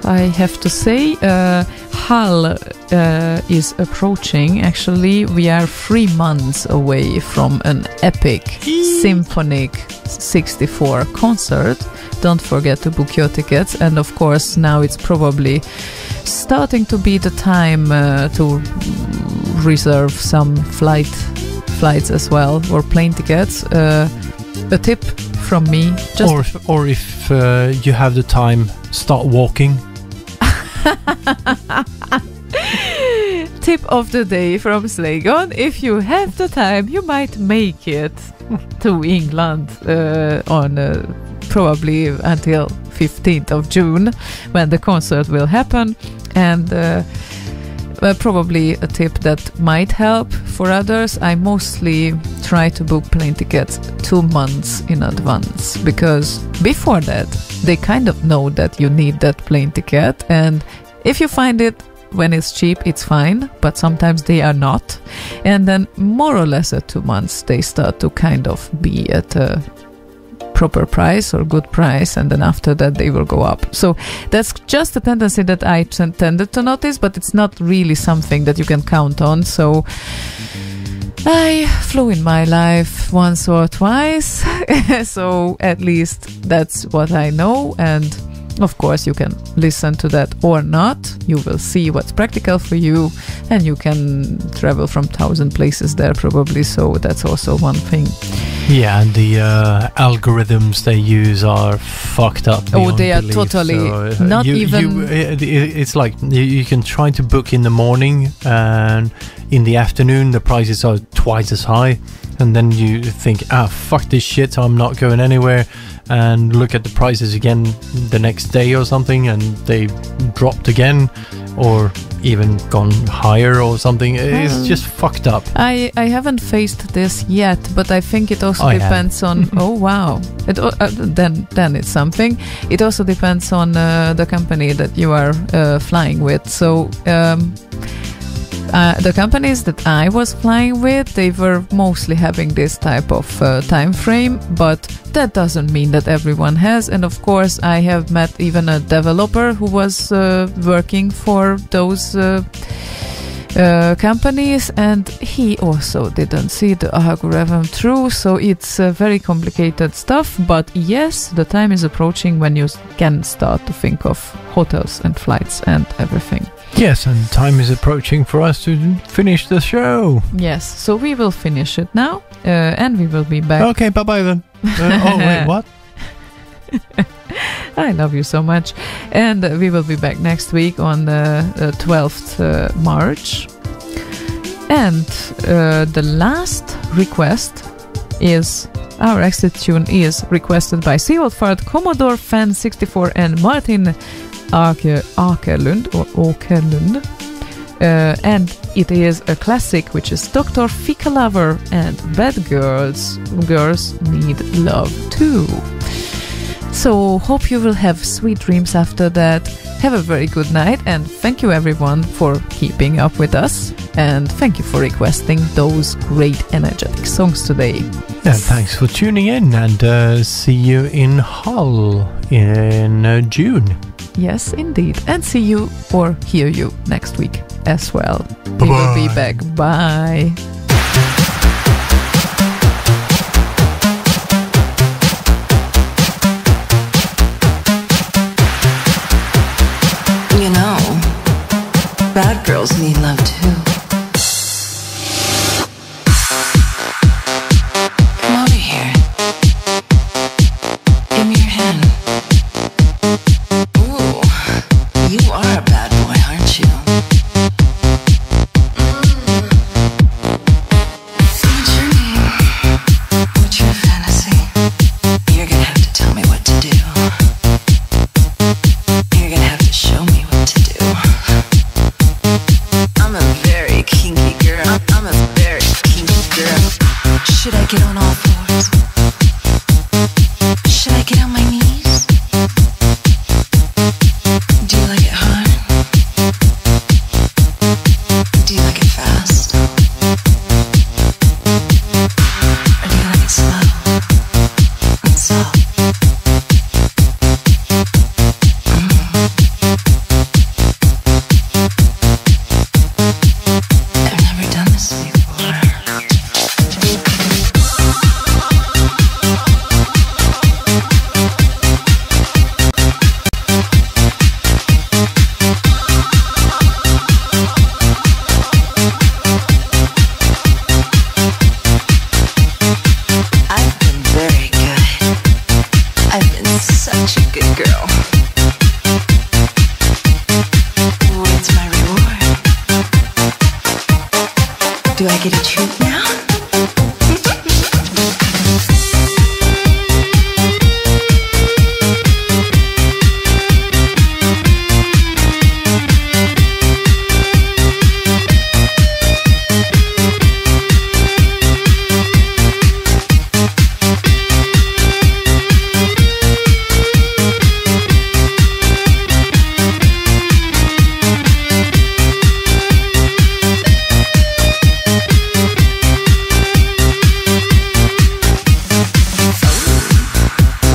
I have to say? Hull is approaching. Actually, we are 3 months away from an epic Symphonic 64 concert. Don't forget to book your tickets. And of course, now it's probably starting to be the time to reserve some flights as well, or plane tickets. A tip from me, or if you have the time, start walking. Tip of the day from Slaygon: if you have the time, you might make it to England on probably until 15th of June when the concert will happen. And probably a tip that might help for others: I mostly try to book plane tickets 2 months in advance, because before that they kind of know that you need that plane ticket, and if you find it when it's cheap, it's fine, but sometimes they are not, and then more or less at 2 months they start to kind of be at a proper price or good price, and then after that they will go up. So that's just a tendency that I tended to notice, but it's not really something that you can count on. So I flew in my life once or twice, so at least that's what I know. And of course, you can listen to that or not. You will see what's practical for you, and you can travel from 1,000 places there probably, so that's also one thing. Yeah, and the algorithms they use are fucked up. Oh, they are belief. totally So, not even... it's like you can try to book in the morning, and in the afternoon the prices are twice as high, and then you think, fuck this shit, I'm not going anywhere, and look at the prices again the next day or something, and they dropped again, or even gone higher or something. It's just fucked up. I haven't faced this yet, but I think it also depends on... Oh, wow. Then it's something. It also depends on the company that you are flying with. So... the companies that I was flying with, they were mostly having this type of time frame, but that doesn't mean that everyone has. And of course, I have met even a developer who was working for those companies, and he also didn't see the algorithm through. So it's very complicated stuff. But yes, the time is approaching when you can start to think of hotels and flights and everything. Yes, and time is approaching for us to finish the show. Yes, so we will finish it now, and we will be back. Okay, bye-bye then. Oh, wait, what? I love you so much. And we will be back next week on the 12th March. And the last request is... Our exit tune is requested by Seoldfart, Commodore Fan 64 and Martin Åkerlund, and it is a classic, which is Dr.Fikalover and Bad Girls Need Love Too. So hope you will have sweet dreams after that. Have a very good night, and thank you everyone for keeping up with us, and thank you for requesting those great energetic songs today. And thanks for tuning in, and see you in Hull in June. Yes, indeed. And see you or hear you next week as well. Bye-bye. We will be back. Bye. You know, bad girls need love too. Come over here. Give me your hand. Ooh, you are a bad boy, aren't you? What's your name? What's your fantasy? You're gonna have to tell me what to do. You're gonna have to show me what to do. I'm a very kinky girl. I'm a very kinky girl. Should I get on all fours? Should I get on my knees? Do you like it hard? Do you like it fast? Or do you like it slow and soft? I've never done this before. I've been very good. I've been such a good girl. What's my reward? Do I get a treat now?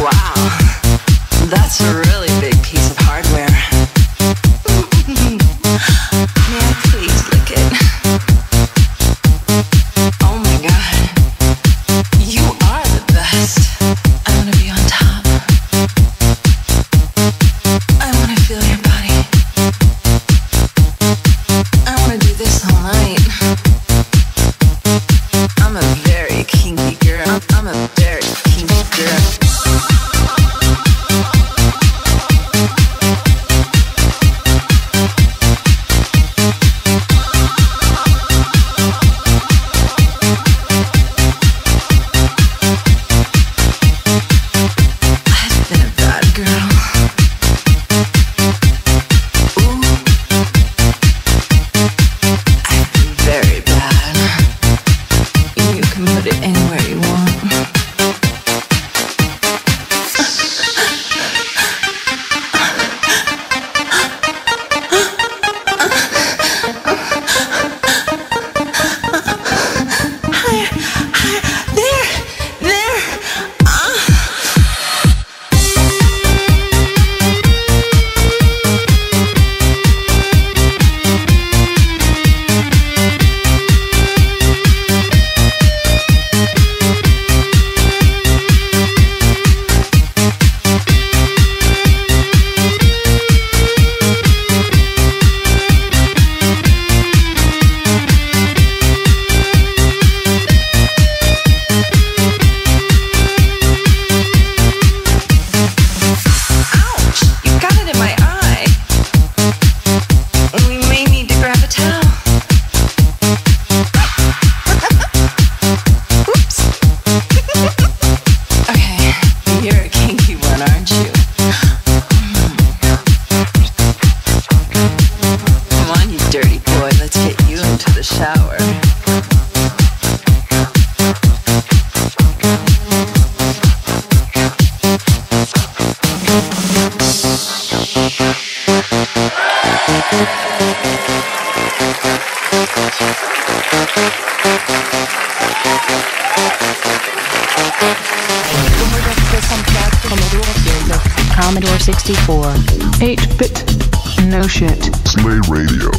Wow, that's a really big piece of hardware. May I please lick it? Oh my god, you are the best. I want to be on top. I want to feel your body. I want to do this all night. I'm a very kinky girl. I'm a very kinky girl. I've been a bad girl. Ooh, I've been very bad. You can put it anywhere you want. There. Commodore 64. 8-bit, no shit. Slay Radio.